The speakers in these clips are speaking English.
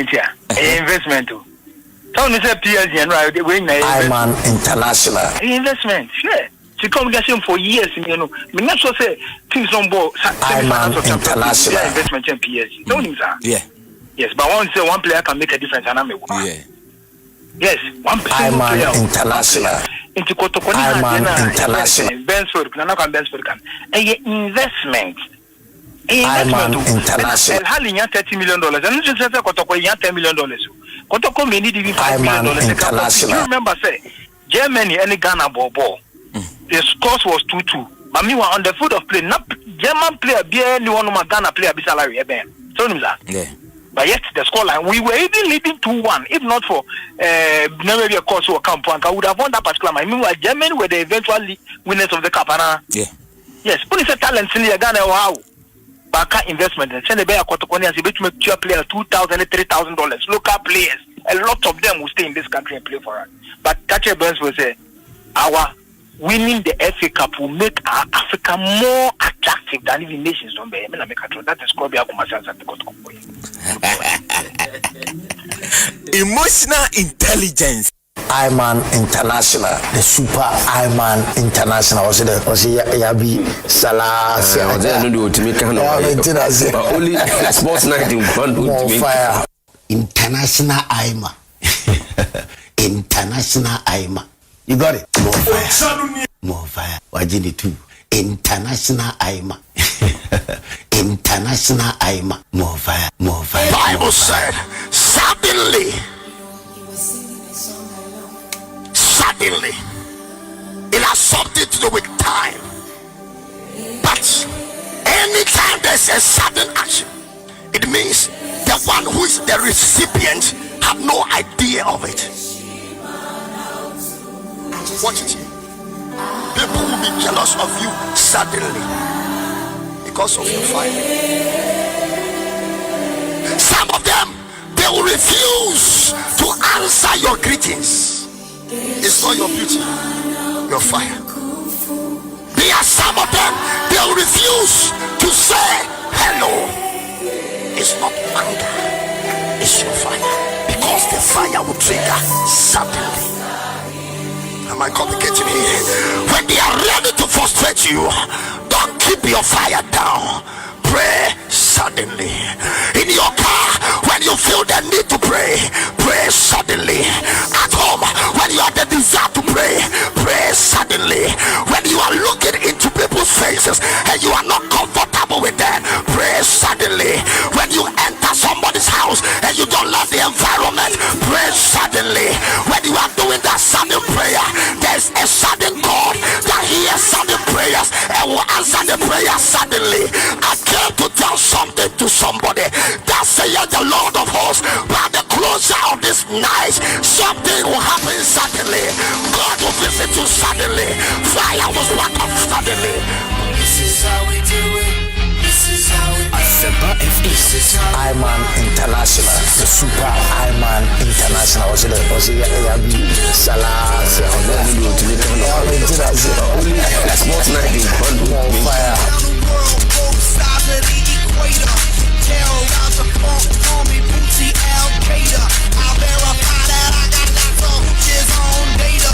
here. Investment. So we say PSG and right we Iman International. Investment. Yeah. To communication for years, you know. Me not so say things on board. Iman International. Investment in PSG. Don't you say? Yeah. Yes, but once one player can make a difference, and I'm a yeah. Yes, one player. Iman International. Into Kotokoni. Iman International. Bensford, Nanaka Bensford can. Investment. Iman International. Hali ya $30 million. And you just say Kotoko ya $10 million. Kotoko may need even $5 million. International. You remember say Germany any Ghana ball. The scores was 2-2. But me were on the foot of play. Not German player be anyone of Ghana player be salary eben. So yeah. But yet the scoreline we were even leading 2-1. If not for maybe a course or camp, I would have won that particular match. Meanwhile, Germany were the eventual winners of the cup. Yeah. Yes, put a talent in Ghana. Wow. Baka investment and send a bear Kotokoni as a bit make your player $2,000 and $3,000. Local players, a lot of them will stay in this country and play for us. But Thatcher Burns will say, our winning the FA Cup will make our Africa more attractive than even nations don't be. That is called the emotional intelligence. Iman International, the super Iman International. Was Yabi Salah? Only sports night in front of fire. International Iman. International Iman. You got it? More fire. More fire. Wajini too. International Iman. International Iman. More fire. More fire. Bible said, suddenly, it has something to do with time. But anytime there's a sudden action, it means the one who is the recipient have no idea of it. Watch it. People will be jealous of you suddenly because of your fire. Some of them, they will refuse to answer your greetings. It's not your beauty, your fire. There are some of them, they'll refuse to say hello. It's not anger, it's your fire. Because the fire will trigger suddenly. Am I communicating here? When they are ready to frustrate you, don't keep your fire down. Pray suddenly. In your car, when you feel the need to pray, pray suddenly. At home, when you have the desire to pray, pray suddenly. When you are looking into people's faces and you are not comfortable with them, pray suddenly. When you enter somebody's house and you don't love the environment, pray suddenly. When you are doing that sudden prayer, there's a sudden God that hears sudden prayers and will answer the prayer suddenly. I came to tell something to somebody that saith the Lord of hosts, by the closure of this night, something will happen suddenly. God will visit you suddenly. Fire was what up suddenly. This is how we do it. This is how we do it. Asempa Iman International, the super Iman International. Was Yabi Salah? sports night in front of fire. Terrorize the funk, call me Bootsy Al-Qaeda. I'll verify that I got lots of hooches on data.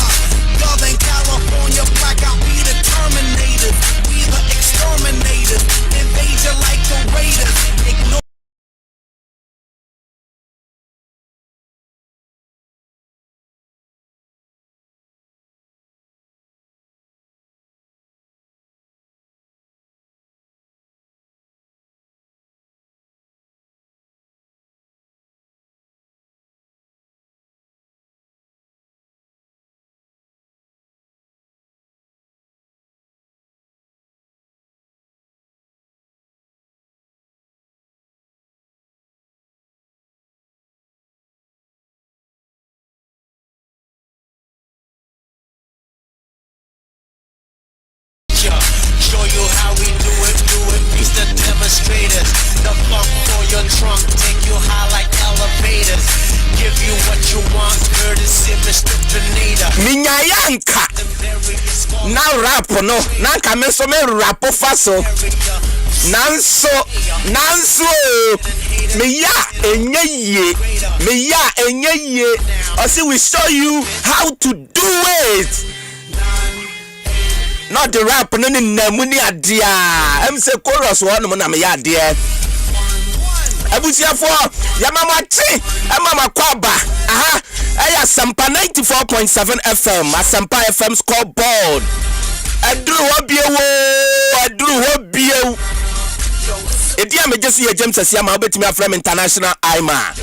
Southern California blackout, we the Terminators, we the exterminators, invade you like the Raiders. Ignore show you how we do it, He's the demonstrators. The funk for your trunk, take you high like elevators. Give you what you want, courtesy Mr. Grenada. Minyayanka. Now rap no, nanka meso me rap faso. Nanso, me ya enye ye. me ya enye ye. I say we show you how to do it. Not the rap no ni namuni adia. Em say chorus one mo na me ya dia. Abusiafo yamama chi amama kwaba. Aha. Asempa 94.7 FM. Asempa FM Scoreboard. Aduru hobiewo. Edia me just ye James Asiamah obetimi afrem international Asiamah.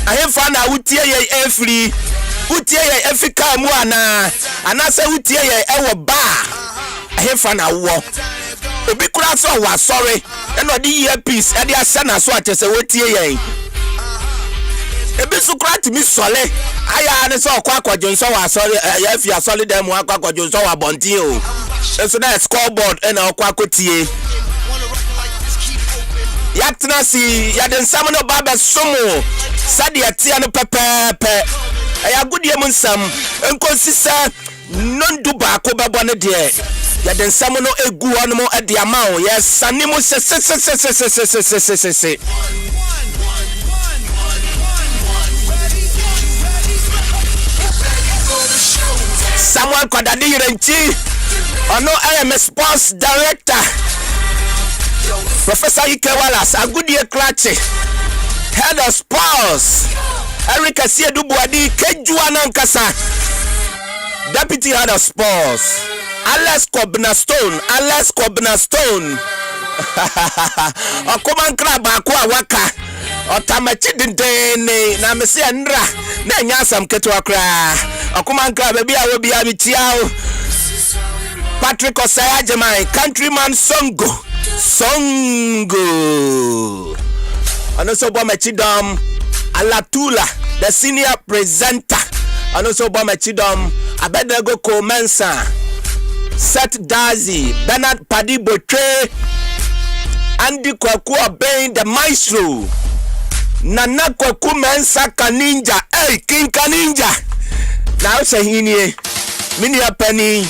Ahemfa na wutie ye free. Wutie ye Africa mu ana se wutie ye ewo ba. Ahemfa na wo. Obi kura so wa sorry. E no di earpiece e dey asena so atese wutie ye. Ebi sukura timi sole. Aya ne so akwajo so wa sorry. Ya fi asole dem akwajo so wa bonti o. So that scoreboard e na akwakotie. Yatna si yaden samono baba somo sadia tia no pepepe aya gudie mu nsam enkonsisa nondu ba ko bebo ne de yaden samono egu hono e de ama o yes sanimo se Samuel Kwadadi Yirenchi ono am sports director Professor Ikewalas, a good year clutch, head of sports, Erica Siedubuadi, Kejuana Nkasa, deputy head of sports, Alex Kobna Stone, a common crab, Aqua Waka, or Tamachi Dene, Namesi Andra, Nanyasam Ketuakra, a common crab, baby, I will be Abitiao, Patrick Osayajamai, countryman Songo. And also Bomachidom Alatula, the senior presenter. And also Bomachidom Abednego Komensa, Seth Dazi, Bernard Paddy Botre, Andy Kwakua Bain, the maestro, Nana Kwaku Mensa Kaninja, hey King Kaninja. Now say hini mini a penny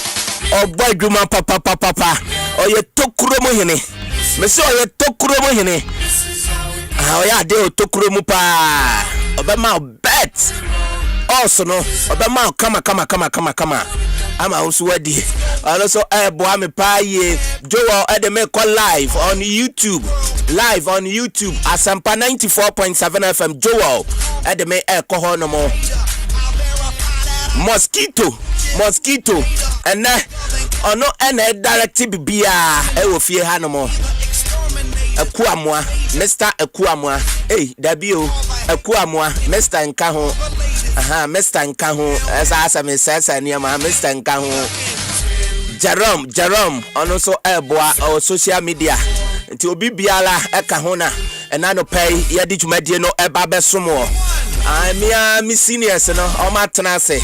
or boy Duma papa. Or ye tokuromo hene. Mese o ye tokuromo hene. Ah o ya de o tokuromo pa. Obema bet. Also no, obema kama. Ama unsu wadi. Also boa me pa ye. Joel edeme call live on YouTube. Asempa 94.7 FM Joel edeme ko hono mo. Mosquito and ono ene directive bibia e wo fie hanomo Akuamwa Mr. Akuamwa dabio Akuamwa Mr. Nkaho Mr. Nkaho asa me sesa niama Mr. Nkaho Jerome ono so eboa o social media nti obi biala eka ho na ena no pay ye di dwumadie no eba besomo mi seniors no o matena se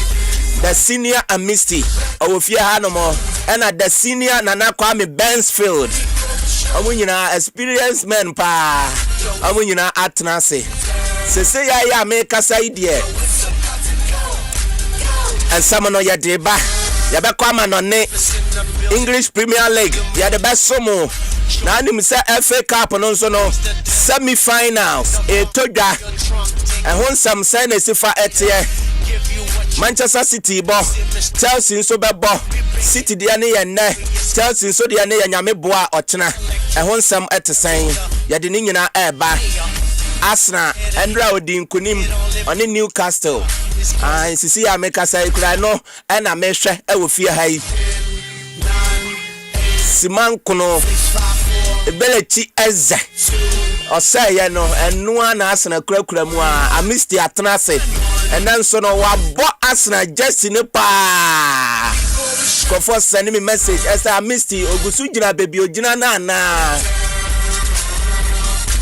the senior Amisti Owofie Hanomo and the senior Nana Kwame Bensfield. Amunyina experienced men pa. Amunyina atnase. Se ya make kasa idea. And someone ya deba. Ya be kwama no ne English Premier League. Ya the best somo. Na nim say FA Cup no so no semi-finals. E toga. And won some say na sifa etie. Manchester City bo Chelsea nso bebo City dia ne ye nne Chelsea nso dia ne ye nyame boa ochena ehon sam etesen ye de ni nyina eba Arsenal Andra odin kunim on Newcastle sisi ya meka sai kura no na mehwe ewo fie hai Siman kuno ebelechi eze osay ye no enu na Arsenal kura mu a Amisti atnase and then so no wa bo Arsenal just in pa ko for send me message as I missed ogusu gina baby ogina na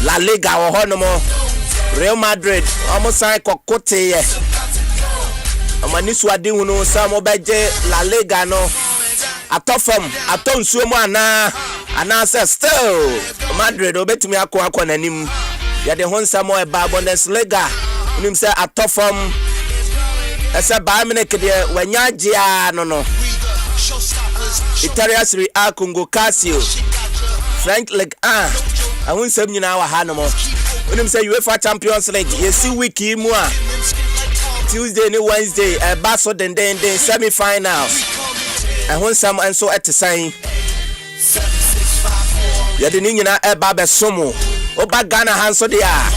La Liga wo hono Real Madrid almost sai kokote ye amani suade hu no sam obeje La Liga no atofam atonsuo mu ana say still Madrid obetumi akọ nanim ya de honsam o ba Bundesliga nim say atofam esa ba minute de wanyagea no Italia Serie A Congo Casio Frank League ahun sam nyina wa ha no mo When him say UEFA Champions League, you see week mu a Tuesday and Wednesday, basso then semi-finals. And when some and so at the sign, you're the Nina Babe Somo. Oba Ghana hands they are.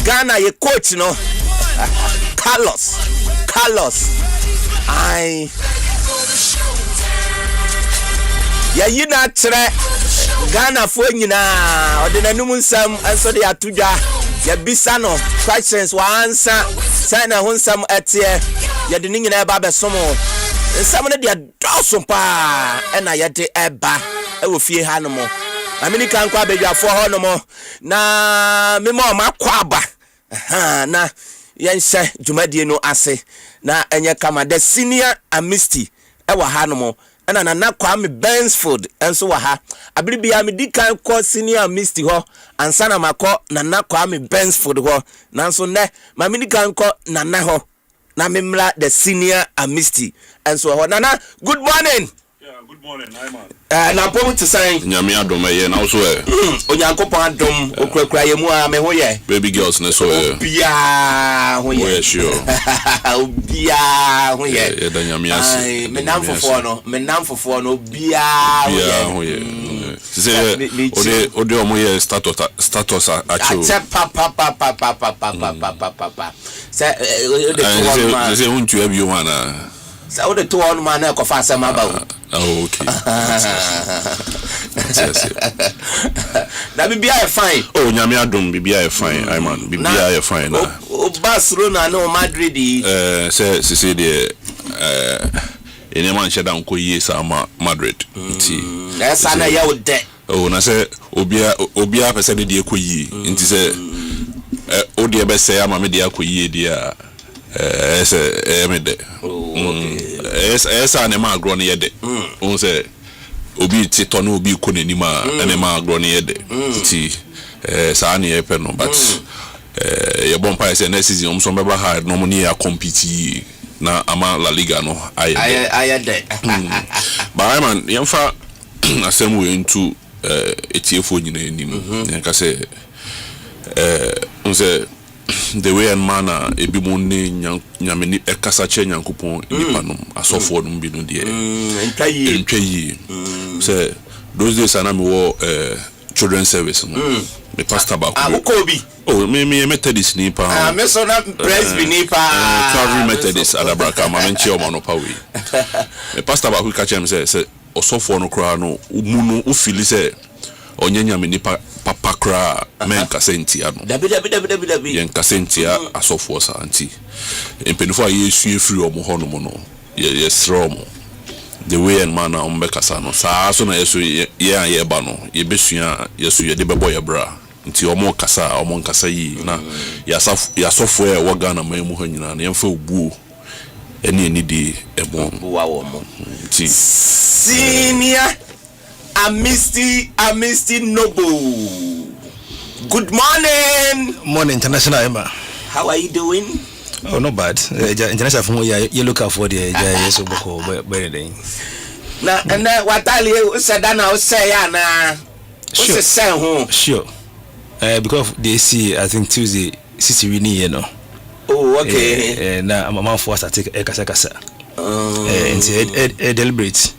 Ghana, your coach, no. Carlos. You not Ghana for you now. Or the Nanumun Sam and so they are to ya. Ya Bisano, questions one answer. Sign a Hunsam at here. Ya the Nina Babe Somo. And some of their dozen pa and I had the Eba. I will fear Hanamo. I mean, you can't quite be your 400 more. Na me more my quaba. Na Yansa Jumadi no ase. Na enya kama the senior amisti. Ewa Hanamo. And na Kwame Bensford and so ha. I believe I me di kan call senior amisti ho. And sana mako na Kwame Bensford ho. Nanso ne ma me di kan call na ho. Na memla the senior amisti. And so Nana, good morning. Yeah, good morning. Hi man. Na pomu to say Nyame adom ye na so e. Onyankopon adom okrakra ye mu a me ho ye. Baby girls na so e. Bia ho ye. Yeah, sure. Bia ho ye. Yeah, da nyame ase. Me nam fofo no bia ho ye. Say ode omo ye status acho. Pa. Say say untu abi o na. So the 2 on man ko fa asem aba. Oh, okay. Na bibia e fine. Oh, nyame adom bibia e fine. I man, bibia e fine na. O Barcelona no Madrid. Say the ene man sheda nko yie sa Madrid. Nti. Esa na ye wo de. Oh, na say obia pese de ekoyi. Nti say odi e be say ama me de akoyi dia. Me de. Esa ne ma agro ne yede. On say obi tito no obi ko n'anim a ne ma agro ne yede. Ti sa ne e pe no but ye bon pa say next season so be ba hard no mo ne ya compete na ama La Liga no ayede. Ba man yemfa asem we into etiefo nyina anim. Nka say on say the way and manner ebi mo ne nyame ekasa che nyankopon nipa no asofo no bi no de entwayi say those days ana me wo children service no me pastor ba ko bi me Methodist nipa me so na presby nipa Calvary Methodist adabraka ma menchi o ma no pa we me pastor ba ku ka chem say osofo no kra no mu no u feel say onye nyame nipa papa kra men kasentia no dabi yen kasentia asofo sa anti empenifo yesu efiri omo ho no mo no ye srom the way and manner on bekasa no sa so na yesu ye ba no ye besua yesu ye de bebo ye bra nti omo kasa yi na ya sofo e wo Ghana man mu ho nyina na yemfa obuo eni di ebo wa wo mo nti senior Amisti Noble. Good morning. Morning, International Emma. How are you doing? Oh, not bad. International from you look out for the so better day. Na and what I said now say na. Sure. Because they see I think Tuesday City winning, you know. Oh, okay. Na I'm a force I take kasa. And deliberate.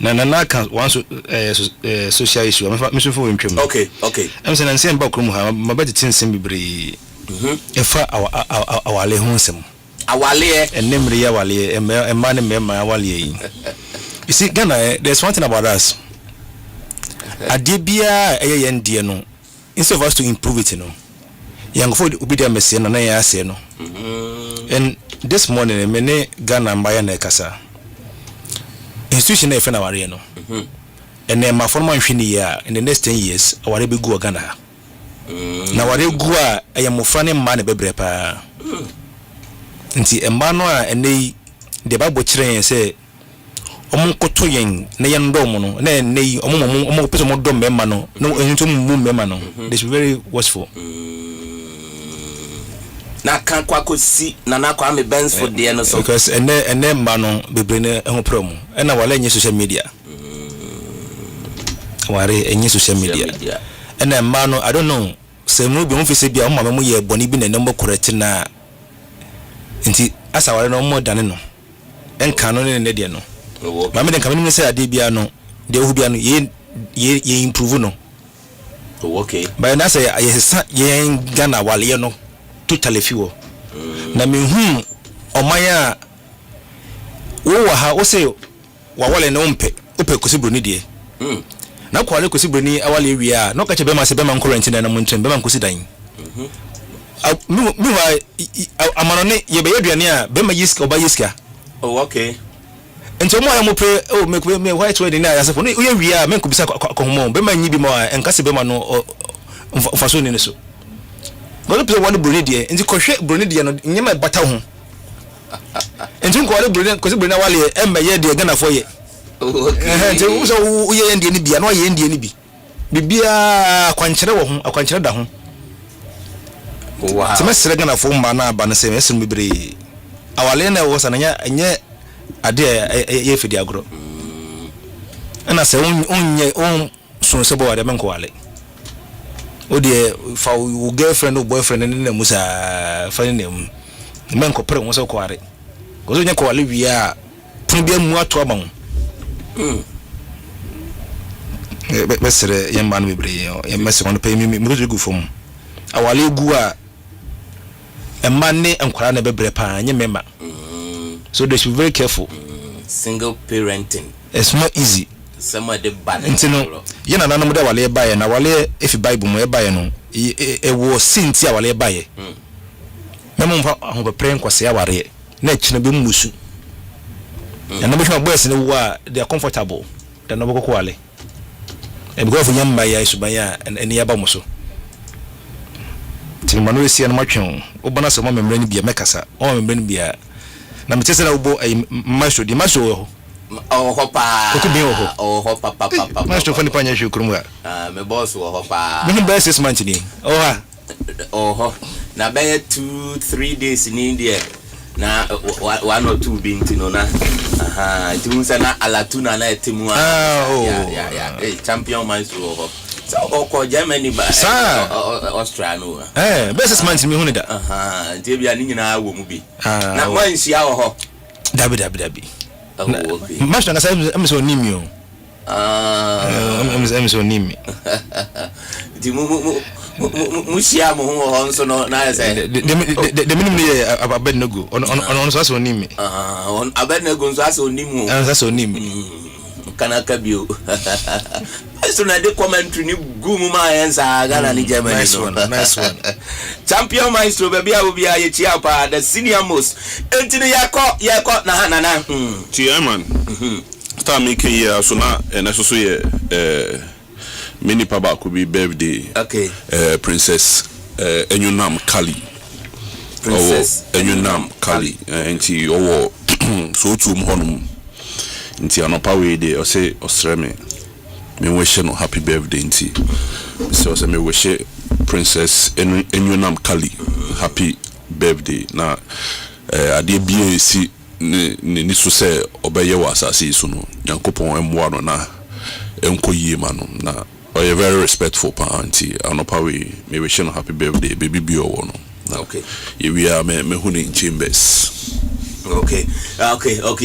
Na can one social issue. I'm so for him. Okay. I'm saying about Krum, my better things in Bibri. If our lehonsem. Awale and Nemri Awale and man and Awale. You see, Ghana, there's one thing about us. A debia a no. Instead of us to improve it, you know. Young folk will be there, Messiah, and I say no. And this morning, many Ghana and Bayana Casa. Institution if na ware no and then my former year in the next 10 years I will be go Ghana na ware go a ayamofra ne ma ne bebre pa nti emba no a ene de ba bo kire say omo koto yen na yen do mo no na ene omo pese mo do mema no no ento mu mema no they should be very watchful na kan kwa si na Kwame Bensford de no so because ene ma no bebre ne ho promo na wala nyi social media ware enyi social media ene ma no I don't know semu bi on fi se bia o mama mu ye boni bi na number correct na nti asa ware no mo dane no enka no ne de no mama de nka me se ade bia no de ohu bia no ye improve no okay by na say ye Ghana wale no totally fiwo na me hu omanya wo wa ha wo se wa wale no mpe ope kosi broni de na kwale kosi broni awale wi a no ka che be ma se be man current na mo ntwem be man kosi dan mi wa amano ne ye be aduane a be ma yiska oba yiska okay ento mo ayamo pre o me white wedding na yasefo no ye wi a men ko bisa ko homo be ma nyi bi mo enka se be ma no faso ni ne so go pe wale broni de enti ko hwe broni de no nyema bata ho enti ko wale broni kosi broni awale e ma ye de Ghana fo ye enti wo so wo ye ndie ni bia no ye ndie ni bi bibia akwankyere wo ho akwankyere da ho wow semestre Ghana fo mba na aba na semestre mebre awale na wo sananya enye ade ye fidi agro na se onye on so se bo wade men ko wale o de fa wo girlfriend o boyfriend ne na musa fa ne men ko pre wo so ko ware ko so nya ko wale wi a tun bia mu ato aba mo besere yemba no mebre ye mese ko no pe mi gu fom awale gu a emane enkwara na bebre pa nye mema so they should be very careful single parenting it's not easy some of the bad ntino ye na nanom da wale baye na wale if bible mo e baye no e wo sinti a wale baye memo mfa ho pre nkwase ya ware na china be musu na no be boys ne wo a they are comfortable da no boko wale e bi go fu nyamba ya isubanya eni ya ba mo so tin manu esi na matwen obana se mo memre ni bia mekasa o memre ni bia na metese na ubo maso di maso oh hopa ko bi ho oh hopa papa maso fani panya shukuru me boss wo hopa me be 6 months ni oh na be 2-3 days ni India na 1 or 2 binti no na timusa na alatuna na etimu ya champion maestro ho so oko Germany ba Australia no best months me hunu da nti bia ni nyina wo mu bi na wansi a wo ho dabi okay master na sai amso nimi o amso nimi di mu sia mo ho nso no na say de minimum ye abed nego on so aso nimi on abed nego nso aso nimi aso nimi kana kabio so na de commentary ni gumu ma yensa Ghana ni Germany nice one champion maestro baby a obi a ye chia pa the senior most entini yako na chairman star make here so na na so ye mini papa could be birthday okay princess Enyunam Kali princess Enyunam Kali enti owo so tum honum nti anopa we dey o say osreme me wish no happy birthday nti so say me wish princess Enyunam Kali happy birthday na ade bia si ni so say obeye wa asase so no yankopon emwa no na enkoyie ma no na oye very respectful pa auntie anopa we me wish no happy birthday baby bio wo no na okay we are me huni in chambers okay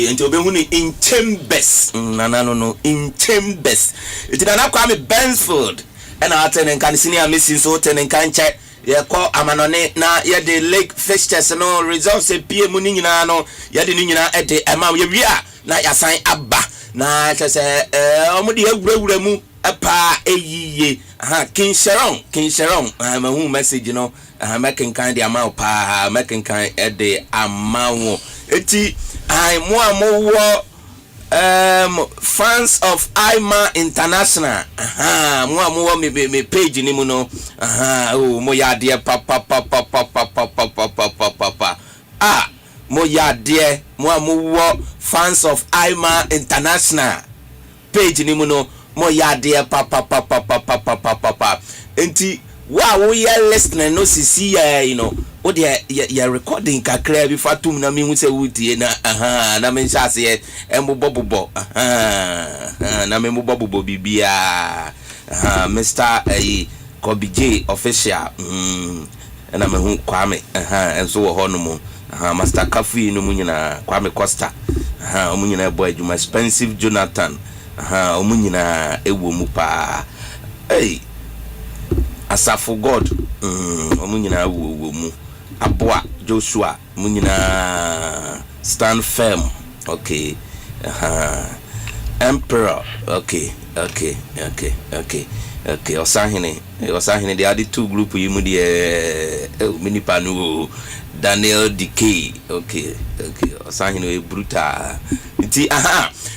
until be huni in chambers no in chambers it na kwa me Bensfield and attending can senior missing so attending kan check ye call amanone na ye de lake fixtures no results e pie mu ni nyina no ye de ni nyina e de ema ye wia na ya san aba na se omo de awurawura mu apa eyiye Kinsharon mahu message no making kind the amount pa making kind at the amount eti fans of Asiamah International mo me page ni mu no mo ya de papa mo ya de mo fans of Asiamah International page ni mu no mo ya de papa enti wa we ya listening no sisi you know o de ya recording kakra bi fatum na me hu se wutie na na me ncha se embobobo na me mbobobo bibia Mr. Kobe J official and I'm a home Kwame and so honomo Master Kafu no munyina Kwame Costa munyina boy you expensive Jonathan munyina ewo mu pa hey Asafo God munyina wo mu Aboa Joshua munyina stand firm okay Emperor okay Osahine the other two group you mudi mini panu Daniel DK okay Osahine brutal iti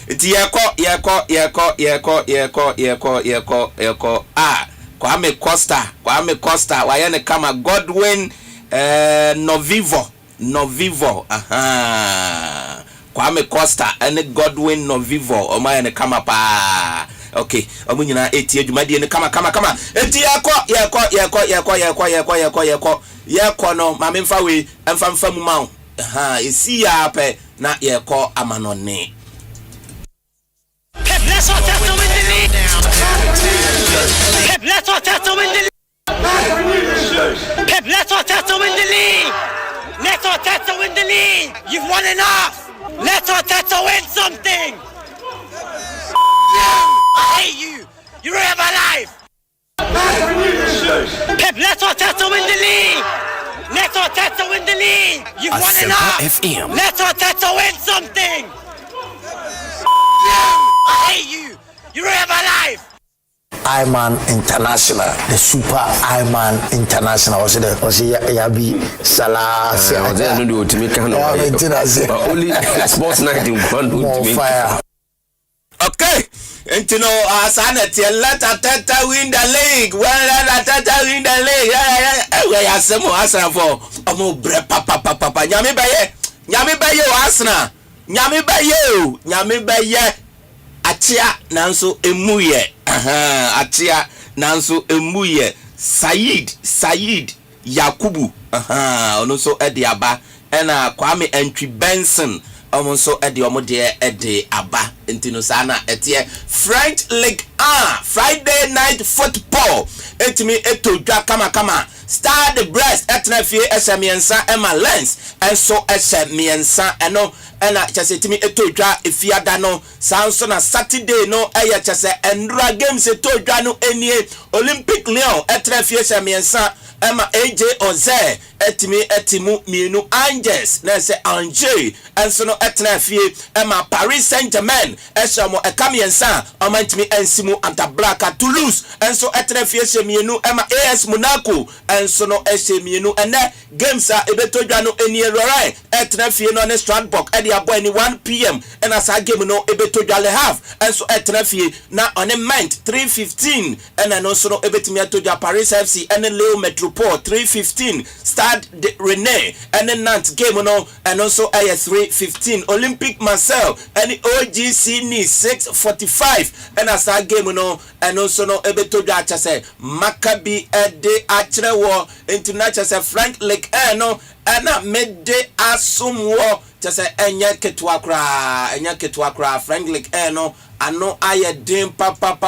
iti yako Kwame Costa wayane kama Godwin Novivo Kwame Costa and Godwin Novivo omayane kama pa okay omunyina etie dwumadi ne kama enti yako no mamemfa we emfa mu mawo esi ya pe na yako amanone Let's all test to win the league. Let's all test to win the league. Let's all test to win the league. Let's all test to win the league. You've won enough. Let's all test to win something. I hate you. You ruin my life. Let's all test to win the league. Let's all test to win the league. You've won enough. FM. Let's all test to win something. I hate you. You ruin my life. Iman International, the super Iman International. Was Yabi Salah? Only sports night in fire. Okay, and you know, Sanity, let Tata win the league. Well, Tata win the league. Yeah. Asempa for Omo bre papa. Nyame baye Asna. Nyame baye. Atia nanso emuye. Atia nanso emuye. Said Yakubu. Ono so ediaba. Ena Kwame Entry Benson. So edi omode edi aba intino sana etie French League 1 Friday night football etimi etodwa kama Start the Breast etnafie esemiensa Emma Lens and so esemiensa eno ena chese etimi etodwa efiada no sanso na Saturday no eye chese endra games etodwa no enie Olympic Lyon etnafie esemiensa Emma AJ Oze etimu mienu Angers na se Angers enso no etnafie Emma Paris Saint-Germain esamo ekamiensa amantimi ensimu anta Blaka Toulouse enso etnafie se mienu Emma AS Monaco enso no mienu ene games a ebetodwa no enie Rorai etnafie no ne Strasbourg edi abo ani 1 p.m. ena sa game no ebetodwa Le Havre enso etnafie na on Mint 3:15 ena no so no ebetimi atodwa Paris FC ene Leo Metropole 3:15 Stade de Rennes and then Nantes game no and also a 3:15 Olympic Marseille and OGC Nice 6:45 and as that game no and also no ebetoja chase Maccabi de Achrewo international Frank Lake no and midday asumwo chase enya ketwa kra Frank Lake no ano aye dim papa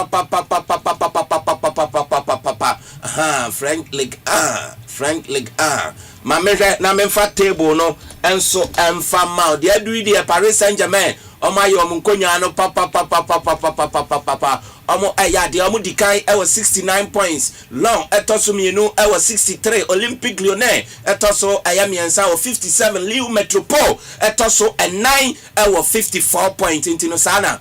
Frank League ma meje na memfa table no enso emfa ma de adu de Paris Saint-Germain o ma yo munkonya no papa omo aya de omo dikan e was 69 points long etoso mienu e was 63 Olympique Lyonnais etoso ayamiensa o 57 Lille Metropole etoso 9 e was 54 points intino sana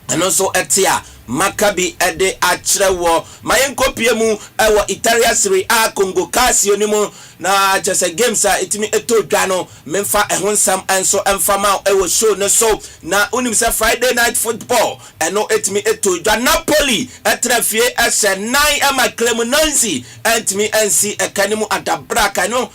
and also etia Maccabi ede achrewo mayenko piemu ewo Italia Serie A Congo Casio nimu na just games a itimi etodwa no memfa ehonsam enso emfama ewo show no so na unimse Friday night football eno etimi etodwa Napoli etrafie ese 9 ema Cremonese entimi ensi ekanimu adabraka no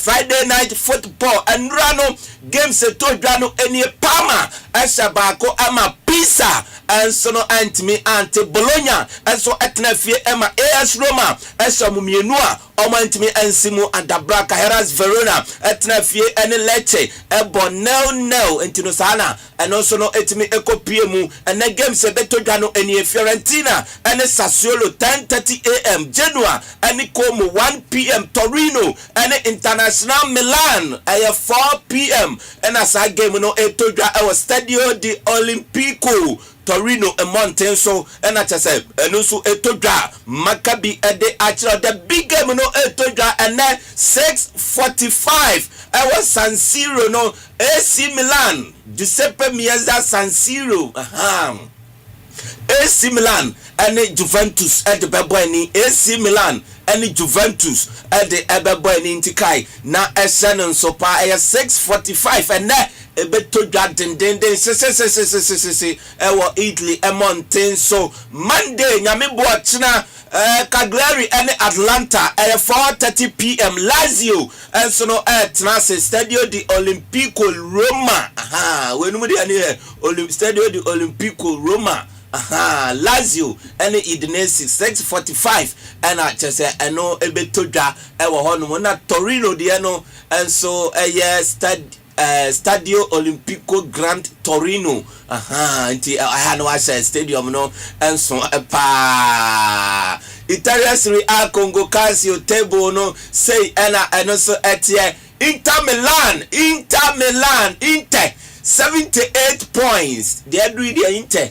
Friday night football enrano games etodwa no eni Parma ese bako ama Pisa enso no antimi ante Bologna enso etnafie ema AS Roma enso mumienu a omantimi ensimu adabraka Heras Verona etna fie ene Lecce ebo nil entino sana eno so no etimi ekopie mu ene game se betodwa no eni Fiorentina ene Sassuolo 10:30 am Genoa ene Como 1 p.m. Torino ene International Milan 4 p.m. ena sa game no etodwa e Stadio di Olimpico Torino a mountain so ena chese eno so etodwa Maccabi ede achiro the big game no etodwa ene 6:45 e San Siro no AC Milan Giuseppe Meazza San Siro AC Milan and Juventus at the Babuani AC Milan and Juventus at the Babuani Intikai na Eshanon Sopa 6:45 and that a bit to Garden ewa Italy a mountain so Monday Nyamibo China Cagliari and Atlanta at 4:30 p.m. Lazio and so no at Stadio di Olimpico Roma when we are Stadio di Olimpico Roma Lazio and Udinese 6:45 and I just say I know a bit to da ewa hono na Torino diano and so Stadio Olimpico Grand Torino nti I know I say stadium no and so Italia Serie A Congo Calcio table no say and also etie Inter Milan 78 points. They are doing the Inter.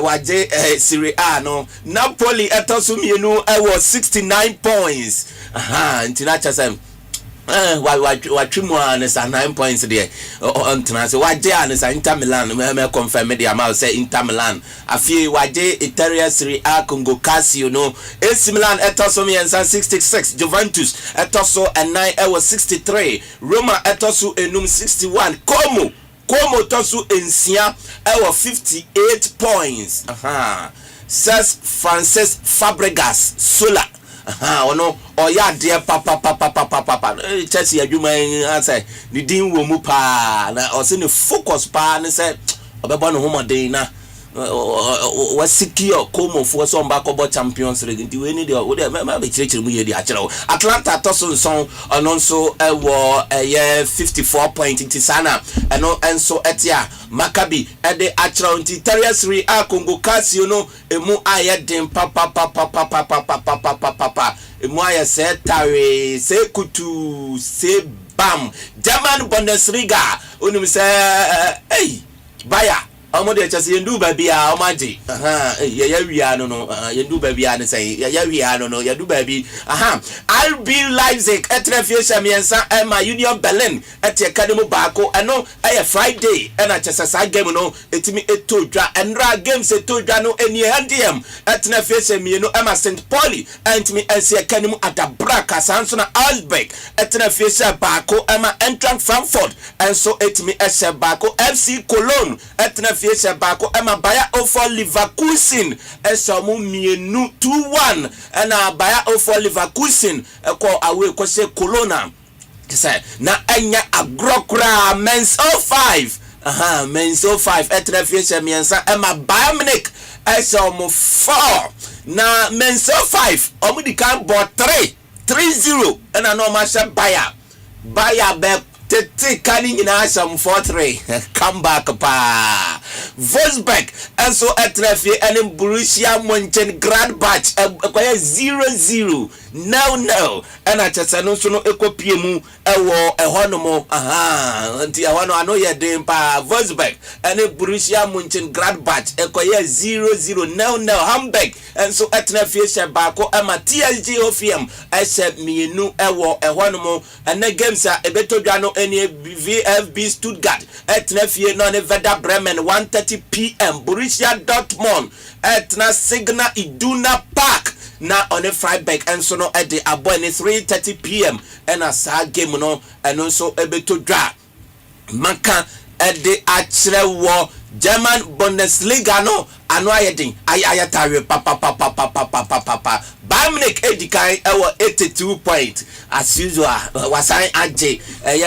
Waje Serie A no. Napoli etosumienu was 69 points. Ntinacha sem. Watchimwa is 9 points there. Ontina so waje is Inter Milan. Me confirm the amount say Inter Milan. Afie waje Italia Serie A Congo Calcio no. AC Milan etosumiensa 66. Juventus etoso and 9 was 63. Roma etosu enum 61. Como tosu ensia ewa 58 points. Says Francis Fabregas Sola. Ono oya dear papa. Chelsea adwuma answer the din wo mu pa na o se ne focus pa ne say obeba no homodin na was secure Como for some back about Champions League. Do any the Atlanta Tosson song and also a war a year 54 point in Tisana and so etia Maccabi at the Achron Italia Serie A Congo Calcio no emu ayedin papa emu aya se tare se kutu se bam German Bundesliga unum se hey Bayer Amode chase yendu baby a omaji ya wia no yendu baby a ne say ya wia no yendu baby RB Leipzig etrefie shamiensa Emma Union Berlin eti academy baako eno eye Friday ena chase sa game no etimi etodwa enra games etodwa no eni handiem etrefie shamieno Emma St Pauli entimi esi academy adabraka sanso na Albeck etrefie sha baako Emma Eintracht Frankfurt enso etimi ese baako FC Cologne etrefie Fiesha bako ema Bayer over Leverkusen esamu mienu 2-1 ena Bayer over Leverkusen eko awe kwese Colonna kisa na enya agrokra Men's 05 Men's 05 etre Fiesha miensa ema Bayern Munich esamu 4 na Men's 05 omudi kan bo 3-0 ena no masha Bayer be Tete kani ina some 4-3 come back pa Wolfsburg and so etrefie and Borussia Mönchengladbach akwaya 0-0 no and achasa no so no ekopie mu ewo ehonomo nti ahono ano ye den pa Wolfsburg and Borussia Mönchengladbach akwaya 0-0 no Hamburg and so etrefie shabako ama TSG Hoffenheim ese mienu ewo ehonomo and the games are ebetodwa no any VfB Stuttgart etnefie no ne Werder Bremen 1:30 p.m. Borussia Dortmund etna Signal Iduna Park na on a Freiburg and so no at the aboy 3:30 p.m. and a sa game no and also ebetodwa maka at the achrewo German Bundesliga no ano ayedin ayatare papa Bayern Bayern Munich edikai ewo 82 point as usual wasan aje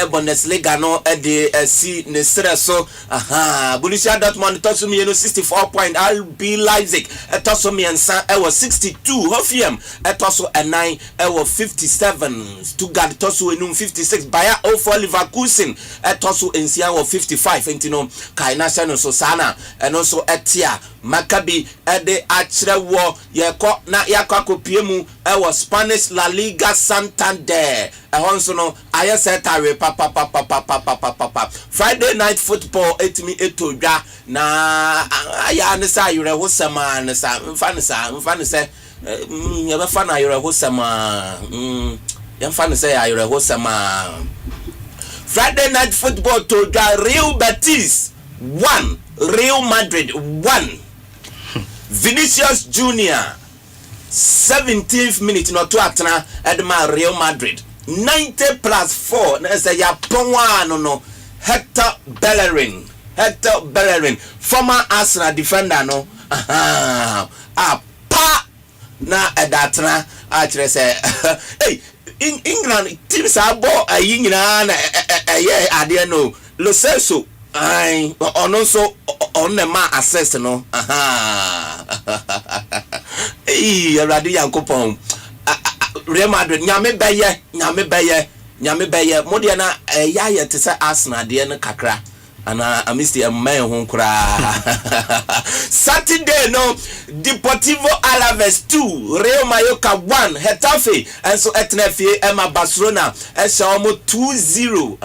Bundesliga no de si ne so Borussia Dortmund toso me 64 point RB Leipzig toso me ensa ewo 62 Hoffenheim toso 9 ewo 57 Stuttgart toso enum 56 Bayer 04 Leverkusen toso ensia ewo 55 entino kai na se no so sana eno so etia Maccabi de achrewo yeko na yakakopie mu ewo Spanish La Liga Santander ehonso no ayesetare papa Friday night football etimi etodwa na aya ne sa yure hosama ne sa mfa ne se yebefa na yure hosama yemfa ne se ya yure hosama Friday night football todwa Real Betis 1 Real Madrid 1 Vinicius Junior 17th minute no to atena edma Real Madrid 90 plus 4 na say ya ponwa no Hector Bellerin former Arsenal defender no pa na edatena a kire say hey in England teams abo ayi nyina na ade no Lo Celso ai ono so on the ma assess no Radu Yankopon Real Madrid nyame beye modia na ya te say Arsenal de no kakra ana amisti man ho kra Saturday no Deportivo Alaves 2 Real Mallorca 1 Getafe and so etnefie Emma Barcelona eshawo 2-0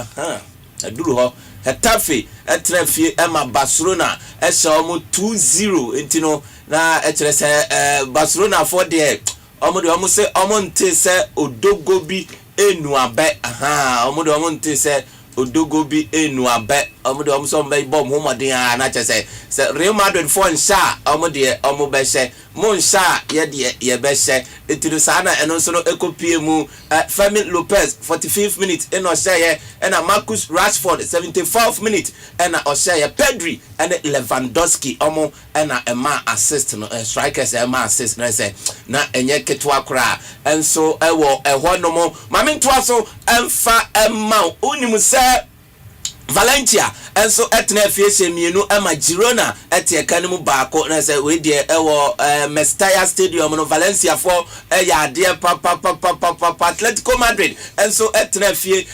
aduru ho Getafe etnefie Emma Barcelona eshawo 2-0 entino na etre se Barcelona for there omo say omo nte se odogobi enuabe omo nte se odogobi enuabe omo so mbey bom ho modin na che se Real Madrid for nsha omo be she mo nsha ye be she etiro sana eno so no ekopie mu Fermin Lopez 45th minute eno share ena Marcus Rashford 74th minute ena o share Pedri and Lewandowski omo ena ema assist no strikers ema assist na say na enye ketwa kra enso ewo ehwo no mo maminto aso emfa ema unimu se Valencia enso etna fiese mienu ama Girona etie kanimu baako na say we de ewo Mestalla Stadium no Valencia for ya de papa Atletico Madrid enso etna fie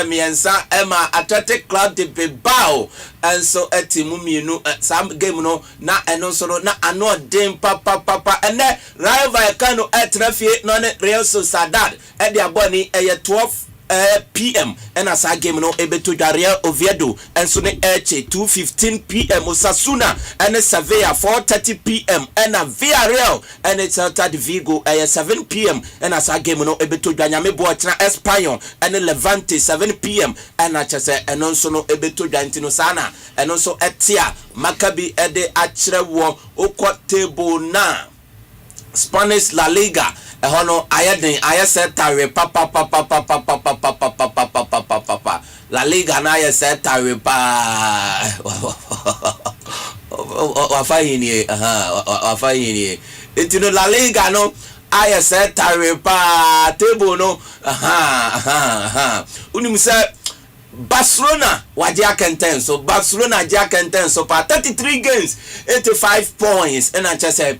miensa ema Athletic Club de Bilbao enso etimu mienu sam game no na eno so no na ano dem papa ene rival kanu etna fie no ne Real Sociedad e de aboni 12 PM and as a game no ebeto Real Oviedo and so ne eche 2:15 PM Osasuna and Sevilla 4:30 PM and a Villarreal and it's at Vigo 7 PM and as a game no ebeto Nyame Boachna Espanyol and Levante 7 PM and achese and also no ebeto Dantino Sana and also etia Maccabi ede achrewo okwa table na Spanish La Liga hono ayeden ayesetare papa La Liga na ayesetare pa wafayini etino La Liga no ayesetare pa table no unim se Barcelona wajia kenten so Barcelona jia kenten so pa 33 games 85 points and I just said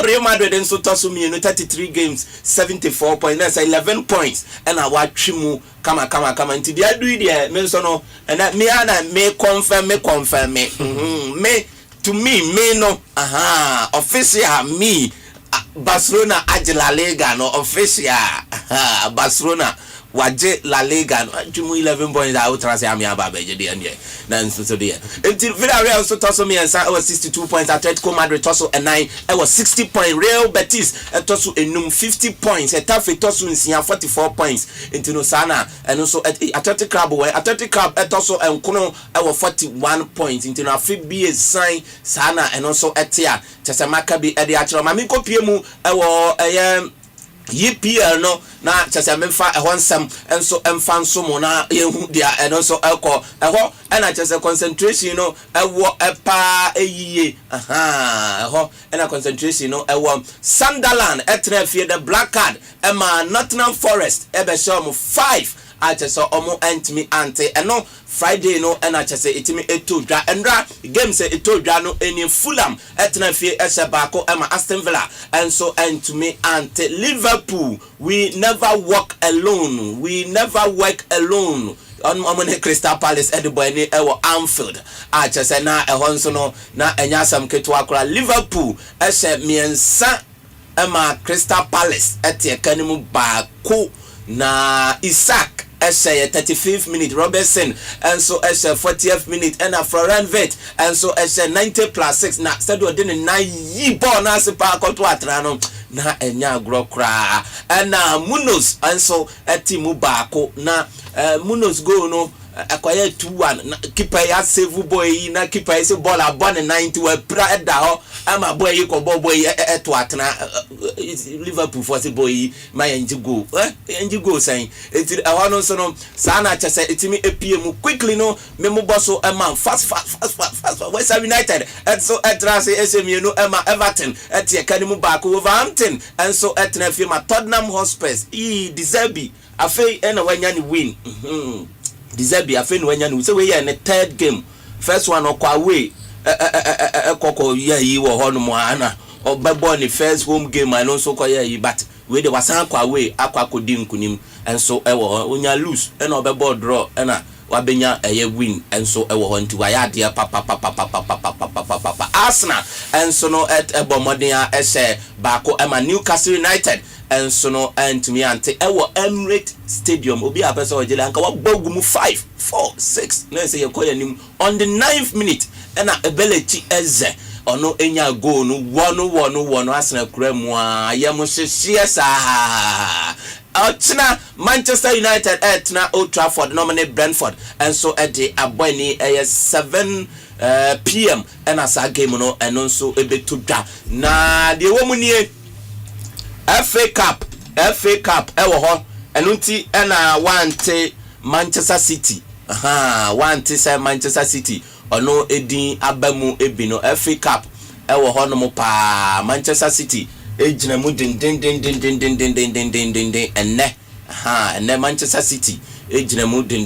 Real Madrid and so toss me 33 games 74 points that's 11 points and I watch mu kama into the do it me so no and that me ana me confirm me to me no official me Barcelona aje La Liga no official Barcelona waje La Liga no jumu 11 points out transfer am aba beje de ande na so de until Villarreal so toss me and say 62 points Atletico Madrid toss 9 was 60 points Real Betis toss enum 50 points Getafe toss nsia 44 points into no sana and also Athletic Club toss enkono 41 points into no FBA sign sana and also etia Maccabi e de achro mami kopie mu EPL no na chese memfa ehon nsem enso emfa nso mo na yehu dia eno so ekọ eho na chese concentration no ewo epa eyiye eho na concentration no ewo Sunderland etrefie the black card ema Nottingham Forest ebe show mo 5 achese omo entimi ante eno Friday no and achese itimi etodwa endra game say etodwa no eni Fulham etrefie esebako ema Aston Villa and so entimi ante Liverpool. We never walk alone. We never work alone. On Crystal Palace boy ni ewo Anfield achese na ehon so no na enya sam ketwa kora Liverpool ese miensa ema Crystal Palace etie kanimu baako na Isaac Eshe 35th minute Robertson and so Eshe 40th minute and a Florian Vet and so Eshe 90+6 na stadio de 9 yi ball na se pa ko to atrano na enya grokra and na Munoz and so etimu baako na Munoz go no akwaya 2-1 keeper ya save boy na keeper say ball abon 90 we pra da ho ama boy ko boy to atna Liverpool for say boy my enji go saying it no so no sana cha say etimi epm quickly no memo bosso man fast West Ham United and so etrase SMU no ema Everton etie kanimu back Wolverhampton and so etna fi ma Tottenham Hotspur deserve afei ena wanya ni win Dizabi afeni wanya ni say we here in the third game first one okwa away ekoko yi wo ho no mo ana obebo ni first home game I no so koya yi but we dey wasan kwa away akwa kodi nkunim and so ewo onya lose and obebo draw na wabenya win and so ewo ho nti wa ya de papa Arsenal and so no et ebomoden ese baako ema Newcastle United and so no antimi ante ewo Emirates Stadium obi apesa ojele anka wa bogumu 5-4-6 na say yekoya nim on the 9th minute na ebelechi eze ono enya goal no 1-1 Arsenal kura mu ayemo hye sa Ochina Manchester United etna Old Trafford nominate Brentford and so at the aboni 7 PM and as a game no and also ebetu da na de womunie FA Cup ewo ho enunti na wante Manchester City wante say Manchester City ono edin abamu ebino FA Cup ewo ho no mo pa Manchester City ejina mu din enne Manchester City ejina mu din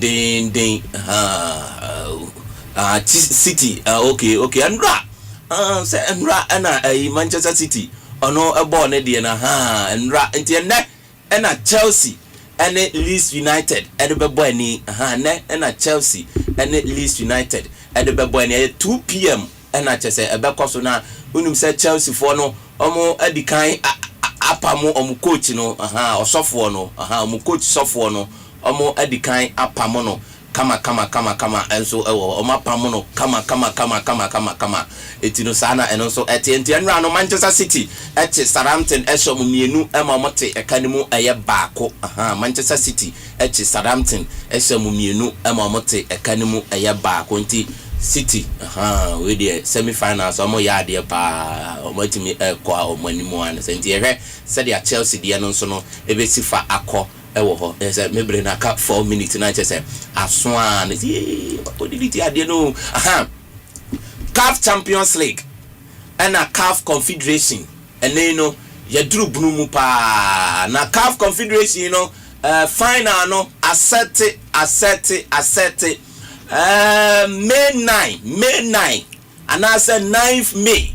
City okay Andra say Andra na Manchester City ono ebo ne de na Andra enti enne na Chelsea ene Leeds United bebo ani na Chelsea ene Leeds United bebo ani 2 PM na chese ebekoso na unum say Chelsea for no omo edikan apamo omo coach no osofo no omo coach sofo no omo edikan apamo no kama enso ewo omo apamo no kama etino sana eno so enti enra no Manchester City eche Southampton esho mu mienu ema mote ekanimu eye baako Manchester City eche Southampton esho mu mienu ema mote ekanimu eye baako nti City we the semi-finals omo ya de pa omo timi kwa omo animu an senti ehwe said ya Chelsea de no so no ebesifa akọ ewo ho say mebre na ka 4 minutes na say asoan odiliti ade no CAF Champions League and a CAF Confederation and then no ya dru bunu pa na CAF Confederation you know final no asset May 9 and I said 9th May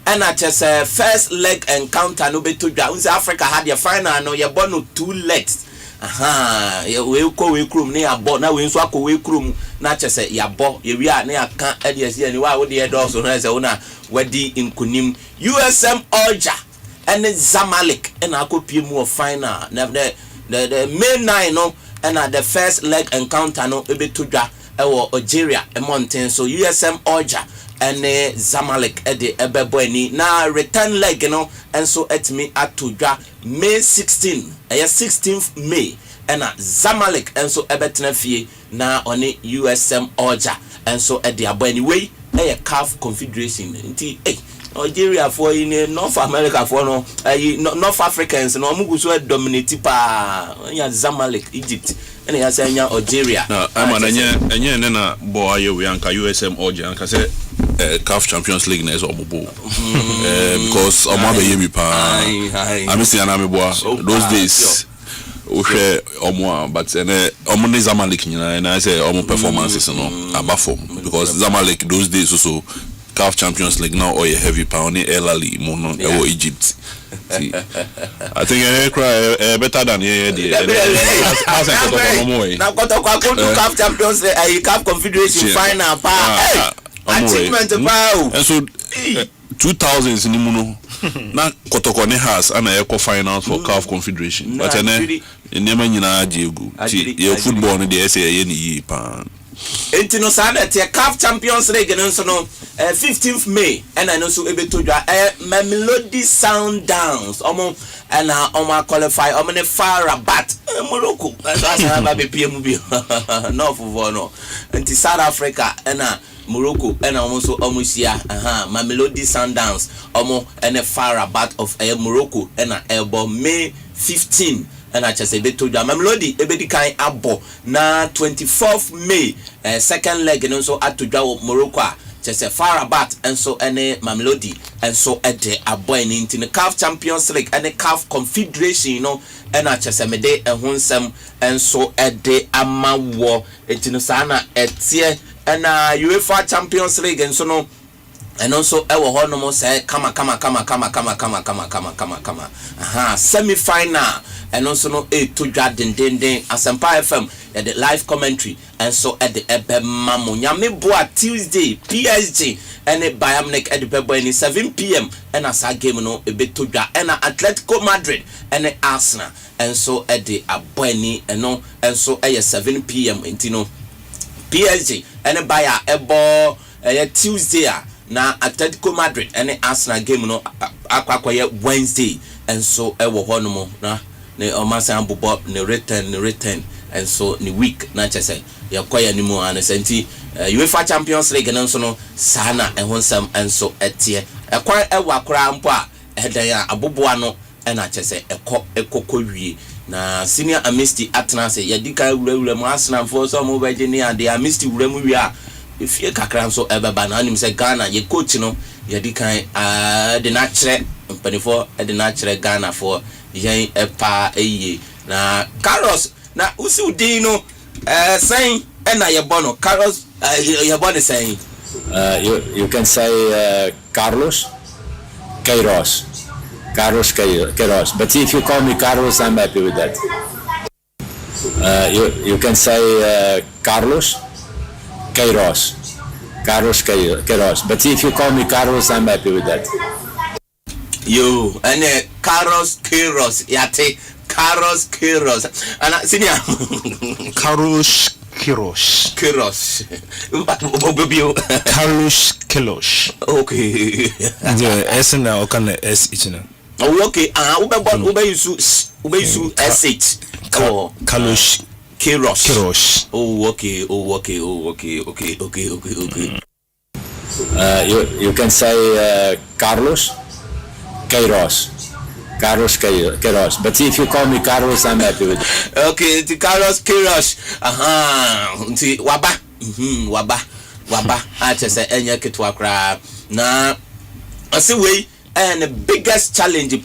and I just first leg encounter no be to Africa had your final no you born no 2 legs we ko we krum ne abo na we nso akọ we krum na chese ya bo ye wi a na aka ediasi ani wa wo de do so na se una wadi inkunim USM Alger and Zamalek and akopie mu of final na the May 9 no and the first leg encounter no e be to dwa ewo Algeria e mountain so USM Alger and Zamalek ede ebebo ani na return leg no and so etimi atodwa May 16 16th May and Zamalek and so ebetena fie na oni USM Alger and so ede abo anyway CAF Confederation nti Algeria for in North America for no North Africans no omugu so dominate pa nya Zamalek Egypt and ya say nya Algeria na anya na boy we anka USM Oje anka say CAF Champions League na is obobo because omo be yemi pa I see na me boy those days okay omo but omo ne Zamalek nyina na say omo performances no abafom because Zamalek those days also CAF Champions League now or a heavy pound in El Ali mono or Egypt. See, I think cry better than now got to CAF Champions League, CAF Confederation final achievement and so 2000s ni muno na kotokone has and eco finals for CAF Confederation but ene nyema nyina agegu ti football no dey say ye ni pan. Entino sana te CAF Champions League no so no 15th May and I know so ebetodwa Melody Sundowns omo and omo qualify omo ne far Rabat Morocco asa ba be pm bi no for no enti South Africa and Morocco and omo so omo sia Melody Sundowns omo and far Rabat of Morocco and elbow May 15 and I just say to the Melody ebedi kan abo na 24th May second leg and so at to Morocco just a Farabat and so any Melody and so at the abo in the CAF Champions League and the CAF Confederation you know and I just me de ehonsem and so at the amawo etino sana etie and UEFA Champions League and so no and also ewo ho no mo say kama semi final and also no to dwa den Asempa FM at the live commentary and so at the ebema nyame boa Tuesday PSG and Bayern Munich at the Bebo in 7 p.m. and as a game no to dwa and Atletico Madrid and Arsenal and so at the Abweni and no and so at 7 p.m. intino PSG and Bayern ebo Tuesday na Atletico Madrid and Arsenal game no akwakoye Wednesday and so ewo hono na ne omasan bobo ne return and so ni week na chese yakoya ni mu an senti UEFA Champions League no so no sana ehonsam and so etie ekwa ewo akora mpo a edan ya aboboa no na chese ekokowie na senior amnesty atna say yadika wura mu Arsenal for so mo beje ni ade amnesty wura mu wi a if you kakran so ebeba na anim say Ghana ye coach no yadikan de na kire mpanifo de na kire Ghana for yen epa eye na Carlos na usi udin no saying na ye bono Carlos ye bono saying you can say Carlos Queiroz but if you call me Carlos I'm happy with that. You can say Carlos Queiroz, but if you call me Carlos, I'm happy with that. You and Carlos Queiroz, yate Carlos Queiroz, and senior Carlos Queiroz. Carlos Queiroz. Okay. The S na okana S ichina. Okay. Ube use SH. Oh, Carlos Queiroz. Oh, okay. You can say Carlos Queiroz, but if you call me Carlos, I'm happy with it. Okay, the Carlos Queiroz. Nti waba. Acha say enya ketwa kra. Na ase we and the biggest challenge in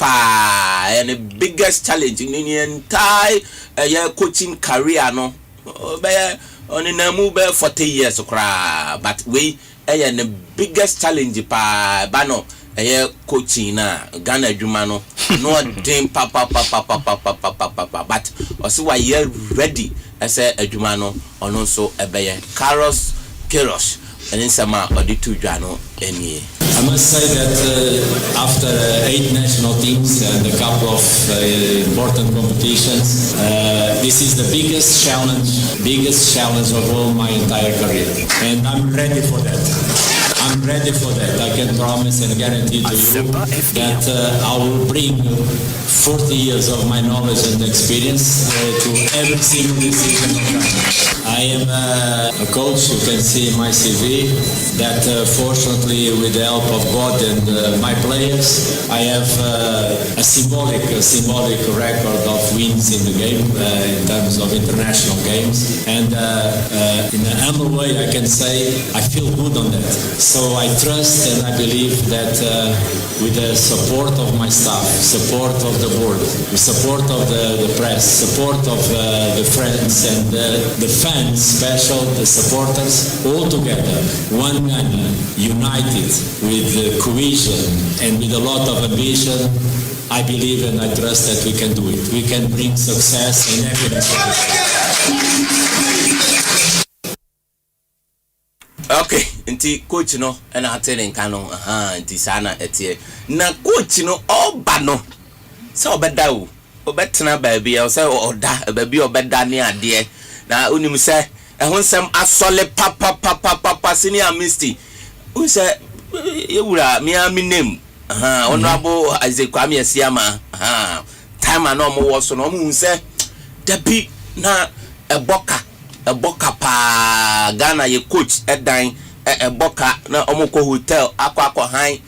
the entire coaching career no be on na mu be 40 years kra but we and the biggest challenge ba no coaching na Ghana adwuma no no dem papa but also why you ready as adwuma no ono so ebeye Carlos Queiroz and in sama oditu dwano enie. I must say that after 8 national teams and a couple of important competitions, this is the biggest challenge of all my entire career, and I'm ready for that. I can promise and guarantee to you that I will bring 40 years of my knowledge and experience to every single decision of Ghana. I I am a coach, you can see in my CV, that fortunately with the help of God and my players, I have a symbolic record of wins in the game in terms of international games. And in a humble way, I can say I feel good on that. So I trust and I believe that with the support of my staff, support of the board, the support of the press, support of the friends and the fans, special, the supporters, all together, one man, united with cohesion and with a lot of ambition, I believe and I trust that we can do it. We can bring success and happiness. Okay, nti coach no na atene nka no nti sana etie na coach no oba no se obeda wo obetena baabi ya se oda baabi obeda ne ade na onim se ehonsem asole papa senior misty u se ewura me name honorable Kwame Asiamah time na omo wo so no omo se dabi na eboka pa Ghana ye coach edan eboka na omoko hotel akwa han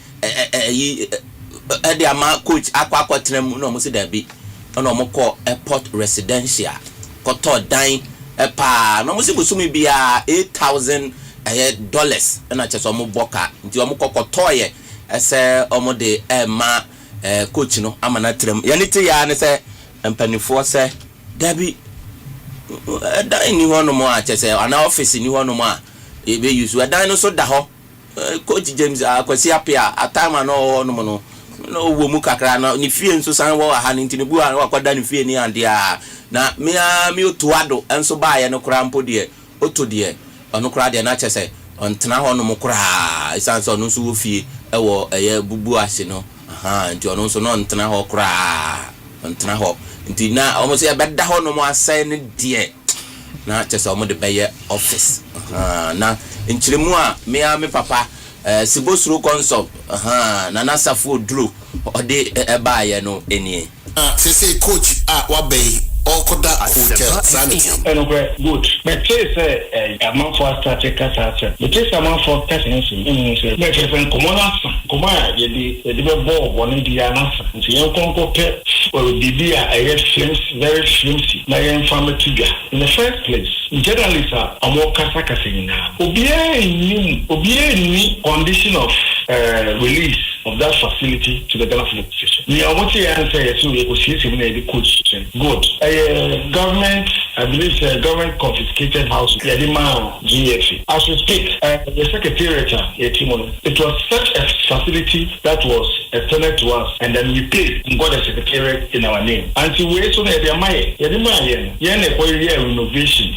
yi ediama coach akwa trem na omo se dabi na omoko airport residential koto dan pa na omo se busumi bia $8,000 na cheso omo boka nti omo kokoto ye ese omo de ma coach no amana trem yanite ya ne se empanifo se dabi dan ni hono mo a chese ana office ni hono mo a ebe use dan no so da ho coach James akwasi apia atama no hono mo no wo mu kakra na ni fie nso san wo ha ni ntini bu a wakwada ni fie ni ande a na me otuado enso ba ye no kra mpo de oto de ono kra de na chese ontena hono mo kra isan so no so wo fie ewo eye bubu ase no nti ono so no ontena ho kra ontena ho nti na almost ya beda ho no mo assign die na chese omo de beye office na nchiremu a me papa sibosuru consult na nasafo duro ode eba ye no enie say coach wabey Okoda hotel sanity. Good. But say a month for starting casa. But say a month for testing. But say Komona the ball one in the answer. So you can compare the I films very flimsy. Na yen family tiga. In the first place, journalists are more kasaka sayina. Obie ni condition of release of that facility to the Ghana Football Association. We are what you answer so we could see the coach. Good. Government, I believe government confiscated house. GFA. As we speak, the secretariat, it was such a facility that was extended to us, and then we paid and got a secretariat in our name. Until we saw the renovation.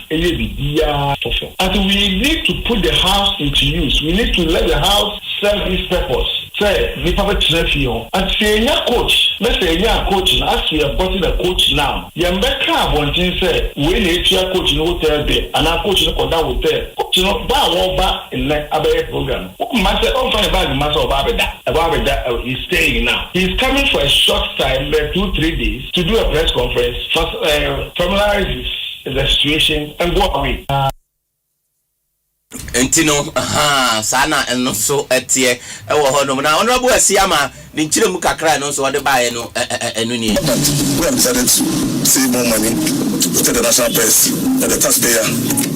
And we need to put the house into use. We need to let the house serve its purpose. Say, we have a trophy. And say, yeah, coach. Let's say, yeah, coach. As we have gotten a coach now, Yambeka wanting say, we need to coach in hotel there, and our coach in the hotel. Coach, back in the Abbey program. Master, find about master of Abeda is staying now. He's coming for a short time, 2-3 days, to do a press conference, familiarize the situation, and go away. Entino sana eno so etie ewo hono na honorable Asiamah ni nchire mu kakra no so ode baaye no enu ni we have decided to save more money to the national press and the taxpayer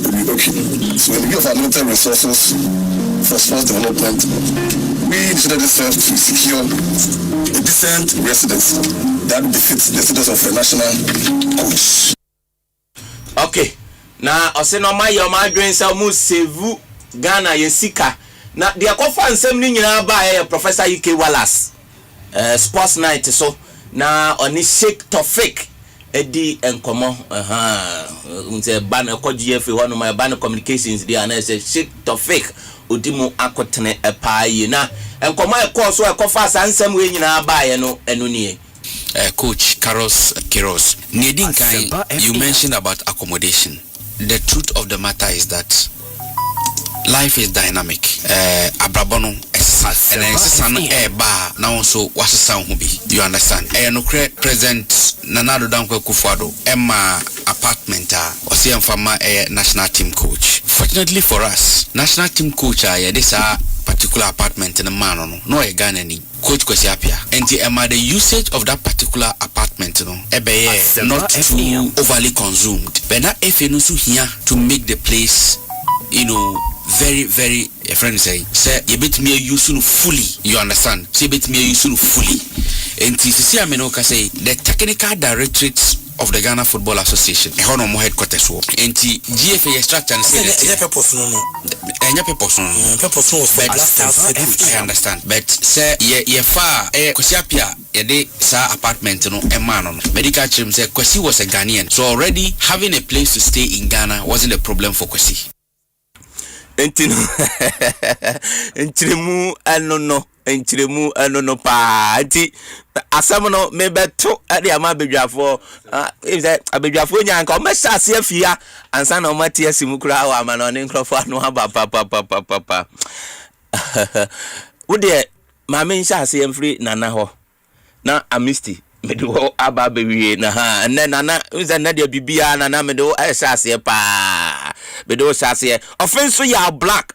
will be okay. So when we give our limited resources for sports development, we decided to secure a decent residence that befits the status of a national coach. Okay. Na ose no ma yo ma dwen sa mu save Ghana yesika na de akofa nsem ni nyina ba ya Professor UK Wallace sports night so na oni Sheikh Tofik edi enkomo unse ban ekogye fe hono ma ban communications dia na say Sheikh Tofik odimu akotene epaaye na enkomo ekoso ekofa sa nsem we nyina ba ya no enu nie. Coach Carlos Queiroz, you mentioned about accommodation. The truth of the matter is that life is dynamic. Abrabono kɛse and sesa no ɛba na also wasesa ho bi. You understand? No present Nana Dankwa Kufuado Emma apartment ɔsi mfama national team coach. Fortunately for us, national team coach this particular apartment in the man no a Ghana ni coach Kwesi Appiah. And the usage of that particular apartment not too overly consumed. But now if you know here to make the place, very, very, a friend say you bet me use fully. You understand? Say bet me use fully. And see, I mean, say the technical directorates of the Ghana Football Association. Ehono headquarters wo. And GFA structure and say that purpose I understand. But say ye far Kwesi Appiah ye sa apartment no e man no. Medical team say Kwesi was a Ghanaian. So already having a place to stay in Ghana wasn't a problem for Kwesi. Enchiremu anono pa enti asam no mebeto ade ama bedwafo if say abedwafo nyanka o mesa ase afia ansa na o mate asimu kura wa ama no ne nkrofo ano aba papa wo de ma me nsa ase emfri nana ho na amisti medo aba bewie na ha nana uza na de bibia nana medo esa ase pa medo esa ase offense ya black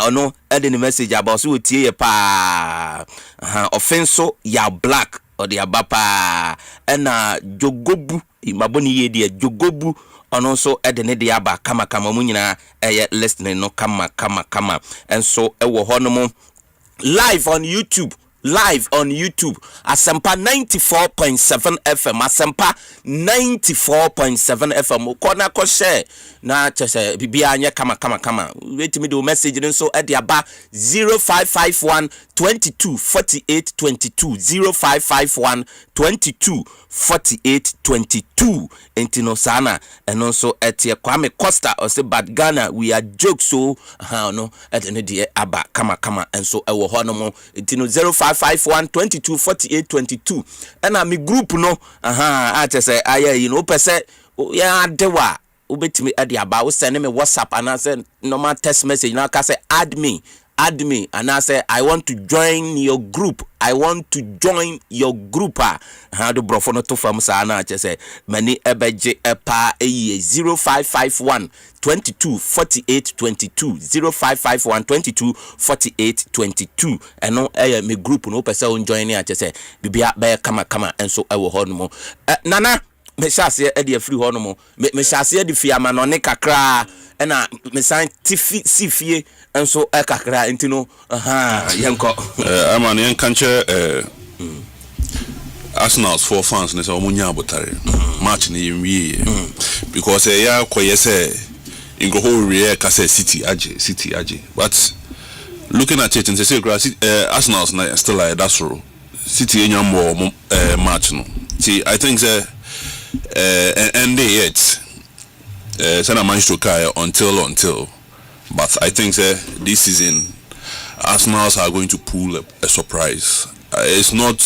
ono add the message about so tie pa offense ya black or the abapa na jogobu imaboni ye de jogobu ono so add ne de aba kama mu nyina listening no kama and so ewo hono live on YouTube Asempa 94.7 FM Asempa 94.7 FM kona ko share na chese bibia anye kama wait me do message nso e de aba 0551 22 48 22 0551 22 48 22 entino sana eno so etie Kwame Costa or say bad Ghana we are jokes so no etene de aba kama enso ewo hono mo entino 0551 22 48 22 ena mi group no atese aye pese ya dewa ubetimi ade aba wo send me WhatsApp and I say normal text message now ka say add me and I say I want to join your group how do brofo no to fam sa na say many ebeje epa 0551 22 48 22 0551 22 48 22 eno me group no pese on join ya say bibia be kama enso ewo hono nana me shase e de free hono mo me shase e de fiama no ne kakra na me scientific sifie enso e kakra entino yenko ama ne kanche Arsenal's for fans ne so munya abotare match ne yemwie because ya koye say ingo ho re ka say city age but looking at it and say Arsenal's still like that's so city enyambo match no see I think and they yet Sana managed to carry until but I think this season Arsenal are going to pull a surprise. It's not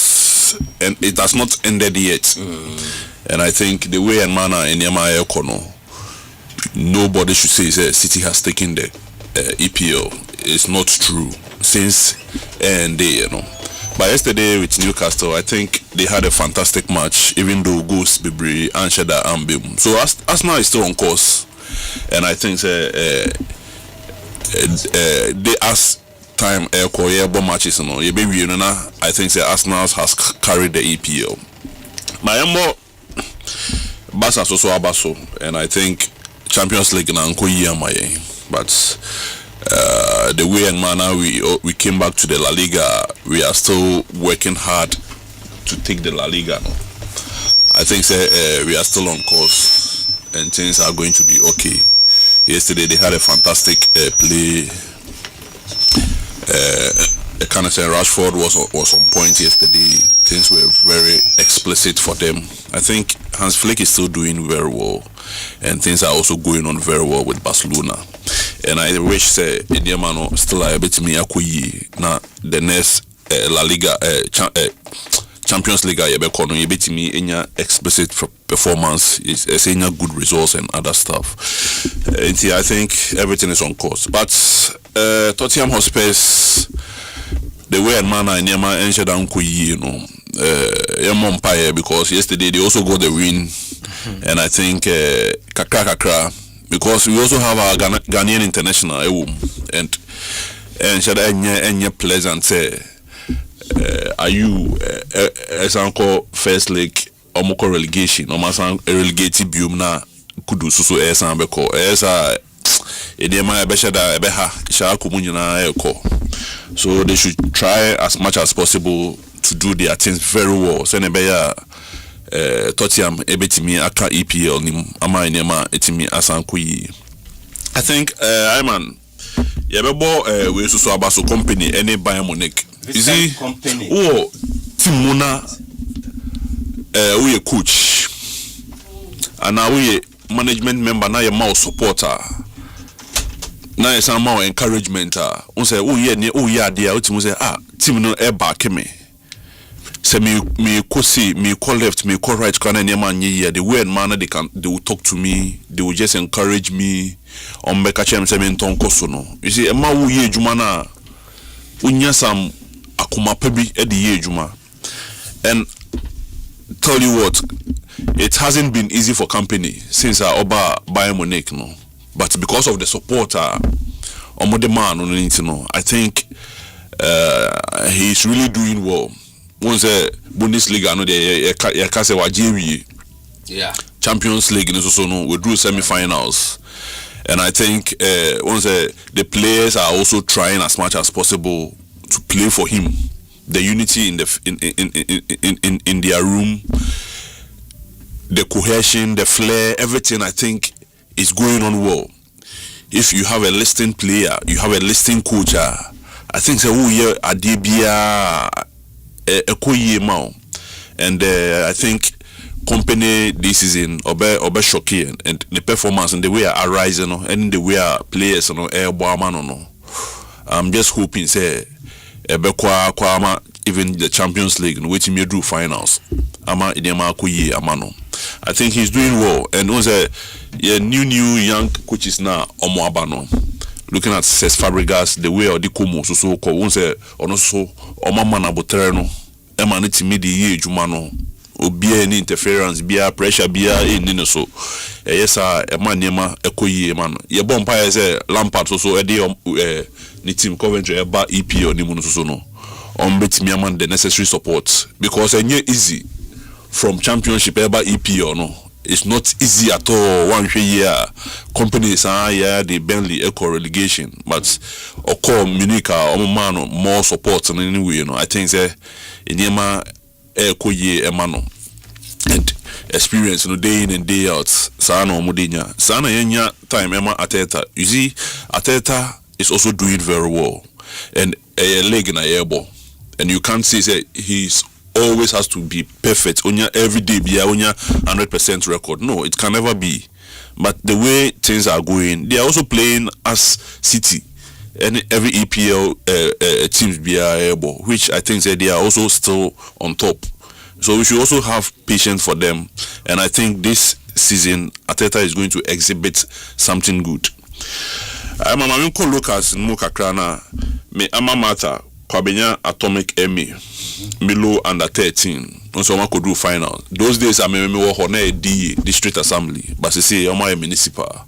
and it has not ended yet. And I think the way and manner in Yamaya Kono, nobody should say City has taken the EPL. It's not true since and they But yesterday with Newcastle, I think they had a fantastic match, even though goals Bibri and Sheda and Bim. So Arsenal is still on course, and I think they as time matches I think Arsenal has carried the EPL. Mayambo Basa so abaso, and I think Champions League na nko yamaye, but the way and manner we came back to the La Liga, we are still working hard to take the La Liga. I think we are still on course and things are going to be okay. Yesterday they had a fantastic play. Can I say Rashford was on point yesterday. Things were very explicit for them. I think Hans Flick is still doing very well, and things are also going on very well with Barcelona. And I wish Indiamano still a bit me akuyi na the next La Liga Champions League a yɛbɛkɔ no yɛbɛtumi enya explicit performance is enya good results and other stuff. I think everything is on course, but Tottenham Hotspur's the way and manner in Yama and Shadan Kuyi, you know, Empire, because yesterday they also got the win, and I think Kakra, because we also have our Ghanaian international and Shadan Enya pleasant say, are you as uncle first league omoko relegation or masan relegated biom na kudu susu esan beko esa edema ebeshada ebeha sha komunyina eko. So they should try as much as possible to do their things very well. So nebeya Tottenham ebetimi aka EPL nim ama enema etimi asanko yi. I think Iman yebebo we susu abaso company any Bayern Munich. You see, oh, Team Mona, we a coach, and now we management member, now a mouse supporter, now a some more encouragement. We say, oh yeah, dear, we say, Team no back me. Say me call left, me call right, can any man here. The way and manner they will talk to me, they will just encourage me. On make a chance, I mean, Tom Kosono. You see, a man who ye jumana, unya some. Akuma pebi edi ye juma, and tell you what, it hasn't been easy for company since Oba Bayern Munich, no. But because of the support, Omode man on it, no. I think he's really doing well. Once Bundesliga, no, the Champions League, no, we drew semi-finals. And I think once the players are also trying as much as possible to play for him. The unity in their room, the cohesion, the flair, everything I think is going on well. If you have a listening player, you have a listening coach, I think so Adibia Ekoye Mao. And I think company this season obe shocking and the performance and the way are rising and the way are players I'm just hoping say Ebekwa even the Champions League which may do finals. Ama idema kuyi amano. I think he's doing well, and also new young coaches now omo abano. Looking at Cesc Fabregas, the way of the Como so ko once onoso omama na botreno ema ne timidi ye jumano obia any interference bia pressure bia in so yesa ema niema ekoyi emano ye bompa say Lampard so e dey ni team Coventry eba EPL ni mu so no betimi am the necessary support, because enye easy from championship eba EPL no. It's not easy at all. One year companies the Burnley eco relegation, but Munich man more support in any way, I think Inyema eco ye emano and experience day in and day out. Sana Mudinya. Sana yenya time Emma Ateta. You see, Ateta is also doing very well. And a leg in a airball. And you can't say he's always has to be perfect. Onya every day be onya 100% record. No, it can never be. But the way things are going, they are also playing as City. And every EPL teams be able, which I think they are also still on top. So we should also have patience for them. And I think this season Ateta is going to exhibit something good. I'm going to look at Mukakrana. Me Amamata. Kwabenya Atomic Emmy Milo under 13 so one could do final. Those days I mean we were district assembly but they say my municipal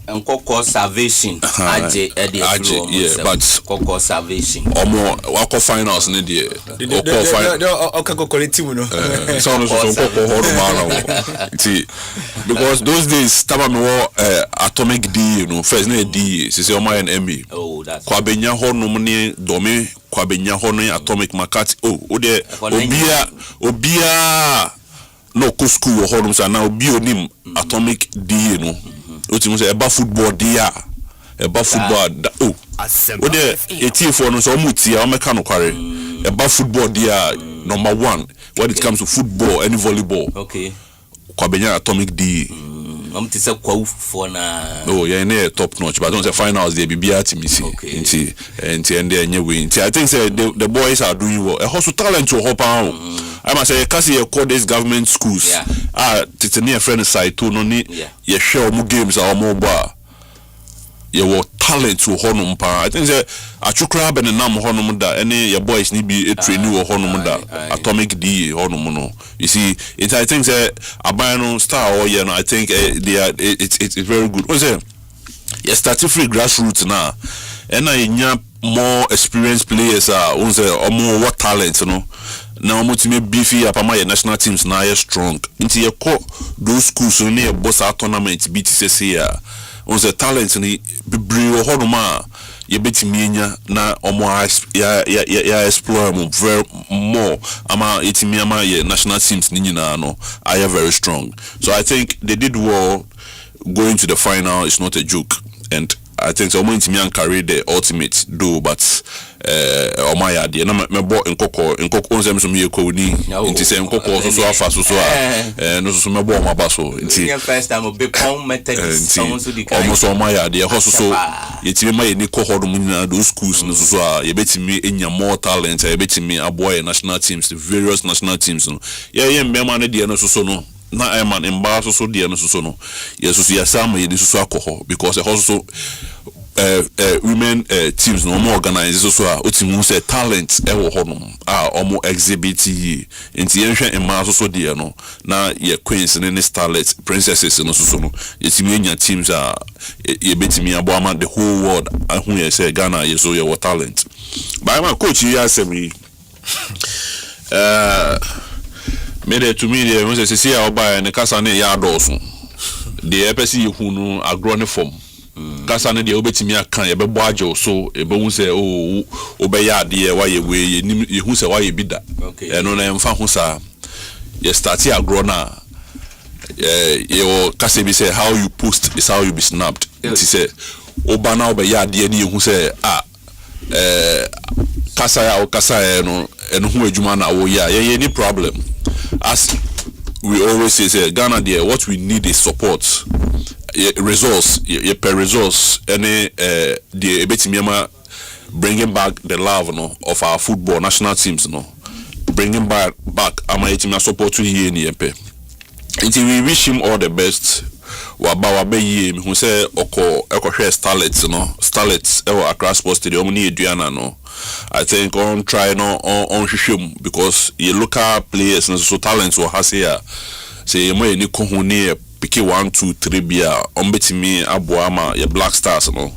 and Koko Salvation Aje yeah, but Koko Salvation wako finals in the because those days taba me Atomic D, you know, first name D say my Emmy. Oh, that's Kwabenya ho no ne domi Kwabenya ho no Atomic Makati ode obia no ko school ho no say na obi onim Atomic D, you know. Uti say eba football dia eba football ode eti4 no so muti a meka no kware eba football dia number 1 when it comes to football and volleyball. Okay. Kwabenya Atomic D. I'm to say quo for na. Oh, yeah, near top notch, but don't say finals they be to me. Okay. And then win. I think the boys are doing well. A hospital talent to hop out. I must say, because you call these government schools. It's a near friend side to no need. You share more games or more bar. You were talent to honum pa. I think that a chukrab and a nam honum da any your boys need be a trainee or honum da atomic D honum. You see, I think that a Bayern star or I think they are it's very good. What's it? You started free grassroots now, and I more experienced players are or more what talent, you know. Now much me beefy up my national teams now are strong. Into your core those schools near boss tournament BTC here. On the talent ni bibrio honoma ye betiminya na omo ya explore very more ama etimi ama ye national teams ni nyina no are very strong. So I think they did well. Going to the final is not a joke, and I think so many teams carry the ultimate do, but Omaya de na me bo nkoko onsem so me ko ni nti se nkoko so afa so no so me bo omaba so nti first time be pon method so di kai almost Omaya de ho so yetimi ma ye ni ko hodo mu na those schools no so a ye betimi enya more talent ye betimi aboy national teams, the various national teams no ye mbema no de no so no na Eman in so dear no so no yes so Asiamah ye so alcohol because also women teams no more organized so otimu say talent e wo honum omo exhibit yi nti yenhwe in so dear no na ye queens ne starlets princesses no so no yetimi enya teams ye betimi aboama the whole world ahun ye say Ghana ye so ye talent by my coach you Asemi made to me there when say see buy and kasa ne ya doso the epesi hunu agrone form kasa ne de obetimi aka ye bebo ajo so e be hu say obeya de wa ye we ye hu say wa ye bida no na emfa hu sa ye start agrona ye kasa bi say how you post is how you be snapped it say obana obeya de ne hu say kasa ya no enu hu adwuma na wo ya ye any problem. As we always say, Ghana there, what we need is support, resource, per resource, any the betimiama bringing back the love of our football national teams, bringing back ama etimia support to here ni empe. Until we wish him all the best. Wabe ye who say oko share starlets ever across Sports Stadium ni eduana no. I think on try no on shishum because ye local players and so talents will has here. Say mo ni ko hu ni pick 1 2 3 bia on betimi aboama ye Black Stars no.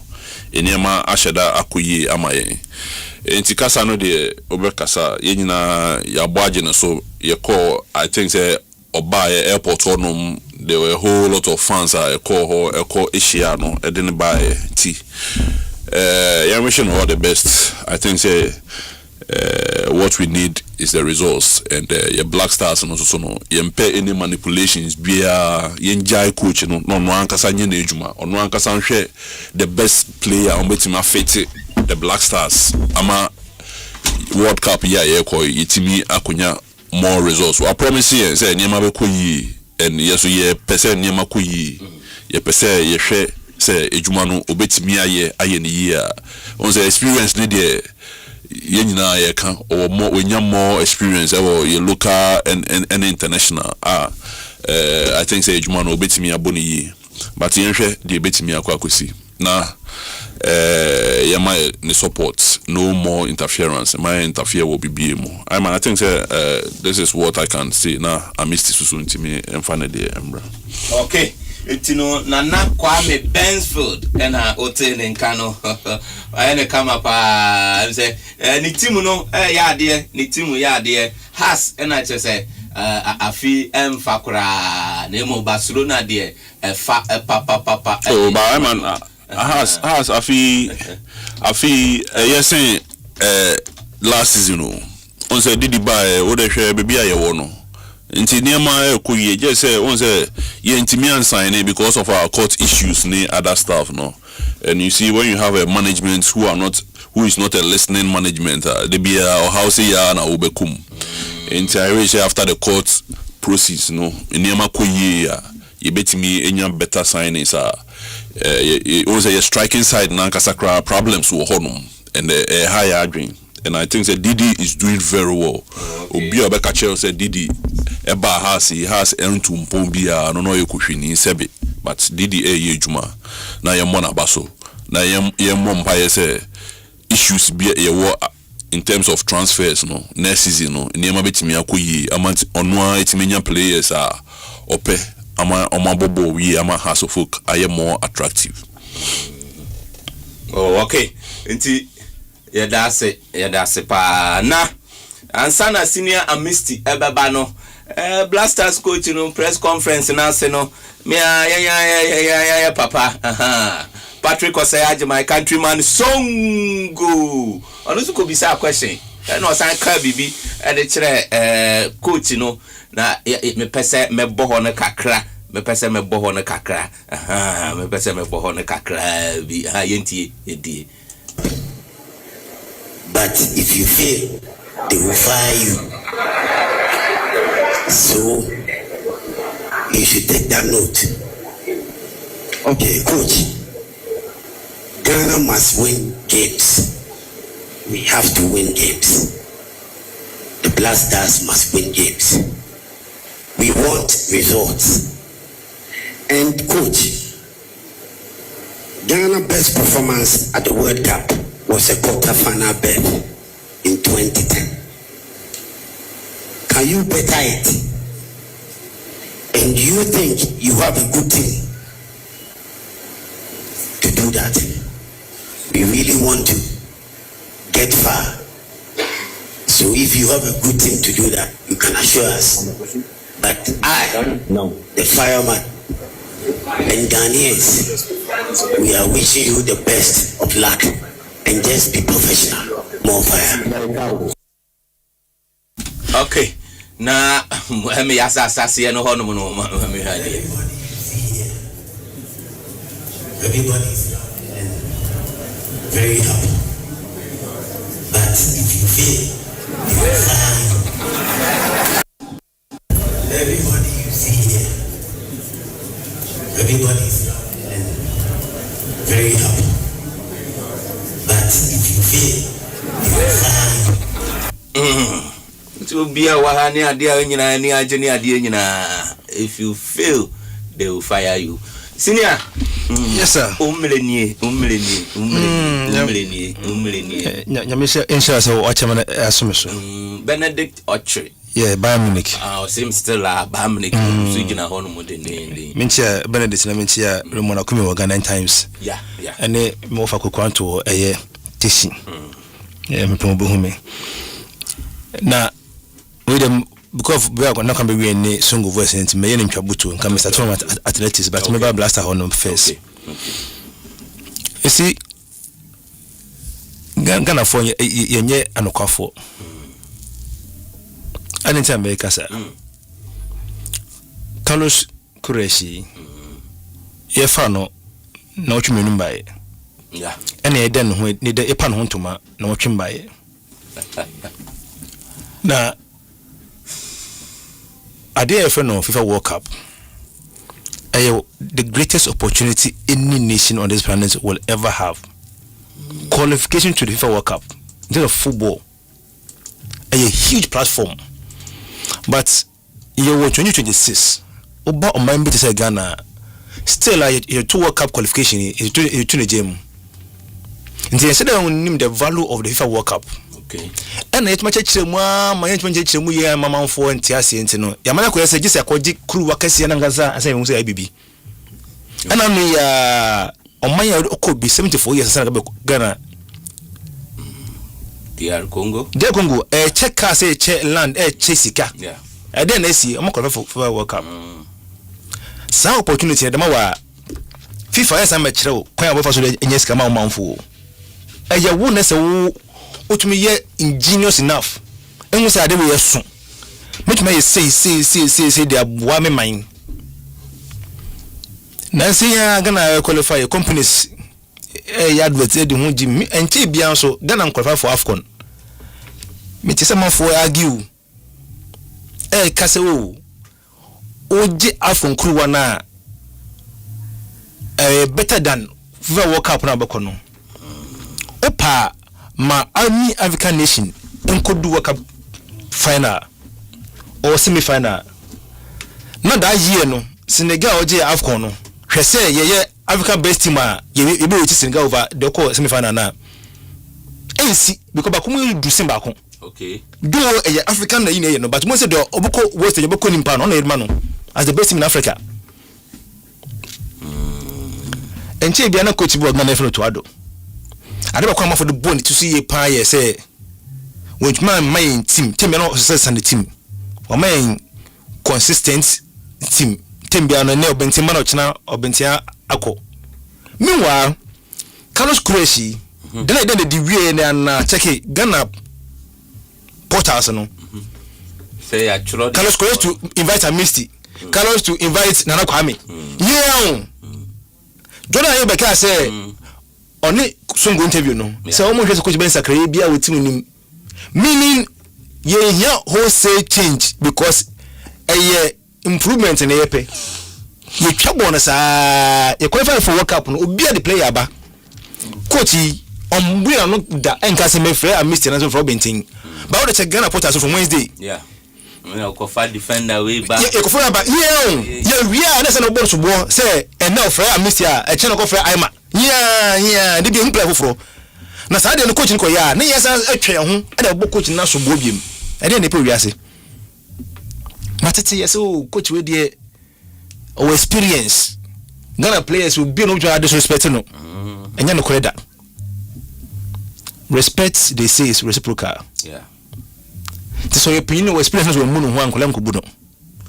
Eniema asheda akoye ama ye. Enti kasa no de obekasa ye nyina ya boaje no so ye call I think say Oba airport onum there were a whole lot of fans I call Asiamah I didn't buy tea. Yeah, wishing all the best. I think say what we need is the results and your Black Stars and also no yempe any manipulations be yenjai coach no ankasa nye na ejuma ono ankasa nhwe the best player on betima fit the Black Stars ama World Cup yeah ko yitimi akonya more results. I promise you say nyema be koyi and yeso ye pese nyema koyi ye pese ye hwe say ejuma no obetimi aye ne year on the experience ne there ye nyina ye kan or more wenya more experience or ye local and international I think say ejuma no obetimi aboni yi but ye hwe de obetimi akwakosi na my support, no more interference. My interfere will be BMO. I think this is what I can say now. I missed this soon to me and finally Embra. Okay. It's Nana Kwame Bensfield and hotel in Kano. I come up and say Nitimuno, ya dear, Nitimu ya dear, has and I just say a fee and Fakura, Nemo Barcelona dear, a papa. Oh, but man. Has I feel yes last season on say did buy what they share baby I wono nti niema kuye just say on say ye ntimi ansign it because of our court issues ni other stuff no. And you see when you have a management who is not a listening management they be or house ya na obekum nti I reach after the court process no niema kuye you bet me any better signings also your striking side nankasakra problems were honum and a higher dream. And I think that Didi is doing very well. Obi Obeka Chel said Didi Eba has to Mpombia, I don't know you kushini sebi, but Didi juma na yemona baso na yemompa say issues be a war in terms of transfers no next season no niema betimi akoyi amount onwa etimenya players ope ama bobo wi ama house of folk are more attractive. Oh, okay. Inti yadase pa na ansana senior amisti ebeba no Blasters coach no press conference na se no me ya papa Patrick Osayaje my countryman songo ono so ko bisa question no san ka bibi e de kire coach no na me pese me boho no kakra me pese me boho no kakra me pese me boho no kakra bi yenti edi. But if you fail, they will fire you. So you should take that note. Okay, coach. Ghana must win games. We have to win games. The Blasters must win games. We want results. And coach, Ghana's best performance at the World Cup was a quarter-final berth in 2010. Can you better it? And do you think you have a good team to do that? We really want to get far. So if you have a good team to do that, you can assure us. But the fireman, and Ghanaians, we are wishing you the best of luck. And just be professional. More fire. Okay. Na me asasi no hono no me hadi. Everybody very happy. But if you feel you are fine. Everybody you see here. Everybody is very happy. But if you fail, you will fire. To be a wahani adia ni ajeni adia nyina. If you fail, they will fire you. Senior. Yes sir. Umleni. Nyamisha inshallah so watchman asumeso. Benedict Ochre. Yeah, Bayern Munich. Same still Bayern Munich. So gina hono mo de ne. Mintia Benedict na mintia Remona kumi wa 9 times. Yeah. Ene mo fa kokwanto teaching. Me promo hume. Na we dem because we are not can be we any songo voice and me yen ntwabuto nka me start from athletics but me ba blaster hono first. Okay. You see Ghana for yenye anokwafo. Anytime America sir. Carlos Kureshi. Yefa no na otweme numbae. Yeah. Ene eden ho ni de epa no ntoma na otwembae. Na ade for no FIFA World Cup. The greatest opportunity any nation on this planet will ever have. Qualification to the FIFA World Cup in terms of football. A huge platform. But you were 2026. Oba o mind to say Ghana still a 2 World Cup qualification is to the game. And they said on the value of the FIFA World Cup. Okay. And it much chemu ya mama for ntiase ntino. Ya mana ko yese gise akodi kru wakasi na ngaza asa yemu say bibi. Ana me ya omanya okobi 74 years asa Ghana. DR Congo. Check say che land che sika. Yeah. Then I see I'm for World Cup. Some opportunity the wa FIFA yes am chiro kwan abofa so enye sika ma manfo. Ya wo na se wo otumi ye ingenious enough. Enwu say ade we yeso. Metuma ye say they aboa me man. Na say ya Ghana qualify companies ya advert the hu ji enti bia so Ghana qualify for AFCON. Me tese man for argue kase o oje AFCON kruwa na better than FIFA World Cup na bekono opa ma any African nation enko do World Cup final or semi final na da year no Senegal oje AFCON no hwese ye African best team a ye be reach Senegal over the call semi final na ensi because ba komu do sim ba kon okay do African na yin no but mo say do oboko west je boko nimpa no na yedma no as the best team in Africa enche bia na coach bo na fero to ado ade ba kwa ma for the bone to see pa ye say which man my team no success and the team o man consistent team bia no ne obenti man ochina obenti akọ meanwhile Carlos Kureshi then the way na check Ghana portals no say actually Carlos Kureshi to invite a Misty Carlos to invite Nana Kwame yeah Jordan Ayobeka say on it songo interview no say omo hwese coach Ben Sakre bia with team nim meaning ye here wholesale change because improvement in the ye twabo na saa ye qualify for World Cup no obi a the player ba coach on we are not da enka se me free a Mr. Nazo for Bentin but we check Ghana portal from Wednesday yeah we are cover defender way back ye ko for ba yeah we are na se no board so bo say and now free a Mr. a channel ko free Asiamah yeah they be play for na saa de no coach ko ya na yesa atwe ho e da bo coach na so bo biem e de ne pe wiase matete yeso coach we de our experience Ghana players will be no disrespect no enya no koreda respect they say is reciprocal yeah so your opinion or experience we mu no ho ankola nkobu no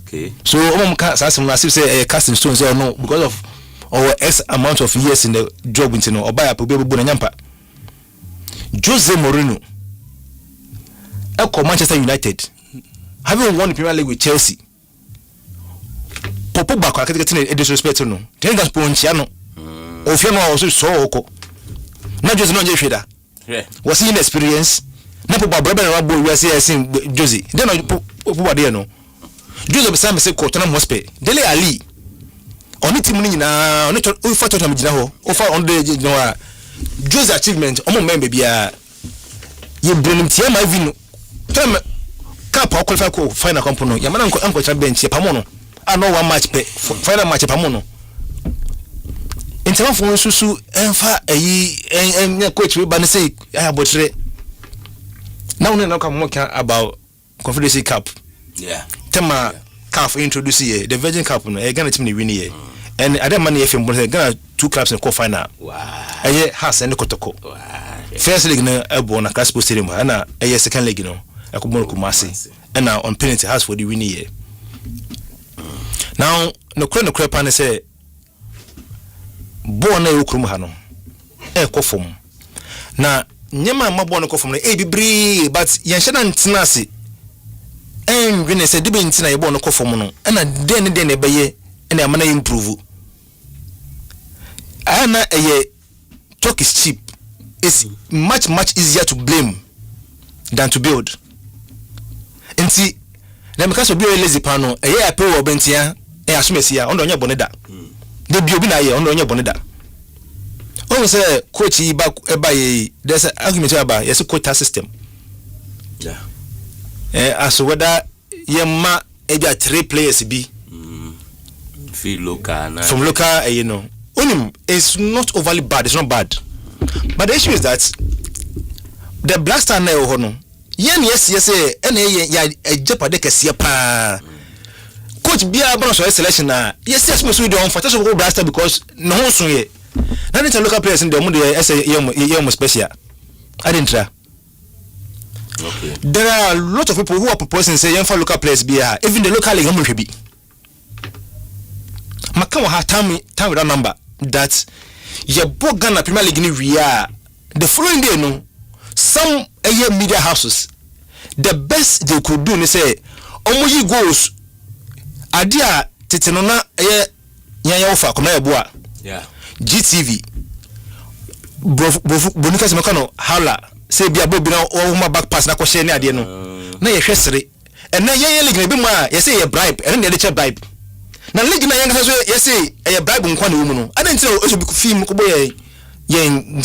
okay so ka say say casting stones or no because of our X amount of years in the job into no oba ya po be na nyampa Jose Mourinho Manchester United having won the Premier League with Chelsea popo back akete disrespect no then that ponchia no ofia no also so oko na Jose no je hweda was he in experience na popo brother na bo we say Jose then popo de no Jose be say say Tottenham Hotspur Dele Ali oni team ni na oni fa Tottenham gina ho o fa on the no Jose achievement omo member bia ye brenim tie ma vino tem cup o qualify ko final compono ya mana anko cha bench e pamo no ano one match pe final match pamo no intema fo susu enfa eyi coach we ba ne say abotre now no come more about Confederations Cup yeah tema CAF introduce here the Virgin Cup no e Ghana team ni win here and other man FM Ghana two clubs in quarter-final wow eye has and kotoko wow first league na ebo na Grassroots stadium na eye second league no akomo Kumasi and now on penalty has for the win here now no kure pan say bo na yokurum ha no e kofom na nyema mabo no kofom na e bibri but yenhye na ntenase en win say de be ntina ye bo no kofom no na den na beye na amana improve ana talk is cheap. It's much easier to blame than to build. And see, na because obi lazy pano a pay wo bentia asumesia ondo nya boneda de bi obi na ye ondo nya boneda o say coach yi ba ye there's an argument about yes quota system yeah as whether yema eja 3 players be feel local from local you know onim is not overly bad, it's not bad, but the issue is that the blaster na ho no yes ene ya ejepade kese pa coach bia bro so selection na yes me so dey on for so blaster because no ho so ye na the local players in the mo dey say ye special I didn't try. Okay, there are a lot of people who are proposing say young for local players bia even the local league mo hwe bi maka wa time with that number that ye Ghana Premier League ni wia the following day no some media houses the best they could do ni say omoyi goals adia teteno na ya ofa koma ya boa yeah GTV bonika se mekano hala say bia bobi na o back pass na ko share ni ade no na ye hwesere and na ye league na bi mu a ye say ye bribe and na ye che bribe na league na yanga so yesi e Bible nkwa na wo mu no ade ntira o so bi film ko boye yen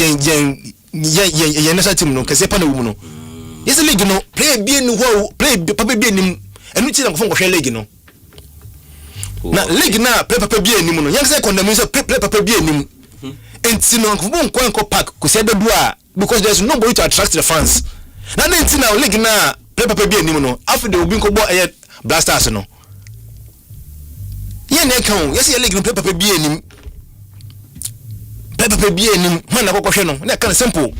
nasa team no kase pa na wo mu no yesi league no play bi ni ho play papa bi anim enu ti na ko hwe league no na league na play papa bi anim no yanga say condemn say play papa bi anim enti no ko bon kwanko park ko se do a because there's nobody to attract the fans na enti na league na play papa bi anim no after the obi ko bo Blasters no yen na kan yes ye league no play papa bi anim when na kokwohwe no na kan simple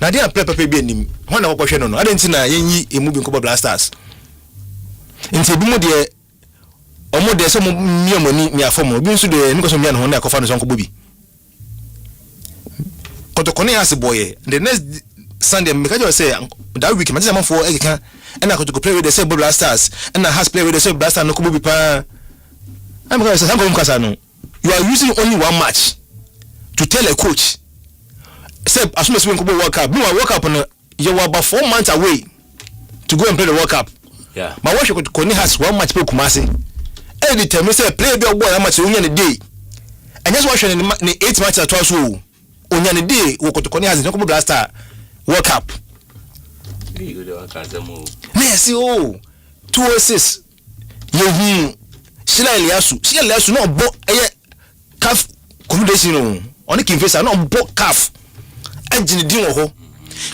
na dey play papa bi anim when na kokwohwe no ade nti na yen yi emu bi ko Blasters nti bi mu de omo de so mo miamoni mi afomo bi nso de nko so mia no na akofa no so nko bobi kotokone has boy the next Sunday me ka say that week man say man for egeka and I could play with the same Blasters and I has play with the same Blasters no kubu pa I'm going to say no you are using only one match to tell a coach say as soon as we go World Cup no World Cup no you were about 4 months away to go and play the World Cup yeah but what you could Koni has one match pe Kumasi every time you say play the boy match onya the day and just watch in 8 matches at twice onya the day we could Koni has no kubu Blaster World Cup Messi 206 you Shila Eliasu no bo calf accommodation no oni kinfesa no bo calf engine din wo ho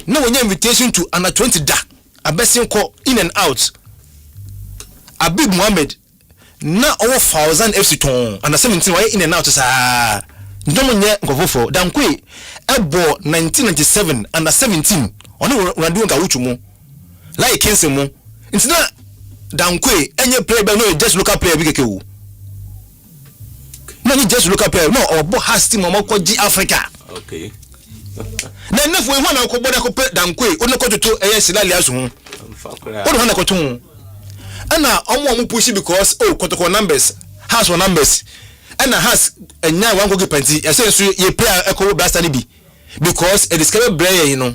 no when invitation to under 20 da abesin ko in and out Abib Mohammed na over 1000 FC ton under 17 why in and out sa ndomo nye nkofofo dankwe ebo 1997 under 17 oni radu nka wuchumu like kense mu ntina dankwe enye player be no just local player bi kekewu no ni just local player no obo has team mo ko G Africa okay na nefu e hwana ko boda ko pe dankwe oni ko toto eye silali asu hu oni hwana ko tun ana omo push because kotoko numbers has one numbers ana has enya wan go gepenti ese so ye player e ko Blaster ni bi because e discover player you know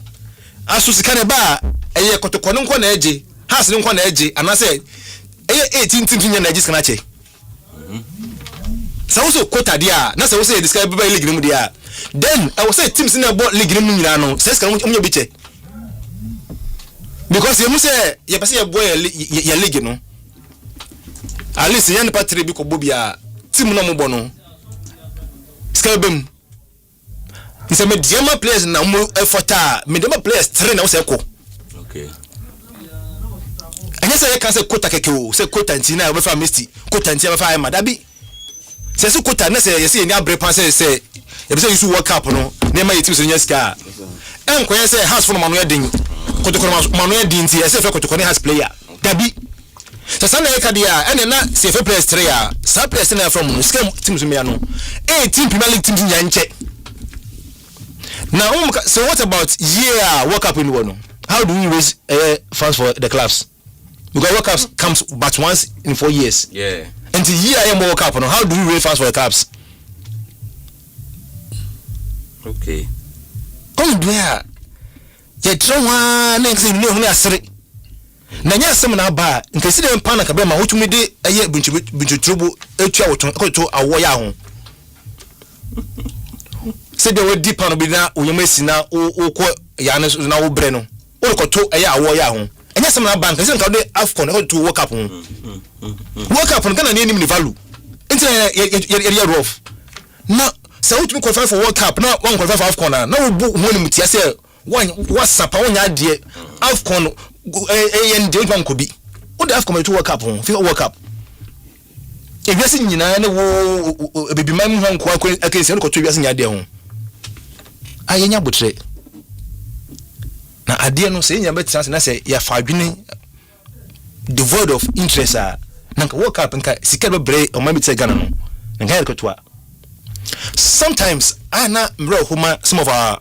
asu sikane ba eye kotoko no nko na eje has nko na eje anase eye 18 teams nya na eje sikana che so also quota dia na so say describe by league mu dia then I was say teams na bo league mu nyina no say sikana mu bi che because you say you pass your boy ya league no at least yan patri bi ko bobia team no mo bo no sikana bem is a medium players na mo effort medium players train na wo say ko okay anya say can say quota keke o say quota ntina we fa misty quota ntina we fa ma da bi say so quota na say say ni abre pan say e be say you World Cup no na ma yiti so nya ska en ko say house for manu edin quota ko manu edin ti say fe quota ko has player da bi so sana e ka dia en na say fe players 3 a sa players na from no ska teams me ya no 18 Premier League teams nya nche now so what about World Cup in one how do we raise funds for the clubs because World Cup comes but once in 4 years yeah until World Cup no how do we raise funds for the clubs okay come there ye trawa next in no asere na nya sem na ba nkesi de mpa na ka be ma wotumi de eye bunchutubu etua woton ko awo ya ho se de wodi pa no bi na oyemasi na wo ya na wo bre no wo ko to eye awo ya ho enya sem na bank se nka de Afcon ko to World Cup World Cup no kana ni value enti ya rough na se wo tumi qualify for World Cup na one qualify for Afcon na wo bu woni mutia se one WhatsApp wonya de Afcon en de nko bi wo de Afcon to World Cup FIFA World Cup e biase nyina ne wo bebi man ho nko akensi no ko to biase nya de ho ayenya botre na ade no se nya betia na se ya fa adwene devoid of interest na nka World Cup nka sika be bre o ma bi te Ghana no nka ya ko to sometimes ana mro huma some of our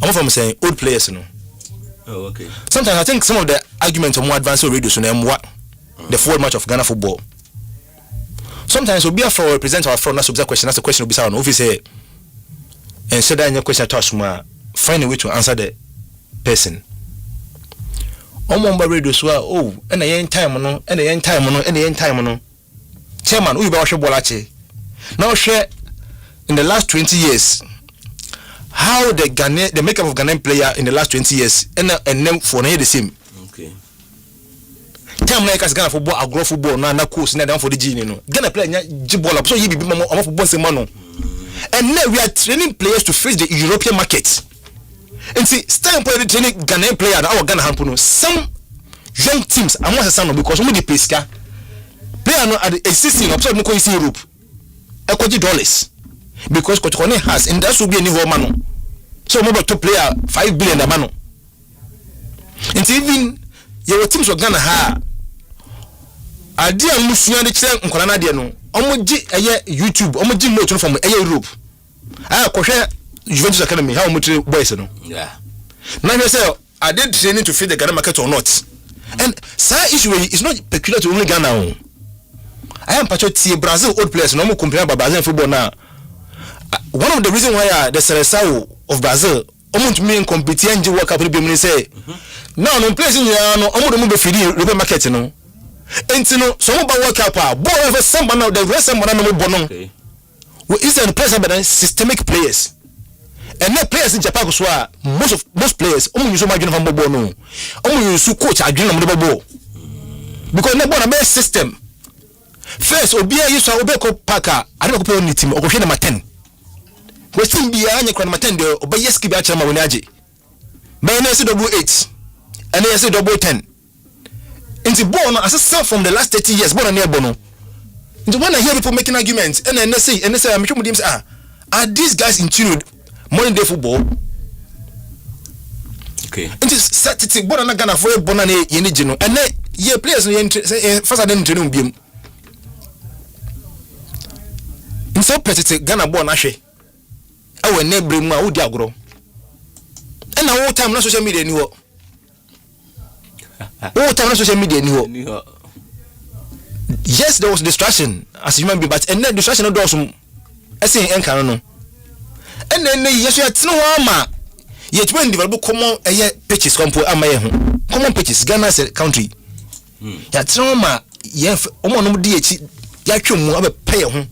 I'm from saying old players no oh okay sometimes I think some of the arguments are more advanced radio so na the forward match of Ghana football sometimes we be a for represent our front that's a question that's a question we be say no if you say and so that your question to us find a way to answer the person on radio so oh and the time no chairman who be Bolache. Now share in the last 20 years how the makeup of Ghanaian player in the last 20 years and them for the same. Okay. Time like as Ghana football, agro football, na course na down for the gene, no. Ghana play jibola, so you be football se mano. And now we are training players to face the European market. And see, starting point training Ghanaian player our Ghana hampuno. Some young teams, I want to sound because we the pesca player no at existing observe no in Europe. $20 because Kotone has, and that should be a new man. So mobile to player $5 billion a man. And even your teams of Ghana ha. Idea musuya de kire nkorana de no omoji eye YouTube omoji motion from Europe kohwe Juventus Academy how much boys no yeah now you say I did training to feed the Ghana market or not and sir issue is not peculiar to only Ghana. I am patriotic Brazil old players no more compare Brazil football now. One of the reason why the Seleção of Brazil omuntu me compete and World Cup be say now no place in no omuntu be feed European market no. And you know, some about World Cup, boy, over someone now, the rest of them no bono. We is the players are systemic players, and the players in Japan so most players only use my from bono, only use coach again on the ball because no bono best system. First, Obia use our Obeko Parker, I don't go team or go number 10. We still be a number 10 there, Obayeski Bachama Winaji. Mayonnaise double 8, and they say double 10. Into born as a self from the last 30 years, born near Bono. Into when I hear people making arguments, and then they say, I'm sure them say, are these guys in tune with modern day football? Okay. Into Saturday, born on a Ghana for a bonane yenigeno, and then ye players first I didn't train him. In so petty Ghana born Ashe. I will never bring my old diagro. And now all time on social media anymore. All time on social media anymore. Yes, there was distraction as a human being, but and then distraction of those I say encounter. And then yes, you had no armor. Yet when develop common pitches common pitches, Ghana as a country. Yet no armor, yes, almost DH, Yakum have a pay home.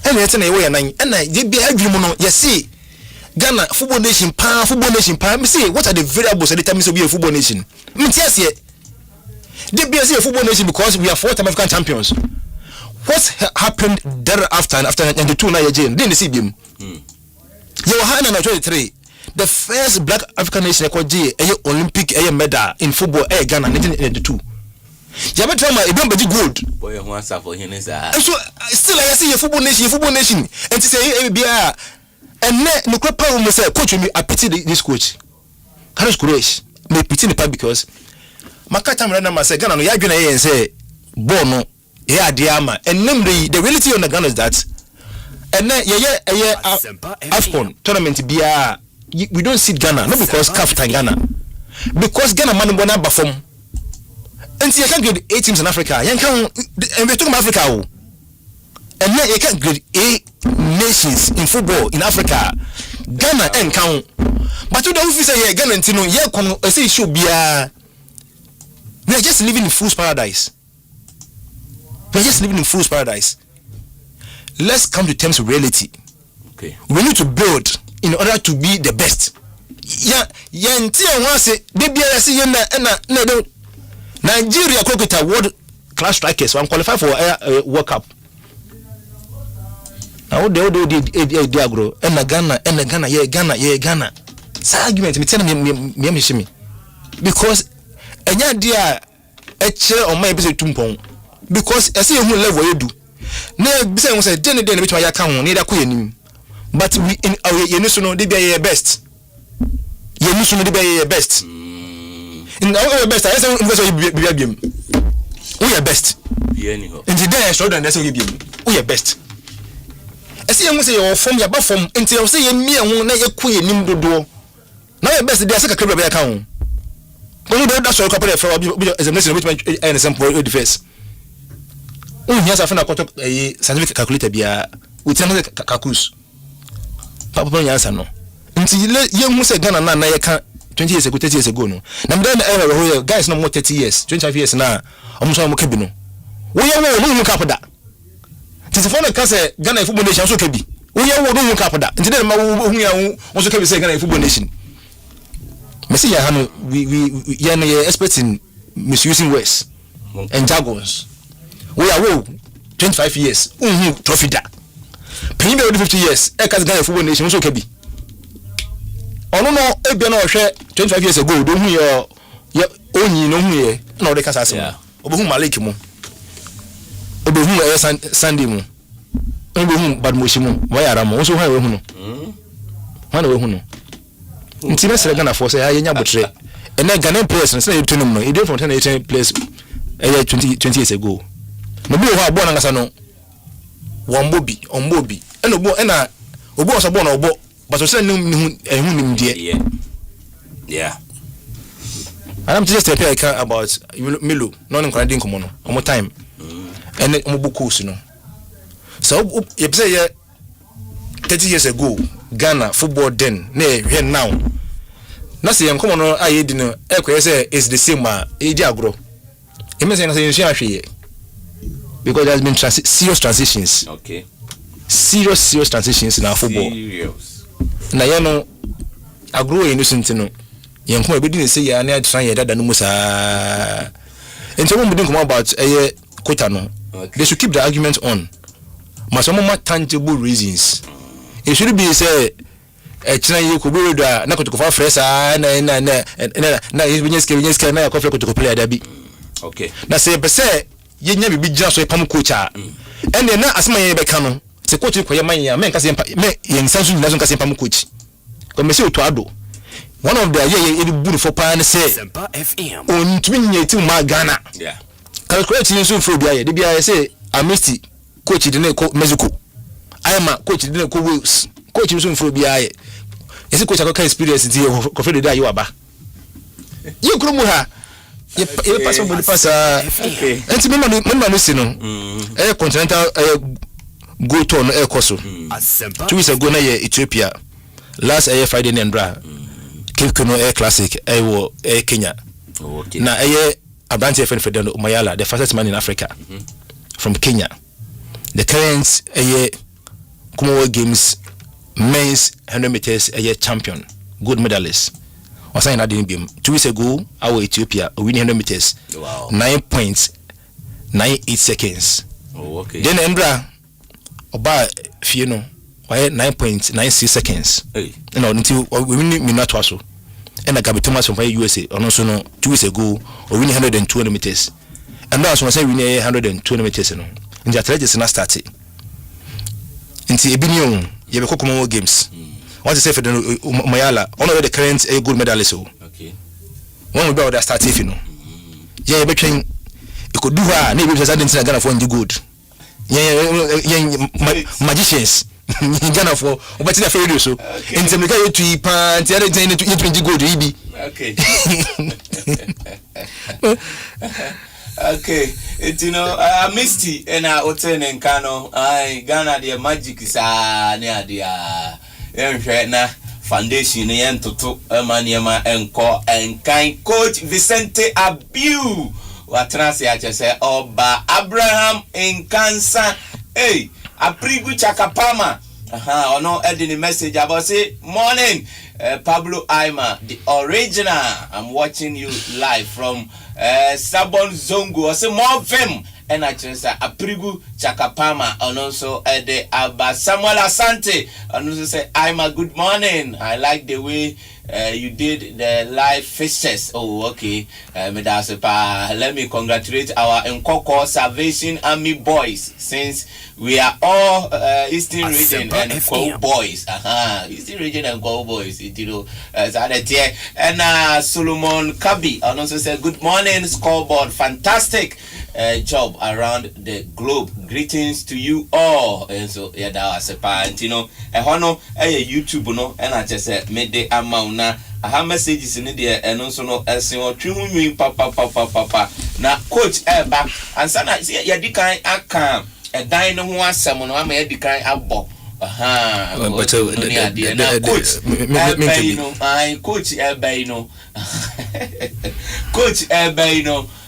And it's an away and I did be argument. Yes, see. Ghana football nation, power. Me see what are the variables at the time to be a football nation. Yes, yeah. They be a football nation because we are 4-time African champions. What happened thereafter and the 2 9 again? Didn't see him. You were 23. The first black African nation called Olympic medal in football Ghana 1982. You better tell me it don't be good. Boy, who answer for him is so still I see a football nation, and to say and no problem me say coach me I pity this coach. Carlos Courage me pity the part because Makata Mrana say Ghana no ya dwena ye say ball no e adiama and namely the reality on the Ghana is that and AFCON tournament bia we don't see Ghana not because CAF time Ghana because Ghana man go na perform and you can get 8 teams in Africa you can and we talk about Africa and then you can grade A nations in football in Africa. Ghana and count. But to the officer here, Ghana and Tino, yeah, say should be we are just living in fool's paradise. We are just living in fool's paradise. Let's come to terms of reality. Okay. We need to build in order to be the best. Yeah, until once they be a Nigeria cricket world class strikers one qualify for a World Cup. Now they did agro and Ghana. Sa argument me tell me because enya dia e chere on my be tumpon because I see who level you do. Na be say say den na be ya kan ho na da ko yanim. But we in our yenusu no dey be best. Yenusu no dey be best. In our best I say we be abiem. We are best. Yeni ho. In the day I show them say we are best. I see you say your form your form until you say you me and na ye ko yenim dodo. Na your best dey say kakra be kan ho. Go do that so couple for examination which an example the first. Yes, I find a scientific calculator bia with another calculus. Papa answer no. Until you say Ghana na ye can 20 years ago 30 years ago no. Na me guys no more 30 years 25 years na almost am kebi no. We no cap that. for the case Ghana football nation so kebi we don't look up that nti dem ma hu ya hu so kebi say Ghana football nation me say ya hanu we expecting misusing words and jargons we are 25 years trophy da pin be 50 years e case Ghana football nation so kebi ono no e bia na ohwe 25 years ago do hu ya onyi no hu ye na o de kasa asem obo hu Malik mu obo hu Sunday mu obo hu Badmoshi mu wayara mu so hu we hu no wana we hu no nti mesere Ghana for say ya nya botre ene Ghana players no say you tunum no e dey from 10 players 20 years ago no bi ho abo na ngasa no wombobi ombobi ena obo ena obo oso bo na obo but so say nim ehun nim die yeah I'm just talking about Milo no including komo no omo time and omo book no so you say 30 years ago Ghana football then na now na say komo no aye di no ekwe say is the same e di agro e me say na say you ahwe because there has been serious transitions. Okay. Serious transitions in our football. Serious. Na ye no agro e no sintino yen ko e be say ya na try ye dada no musa ento mo bin come about quota no. They should keep the argument on. But some more tangible reasons. It should be say China you could be na ko to fresh na you be na ko to play that be. Okay. Na say be say ye nya bi gya so pam coach a ene na asema ye be ka no se coach ko ye man ya men ka se me ye nsansu nyina so ka se pam coach ko me se oto ado one of the ye buru for pan say Asempa FM on tumi nya ti ma Ghana yeah calculate ni so fro bia ye de bia say Amnesty coach de na ko Mexico Ayama coach de na ko Wales coach so fro bia ye ese coach ka experience ti ko fe de ayi waba ye kuro mu ha ye pass on the pass okay enti me no si no continental go to no koso 2 weeks ago na ye Ethiopia last Friday na ndra Kikuno classic wo Kenya okay na Abranti FN Ferdinand Mayala the fastest man in Africa from Kenya the current Commonwealth Games men's 100 meters champion gold medalist was saying that 2 weeks ago our Ethiopia winning 100 meters. Wow. 9.98 seconds. Oh, okay. Then Endra oba fieno why 9.96 seconds. Hey. You know until we win minute so. And Gabi Thomas from USA also no 2 weeks ago winning 120 meters. And that's when I say we need 120 meters no. In the athletics na start. Until ebinyo ye be Commonwealth Games. What to say for the Mayala, one of the current gold medalist. Okay. One will be that start if you know. Yeah, but you could do her, maybe because I didn't say Ghana for the good. Yeah, magicians in Ghana for what's in the radio so. In some regard to pants, the other thing to eat when you go to EB. Okay. Okay, it Misty and Oten and Kano, Ghana the magic is near the na foundation yen toto emaniema enko enkan coach Vicente Abiu watrase ache se oba Abraham Nkansa aprigu chakapama ono edini message about say morning Pablo Aima the original I'm watching you live from Sabon Zongo say more fem and I just aprigu chakapama and also the Abba Samuel Asante and also say I'm a good morning. I like the way you did the live fishes. Oh, okay. Let me congratulate our Nkoko Salvation Army boys since we are all Eastern Region and Kwao boys. Eastern Region and Kwao boys. And Solomon Kabi and also say good morning Scoreboard. Fantastic job around the globe. Greetings to you all. And so yeah, that was a part. YouTube no and I just said made the amount na I have messages in there and also no papa na coach back and sana ya di kan aka e dan no ho asem no ama ya di kan abo but coach coach coach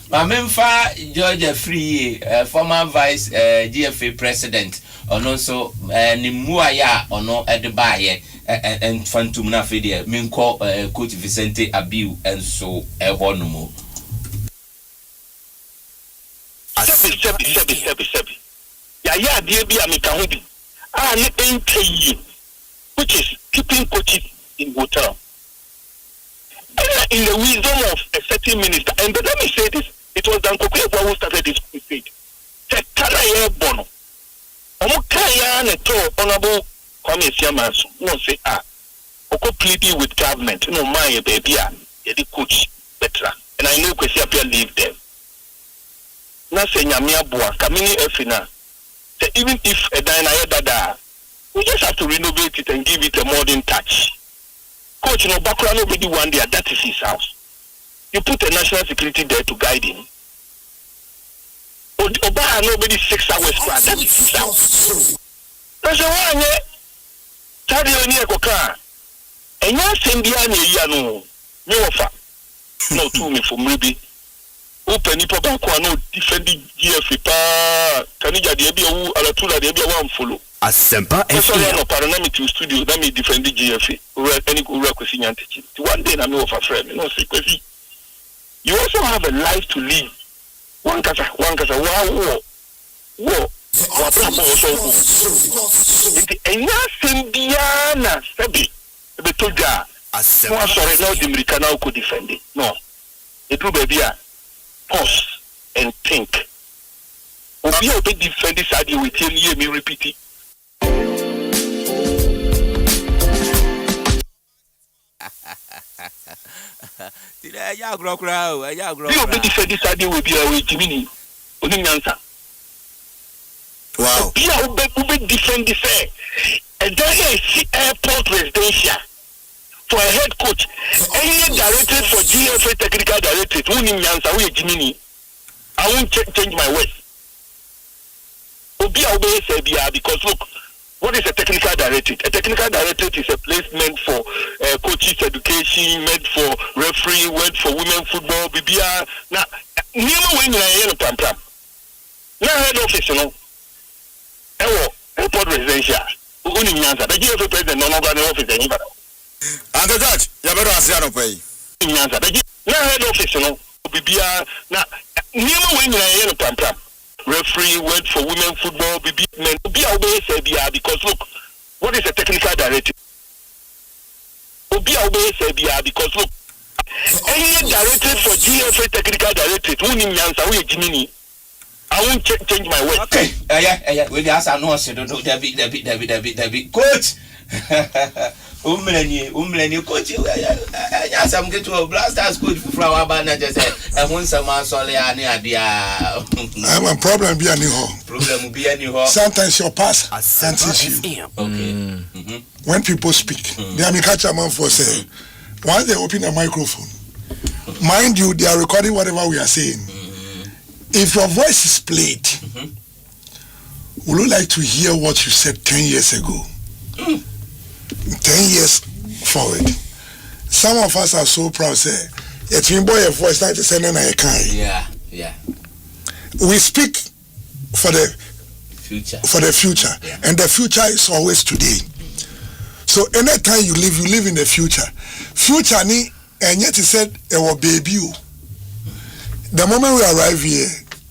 Mamemfa Georgia Free, former vice GFA president, or also Nimuaya or no at the buyer and Phantom Nafidia, Minko, Coach Vicente Abiu, and so a one more. Sebi. Yeah, dear be Amikahubi. Which is keeping coaches in hotel. In the wisdom of a certain minister, and let me say this, it was Dan Kokwe who started this crusade. The Karaye Bono. Omukaya Neto, Honorable Asiamah, no say, Oko pleading with government, no, my baby, the coach, better. And I know Kwesi Appiah live there. Na say Nyamia Bua, Kamini Efina. Even if a diner dada, we just have to renovate it and give it a modern touch. Coach, Bakura nobody one day, that is his house. You put a national security there to guide him. Oba nobody 6 hours squad, that is his house. That's why Tari Oni Koka. And you send the Yanu, Meofa. No, to me for maybe. Open Nipa Banko, no defending GFA. Kanija, the Abia, Alatula, the Abia one follow. Asempa FM. No parliament studio. Let me defend the GFA. Any question and teaching. One day I know of a friend. You know, say, you also have a life to live. One kasa, wow. Enya sembiana sabi. Betoja. No, sorry, no, the American could defend it. No, it will be a pause and think. Obi obi defend this idea with him. Me repeat it. Ya grow. You obi defend this idea with Jimmy. Oni answer. Wow. Yeah, obi defend this. And then is airport residential. For a head coach, any directed for GFA technical directorate, who name answer we Jimmy. I won't change my ways. Obi obey say because look, what is a technical directorate? A technical directorate is a placement for coaches education, meant for referee, meant for women football. Bibia now, never when you are pam. Now head office, you know. Airport residential. Who name answer? The GFA president no longer the office anybody. And the judge, you better ask you pay. Now head office, you know. Bibia now, never when you are pam. Referee went for women football. Men be obey say because look, what is a technical directive? Obi obey say because look, any directed for GFA technical directorate, who name answer we Jimmy. I won't change my way. Okay, yeah. We just are no say do David. Coach. Umleni coach. Yeah, some get to a blasters coach for flower banner just say and once a man solely ani adia. I'm a problem be any ho. Problem be any ho. Sometimes your pass and teach you. Okay. When people speak, they are catch a man for say once they open a microphone. Mind you, they are recording whatever we are saying. If your voice is played, would you like to hear what you said 10 years ago? 10 years forward. Some of us are so proud, say, it's in boy a voice like sending a kind. Yeah. We speak for the future. Yeah. And the future is always today. So anytime you live in the future. Future ni and yet he said it was baby. The moment we arrive here,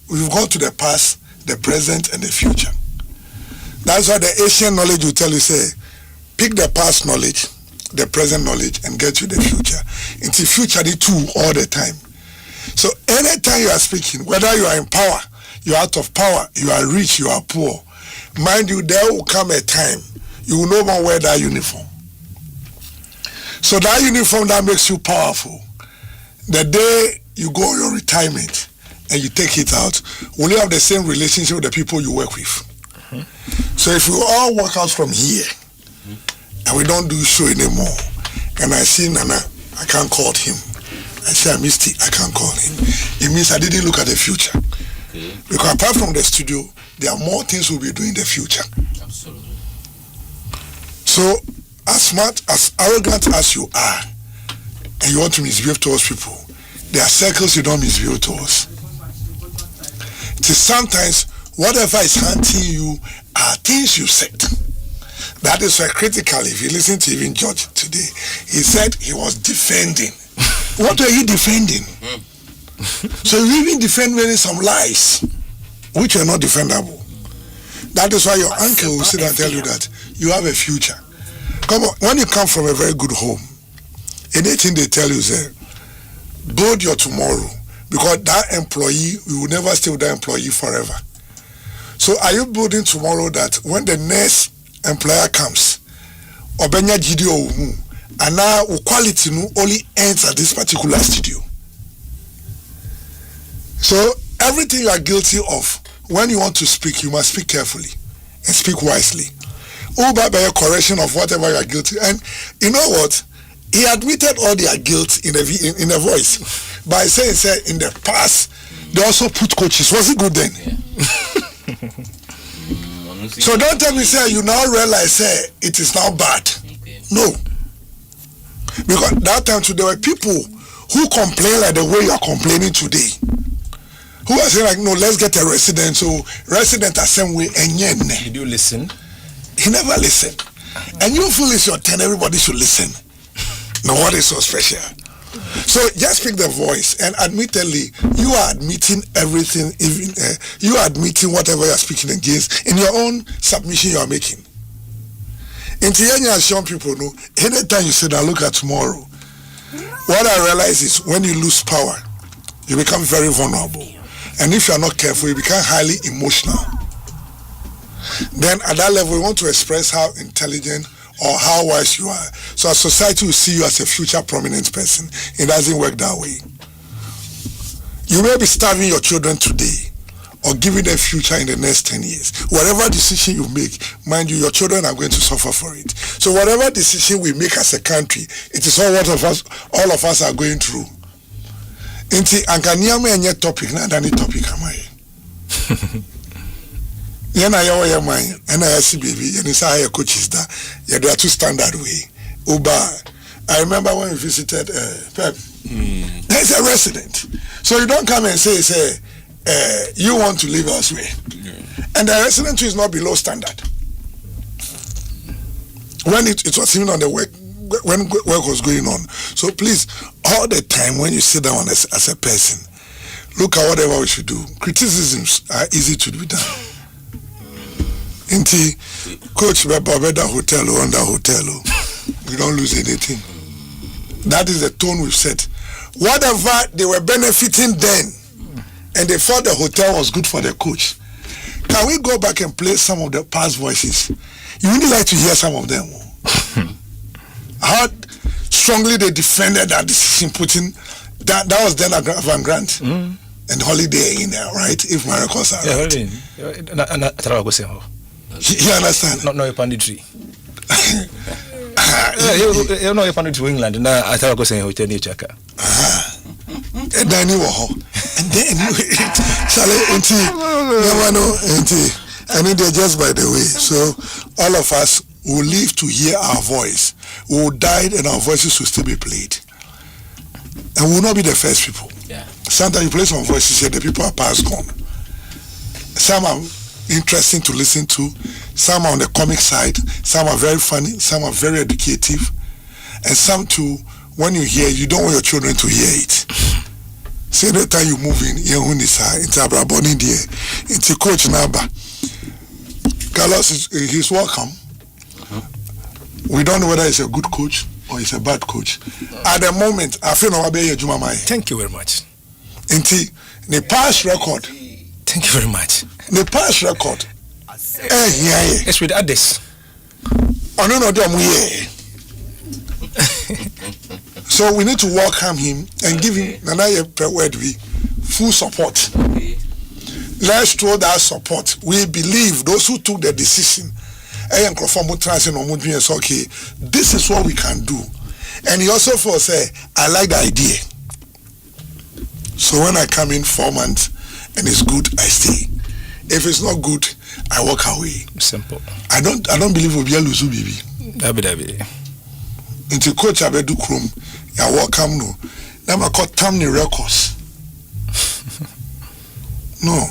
we've gone to the past, the present, and the future. That's why the Asian knowledge will tell you, say, pick the past knowledge, the present knowledge, and get to the future. It's the future, the two, all the time. So anytime you are speaking, whether you are in power, you are out of power, you are rich, you are poor, mind you, there will come a time you will no more wear that uniform. So that uniform that makes you powerful, the day you go on your retirement and you take it out, will you have the same relationship with the people you work with? So if we all work out from here and we don't do show anymore, and I see Nana, I can't call him. I say I missed it, I can't call him. It means I didn't look at the future. Okay. Because apart from the studio, there are more things we'll be doing in the future. Absolutely. So as smart, as arrogant as you are, and you want to misbehave towards people, there are circles you don't misbehave towards. Sometimes whatever is haunting you are things you said. That is why critically, if you listen to even George today, he said he was defending. What were you defending? So you even defending some lies which are not defendable. That is why your uncle will sit and tell you that you have a future. Come on, when you come from a very good home, anything they tell you, say, build your tomorrow, because that employee, you will never stay with that employee forever. So are you building tomorrow that when the next employer comes, Obenya GDO, and now quality only ends at this particular studio? So everything you are guilty of, when you want to speak, you must speak carefully and speak wisely. By a correction of whatever you are guilty. And you know what? He admitted all their guilt in a voice by saying, in the past, they also put coaches. Was it good then? Yeah. So don't tell me, you now realize, it is now bad. Okay. No. Because that time there were people who complain like the way you are complaining today. Who are saying like, no, let's get a resident. So resident are same way. And did you listen? He never listened. And you feel it's your turn, everybody should listen. Now what is so special? So just pick the voice, and admittedly, you are admitting everything, even you are admitting whatever you are speaking against in your own submission you are making. In Tianya, as young people know, anytime you say that, look at tomorrow, what I realize is when you lose power, you become very vulnerable. And if you are not careful, you become highly emotional. Then at that level, you want to express how intelligent or how wise you are. So a society will see you as a future prominent person. It doesn't work that way. You may be starving your children today or giving them future in the next 10 years. Whatever decision you make, mind you, your children are going to suffer for it. So whatever decision we make as a country, it is all of us are going through. Inti ankanyama enye topic na dani topic amaye. Yena yawo ya mine, ena yasi baby, yena sa hire coaches da. Yeah, there are two standard way. Uba, I remember when we visited Pep. There's a resident. So you don't come and say you want to live elsewhere. Yeah. And the resident is not below standard. When it was even on the work, when work was going on. So please, all the time when you sit down as a person, look at whatever we should do. Criticisms are easy to be done. Inti coach Beda hotel or under hotel, we don't lose anything. That is the tone we've set. Whatever they were benefiting then, and they thought the hotel was good for the coach. Can we go back and play some of the past voices? You really like to hear some of them. How strongly they defended that decision, putting that was then a Van Grant and Holiday in there, right? If my records are right. You understand? No, panditry. You know, panditry England. And I thought I was saying hotel near Chaka. And then you and then I mean, they're just by the way. So all of us will live to hear our voice. We will die and our voices will still be played. And we will not be the first people. Yeah. Sometimes you play some voices here, the people are past gone. Some are interesting to listen to, some are on the comic side, some are very funny, some are very educative, and some too, when you hear, you don't want your children to hear it. So every time you move in, into Abraboni there, into Coach Naba. Carlos he's welcome. We don't know whether he's a good coach or he's a bad coach. At the moment, I feel no Jumamai. Thank you very much. Into the past record. Thank you very much. The past record. Yes, with others. So we need to welcome him and give him full support. Let's show that support. We believe those who took the decision. Okay, this is what we can do. And he also for say, I like the idea. So when I come in 4 months and it's good, I stay. If it's not good, I walk away. Simple. I don't believe we'll be a loser, baby. Dabi. Into coach Abedu Krum, I welcome no. Now I call Tamni Records. No.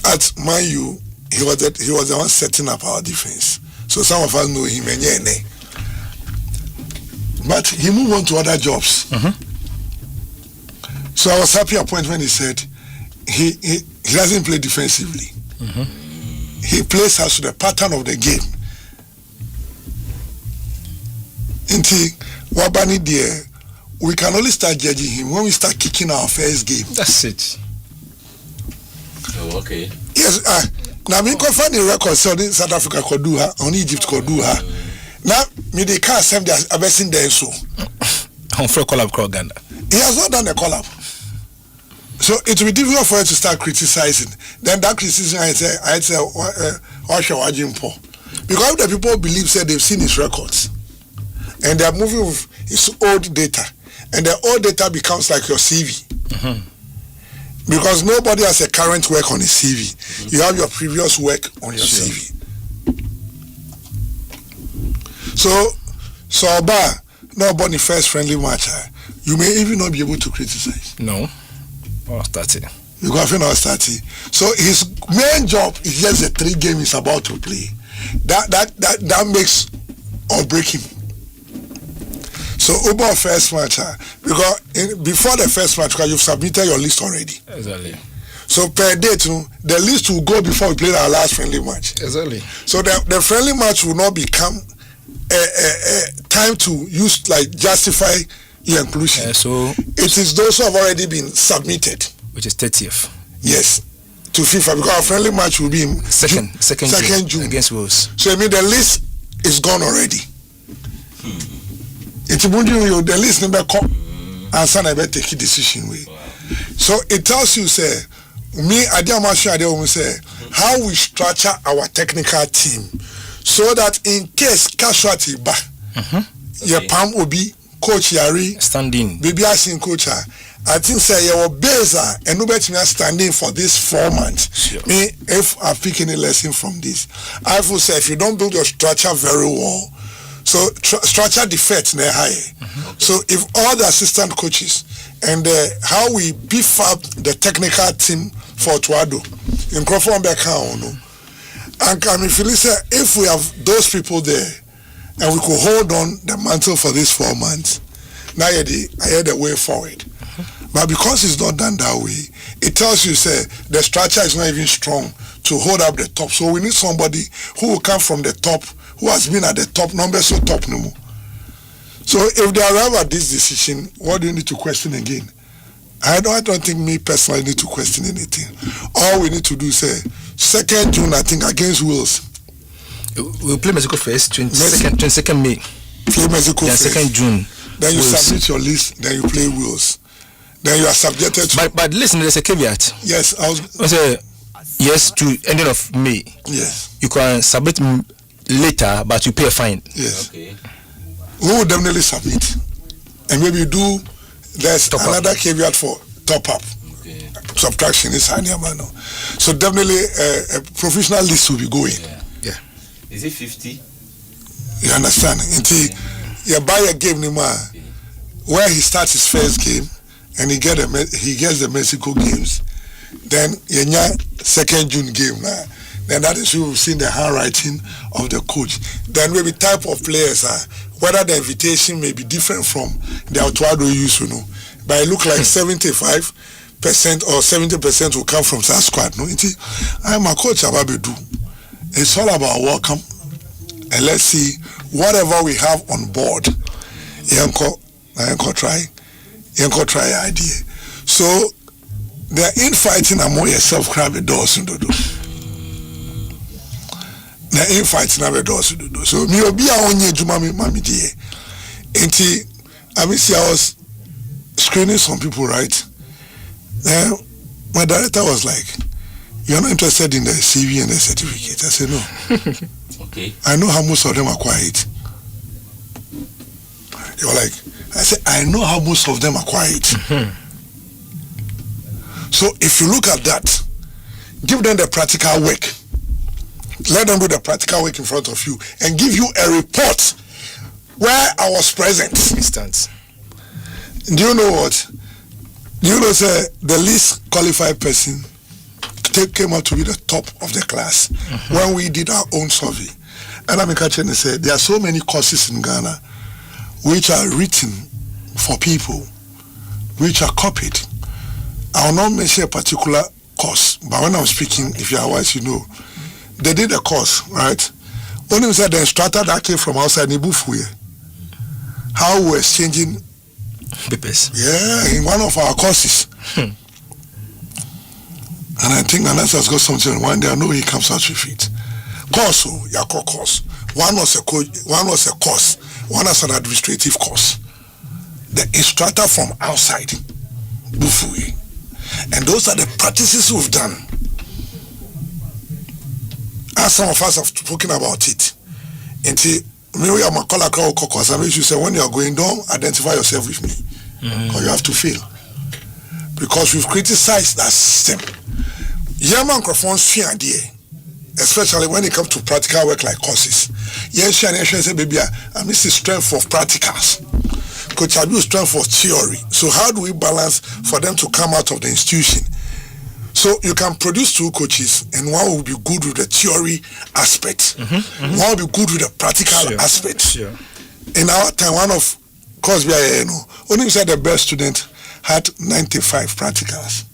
at Man U, he was the one setting up our defense. So some of us know him, but he moved on to other jobs. So I was happy at point when he said he doesn't play defensively. He plays as to the pattern of the game. Until Wabani there, we can only start judging him when we start kicking our first game. That's it. Oh, okay. Yes, now me can find the record so South Africa could do her, on Egypt could do her. Now me they can't send the abessing there so. On for collab called Ghana. He has not done the collab. So it will be difficult for you to start criticizing. Then that criticism I say because the people believe say they've seen his records and they are moving with his old data, and the old data becomes like your CV. Because nobody has a current work on his CV. You have your previous work on your CV. So nobody first friendly match. You may even not be able to criticize. No. Oh, that's it. You got to start it. So his main job is just the 3 games he's about to play. That makes or break him. So over first match, because before the first match, because you've submitted your list already. Exactly. So per date, the list will go before we play our last friendly match. Exactly. So the friendly match will not become a time to use like justify your inclusion. So it is those who have already been submitted, which is 30th. Yes, to FIFA, because our friendly match will be in second June against Wales. So I mean the list is gone already. It's the list number come and son I better take a decision with. So it tells you say me Asiamah say how we structure our technical team so that in case casualty back, your palm will be coach Yari standing. Baby asking coach. I think say your base and nobody standing for this 4 months. Sure. Me, if I pick any lesson from this, I will say if you don't build your structure very well, so structure defects near high. So if all the assistant coaches and how we beef up the technical team for Tuado in Crawford and if you listen, if we have those people there and we could hold on the mantle for these 4 months, now I had the way forward. But because it's not done that way, it tells you say the structure is not even strong to hold up the top. So we need somebody who will come from the top, who has been at the top, number so top no more. So if they arrive at this decision, what do you need to question again? I don't think me personally need to question anything. All we need to do is say 2nd June, I think, against Wales. We'll play Mexico first, 22nd May. Play Mexico then first. 2nd June. Then you submit your list, then you play Wales. Then you are subjected to... But listen, there's a caveat. Yes, I was... Yes, to ending of May. Yes. You can submit later, but you pay a fine. Yes. Okay. We will definitely submit. And maybe there's another caveat for top up. Okay. Subtraction is Asiamah now. So definitely a professional list will be going. Yeah. Is it 50? You understand? Until you buy a game where he starts his first game and he gets the Mexico games. Then 2nd June game now. Then that is you've seen the handwriting of the coach. Then maybe type of players whether the invitation may be different from the Tuado use, but it look like 75% or 70% will come from that squad. No, I'm a coach Ababedu. It's all about welcome, and let's see whatever we have on board. Yanko try idea. So they're infighting among yourself, crab doors and do. They're infighting among doors and do. So me obi a onye juma me mami die. Enti I was screening some people, right? Then my director was like, "You're not interested in the CV and the certificate?" I said, "No." Okay. I know how most of them are quiet. They were like, I said, I know how most of them are quiet. So if you look at that, give them the practical work. Let them do the practical work in front of you and give you a report where I was present. Instance. Do you know what? Do you know, sir, the least qualified person came out to be the top of the class when we did our own survey. And I'm catching and said there are so many courses in Ghana which are written for people, which are copied. I will not mention a particular course, but when I'm speaking, if you are wise, you know, they did a course, right? Only said the instructor that came from outside Nibufuye, how we were exchanging papers. Yeah, in one of our courses. And I think Anas has got something. One day I know he comes out with it. Course, yeah, course. One was a course. One was an administrative course. The instructor from outside, Bufuye, and those are the practices we've done. As some of us have spoken about it. Until maybe I'm a color crowd caucus. I mean, you say when you are going, don't identify yourself with me, or you have to fail, because we've criticized that system. Young microphones fear idea, especially when it comes to practical work like courses. Yes, say, baby, I miss the strength of practicals. Coach, I use strength of theory. So how do we balance for them to come out of the institution? So you can produce two coaches, and one will be good with the theory aspect. One will be good with the practical aspect. Sure. In our time, one of course, only said the best student had 95 practicals.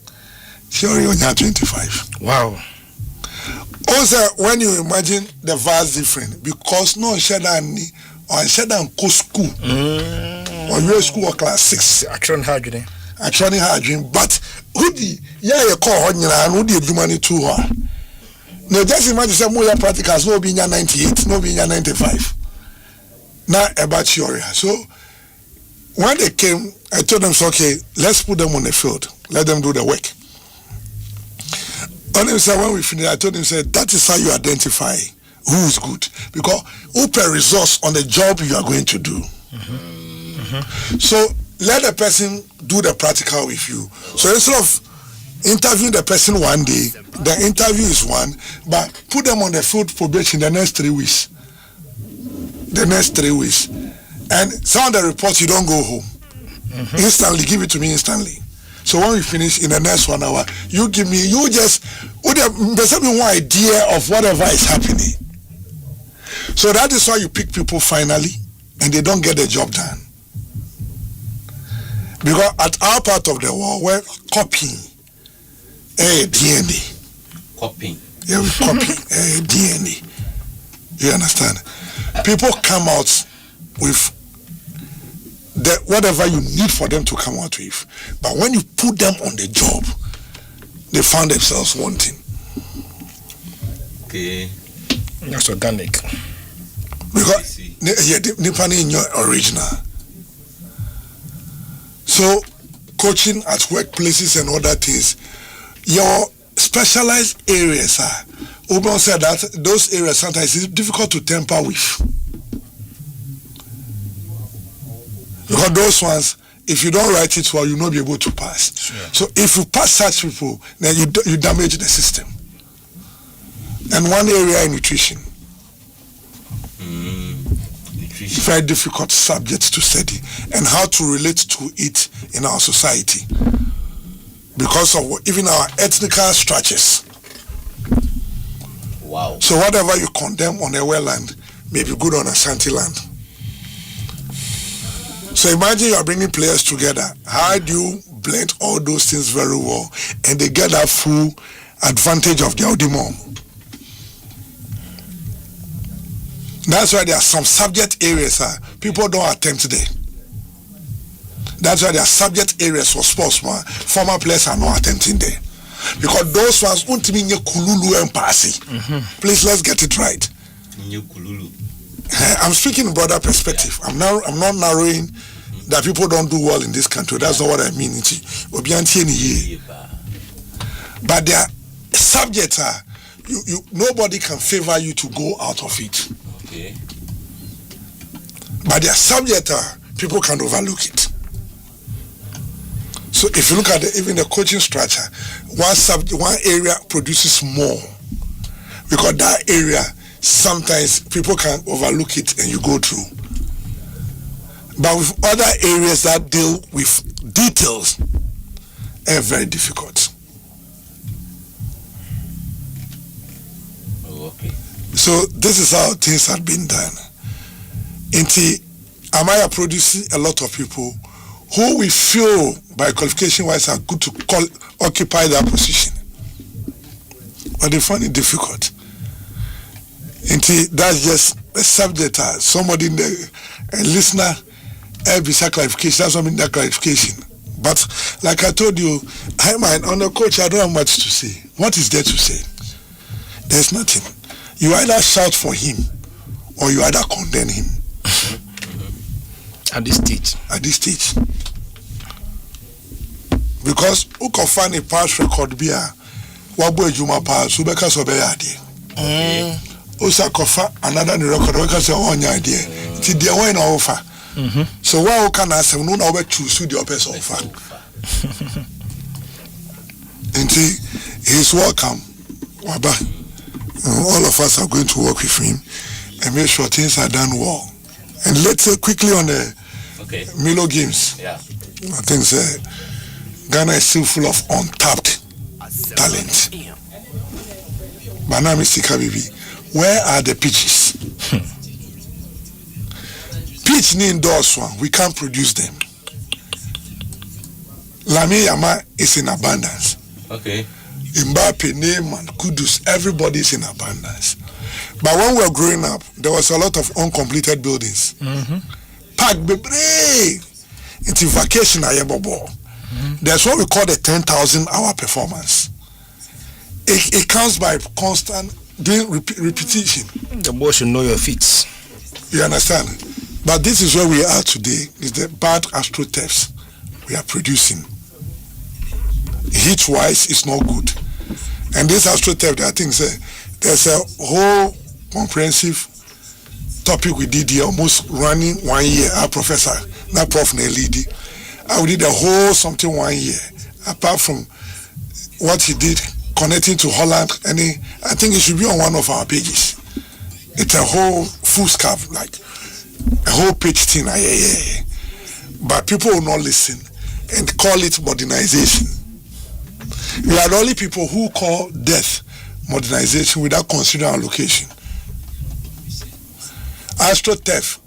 Theory only had 25. Wow. Also, when you imagine the vast difference, because no Shadani or Shadan go school or you school or class 6. I try hard, but who the you call on who the money to her. No, just imagine some more practicals, no being 98, no being 95. Now about theory. So when they came, I told them, so, okay, let's put them on the field, let them do the work. And when we finished, I told him, that is how you identify who is good, because who per resource on the job you are going to do. So let the person do the practical with you. So instead of interviewing the person one day, the interview is one, but put them on the field probation the next 3 weeks. And some of the reports, you don't go home. Instantly, give it to me instantly. So when we finish in the next 1 hour, you give me, there's one idea of whatever is happening. So that is why you pick people finally, and they don't get the job done. Because at our part of the world, we're copying DNA. Copying? Yeah, we copy DNA. You understand? People come out with whatever you need for them to come out with. But when you put them on the job, they found themselves wanting. Okay. That's organic. Because Nipani in your original. So coaching at workplaces and other things, your specialized areas are, Ubon said that those areas sometimes it's difficult to tamper with. Because those ones, if you don't write it well, you'll not be able to pass. Sure. So if you pass such people, then you damage the system. And one area is nutrition. Nutrition. Very difficult subject to study, and how to relate to it in our society. Because of even our ethnical structures. Wow. So whatever you condemn on a well land may be good on a shanty land. So imagine you are bringing players together. How do you blend all those things very well, and they get that full advantage of their demand? That's why there are some subject areas people don't attempt there. That's why there are subject areas for sports former players are not attempting there. Because those ones won't mean kululu and passy. Please, let's get it right. I'm speaking in broader perspective. I'm not narrowing that people don't do well in this country. That's not what I mean. But their subjects are nobody can favor you to go out of it. Okay. But their subject are people can overlook it. So if you look at even the coaching structure, one area produces more, because that area sometimes people can overlook it and you go through. But with other areas that deal with details, are very difficult. So this is how things had been done. Amaya producing a lot of people who we feel by qualification wise are good to occupy that position. But they find it difficult. That's just a subject. Somebody in the listener every clarification. That's what I mean, that clarification. But like I told you, on the coach, I don't have much to say. What is there to say? There's nothing. You either shout for him or you either condemn him. At this stage. Because who can find a past record be what boy Juma pass who because of a Osa kofa another record because of one idea. Ti dia when offer. So what can I say no na choose the opposite offer. He's welcome. Waba. All of us are going to work with him and make sure things are done well. And let's quickly on the Milo games. Yeah. I think Ghana is still full of untapped talent. My name is Sika Bibi. Where are the pitches? Pitch ni indoors one, we can't produce them. Lami Yama is in abundance. Okay. Mbappe, Neymar, Kudus, everybody is in abundance. But when we were growing up, there was a lot of uncompleted buildings. Park Bebre, it's a vacation ayebobo. That's what we call the 10,000 hour performance. It counts by constant doing repetition. The boy should know your feet. You understand? But this is where we are today. Is the bad astroturfs we are producing. Heat-wise, it's not good. And this astroturf, I think there's a whole comprehensive topic we did here, almost running 1 year. Our professor, not Prof. Nelidi, I did the whole something 1 year. Apart from what he did connecting to Holland, and I think it should be on one of our pages. It's a whole full scarf, like a whole page thing. But people will not listen and call it modernization. We are the only people who call death modernization without considering our location. AstroTurf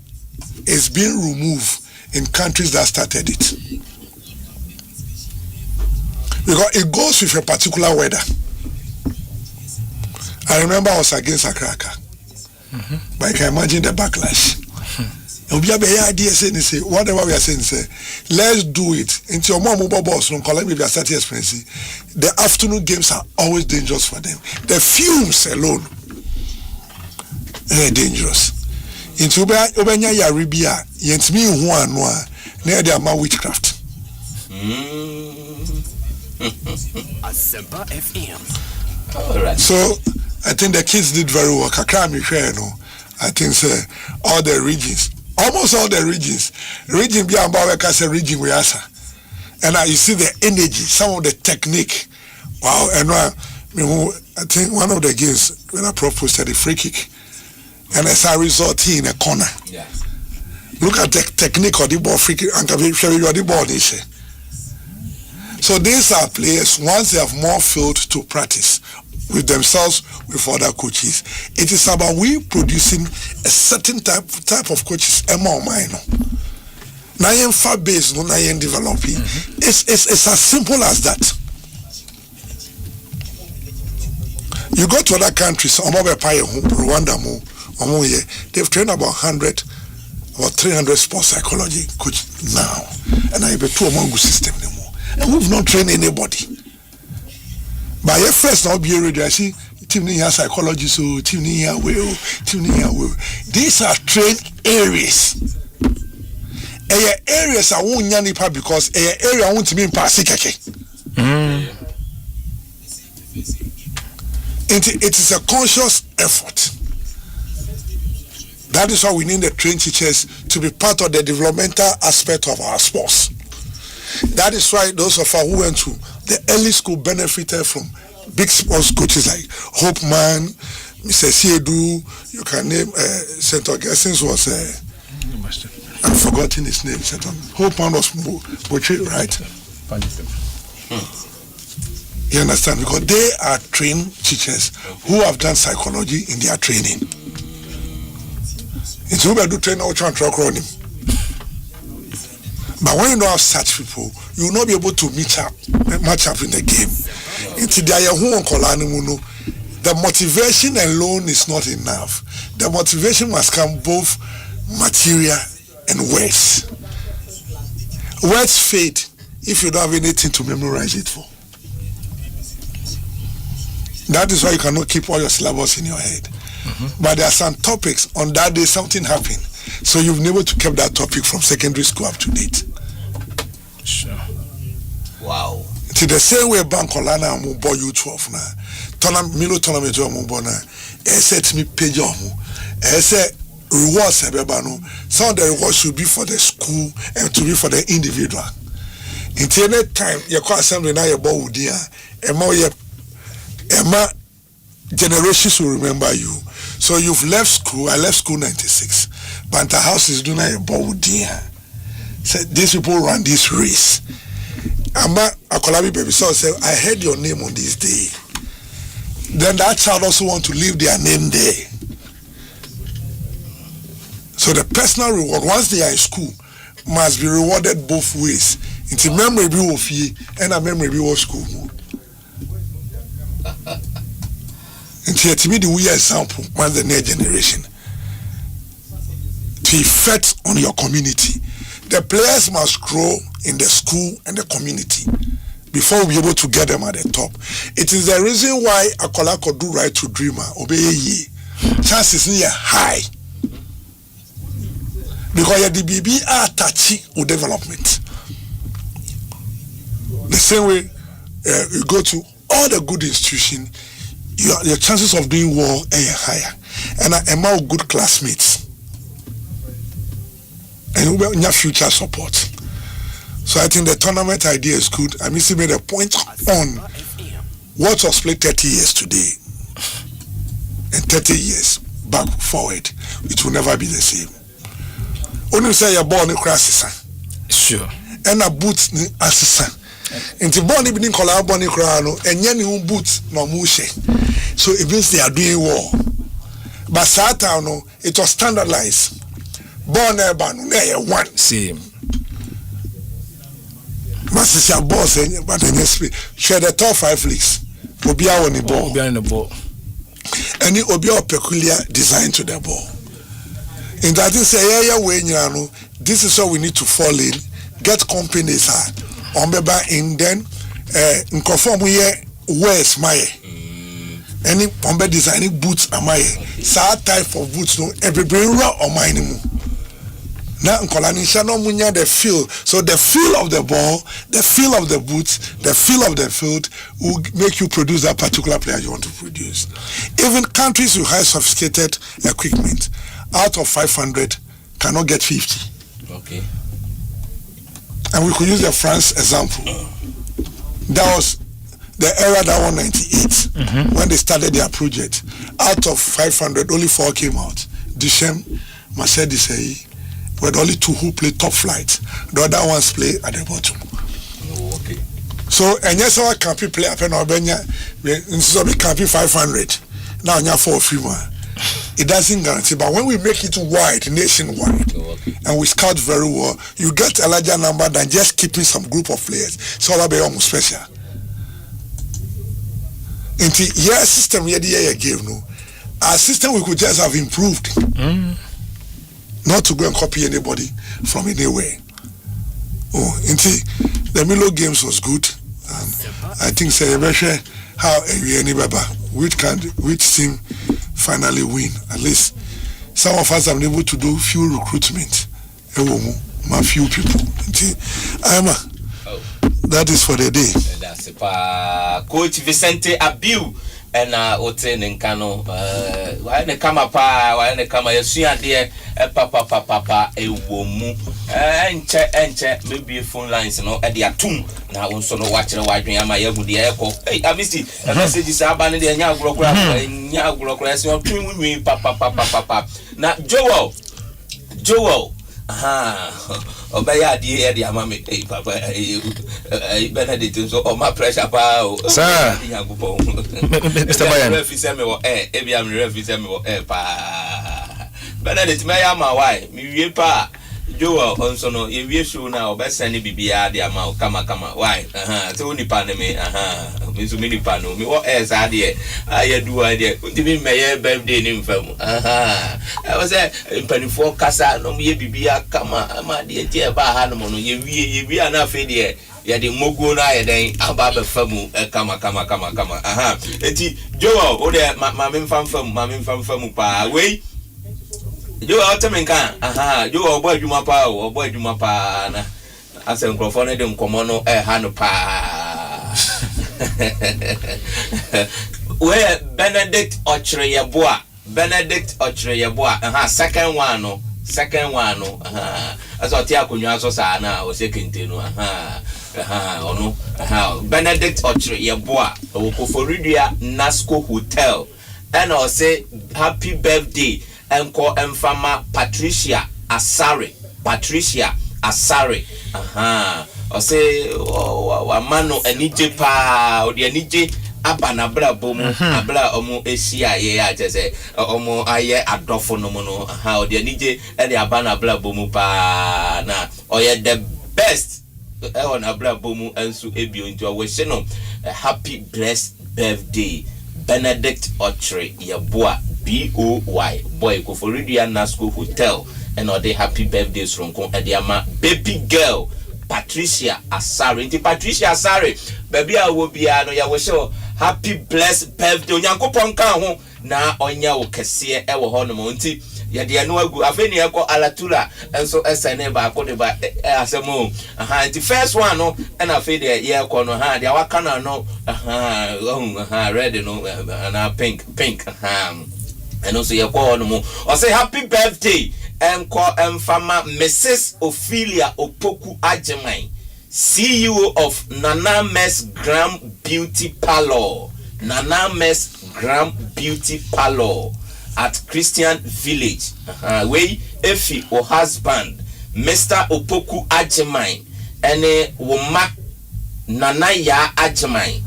is being removed in countries that started it. Because it goes with a particular weather. I remember I was against Akraka. But I can imagine the backlash. Whatever we are saying, let's do it. Into your mom mobile boss, don't call it maybe a certain expensive. The afternoon games are always dangerous for them. The fumes alone are dangerous. Into Obenya Yaribia, Yentmi Huanwa, near the Ama witchcraft. Asempa FM. So I think the kids did very well. Kakrami, I think all the regions. Almost all the regions. Region Biambaweka is a region we answer. And you see the energy, some of the technique. Wow, and I think one of the games when I proposed a free kick. And as a result, he in a corner. Yeah. Look at the technique of the ball free kick and the ball. So these are players, once they have more field to practice with themselves, with other coaches, it is about we producing a certain type of coaches. Now you're far based, no, now you're developing. It's as simple as that. You go to other countries, Rwanda, they've trained about 300 sports psychology coach now, and I have a 2 month system anymore, and we've not trained anybody. But at first, I'll be ready. I see team near psychology, so team near will. These are trained areas. Areas I won't yanipa because area I want to be in Pasikake. It is a conscious effort. That is why we need the trained teachers to be part of the developmental aspect of our sports. That is why those of us who went to the early school benefited from big sports coaches like Hope Man, Mr. Siedu. You can name St. Augustine's was I've forgotten his name. Hope Man was Boche, right? You understand? Because they are trained teachers who have done psychology in their training. It's who do train or try and track on him. But when you don't have such people, you will not be able to match up in the game. The motivation alone is not enough. The motivation must come both material and words. Words fade if you don't have anything to memorize it for. That is why you cannot keep all your syllabus in your head. But there are some topics, on that day something happened. So you've never to keep that topic from secondary school up to date. Sure. Wow. It's the same way Bank Olana and Mubo U12 now. Milo tournament Mubona, set me page on rewards. Some of the rewards should be for the school and to be for the individual. Until any time you call assembly now your boy dear, Emma generations will remember you. So you've left school. I left school 96. Banta House is doing a boy dear. Said these people run this race. Ama Akolabi baby so say I heard your name on this day. Then that child also want to leave their name there. So the personal reward once they are in school must be rewarded both ways. It's a memory be of ye and a memory be of school. And here to me the way example once the next generation to effect on your community. The players must grow in the school and the community before we'll be able to get them at the top. It is the reason why Akola could do right to dreamer, obey ye. Chances near high. Because the BB are touchy with development. The same way you go to all the good institutions, your chances of doing well are higher. And among good classmates. And we have future support. So I think the tournament idea is good. I mean, she made a point on what was played 30 years today and 30 years back forward. It will never be the same. Only say you're born in crisis. Sure. And a boot assistant. And the born in Colaboni Crano and Yanni boots no mushe. So it means they are doing war. But Satano, it was standardized. Born urban, one. Same. Master boss, but in SP, share the top 5 leagues. Obia on the ball. Obia on the ball. Any Obia peculiar design to the ball. In that is a area where you this is how we need to fall in. Get companies on the back in then in conform with where's my any pombe designing boots am I sad type of boots no every brain raw or mine. Now Nkolanisha no munya the feel. So the feel of the ball, the feel of the boots, the feel of the field will make you produce that particular player you want to produce. Even countries with high sophisticated equipment, out of 500 cannot get 50. Okay. And we could use the France example. That was the era that 198 when they started their project. Out of 500, only 4 came out. Duchem, Marcel Desailly, with only 2 who play top flight. The other ones play at the bottom. Oh, okay. So, and yes, our campy play up in Albania, instead of campy 500, now you have 4 fewer. It doesn't guarantee, but when we make it wide, nationwide, and we scout very well, you get a larger number than just keeping some group of players. So that'll be almost special. In the year system, we gave no. Our system we could just have improved. Not to go and copy anybody from anywhere. Oh, the Milo games was good. I think how which team finally win. At least some of us are able to do few recruitment. My few people. That is for the day. That's Coach Vicente Abiu. And Oten and Kano, why the Kama Pa, why the Kama Yasuya dear, papa, a woman, and check, maybe a phone lines, at the atum. Now, also no watching a white dream, my echo, the echo. Hey, I missed it. The message is abandoning the Yagro, papa. Now, Joel, Obaya di e ama me papa Benedict so my pressure pa sir Mr. Bayan refuse me wo e bi am refuse me wo pa Benedict me ya ma why me wie pa Joel onso no ye wie show na obesane bibia de ama kama why so nipa ne me me so me nipa no me wo za de ayadu ade ndimi meye birthday ni mfam I was impanifo kasa no me bibia kama ama de tie ba ha no no ye wie na fe de ye de mogo na ye den aba be famu kama enti Joel o de ma me mfam pa we Yo automenka yo obo adwuma pa na ase nkrofo ne de nkomo no ha no pa we Benedict Ochreyeboa second one no aso ti akonwa so sa na o second no ono Benedict Ochreyeboa o Koforidua Nasco Hotel and I say happy birthday Enko Enfama Patricia Asare o say mano enije pa o de enije aba na bra bomu abla omo esia ye atese omo aye adofo no mo no o de enije e de aba na bra bomu pa na o ye the best e on abra bomu enso ebio nti o we se no happy blessed birthday Benedict Ochreyeboa BOY boy Koforidua Nasco Hotel and all the happy birthdays from Ediama baby girl Patricia Asare. Inti Patricia Asare baby I will be no ya we show happy blessed birthday Onyankopon kan ho na onya wo kese e wo ho no mo nti ya de no agu afeni e ko alatula enso esene ba ko de ba asemo nti first one no and afeni ye ko no de waka na no red no na pink and also you call no or say happy birthday Mfama Mrs. Ophelia Opoku Ajimai, CEO of Nana Mess Gram Beauty Parlor at Christian Village wey Efi o husband Mr. Opoku Ajimai ene woma Nana ya Ajimai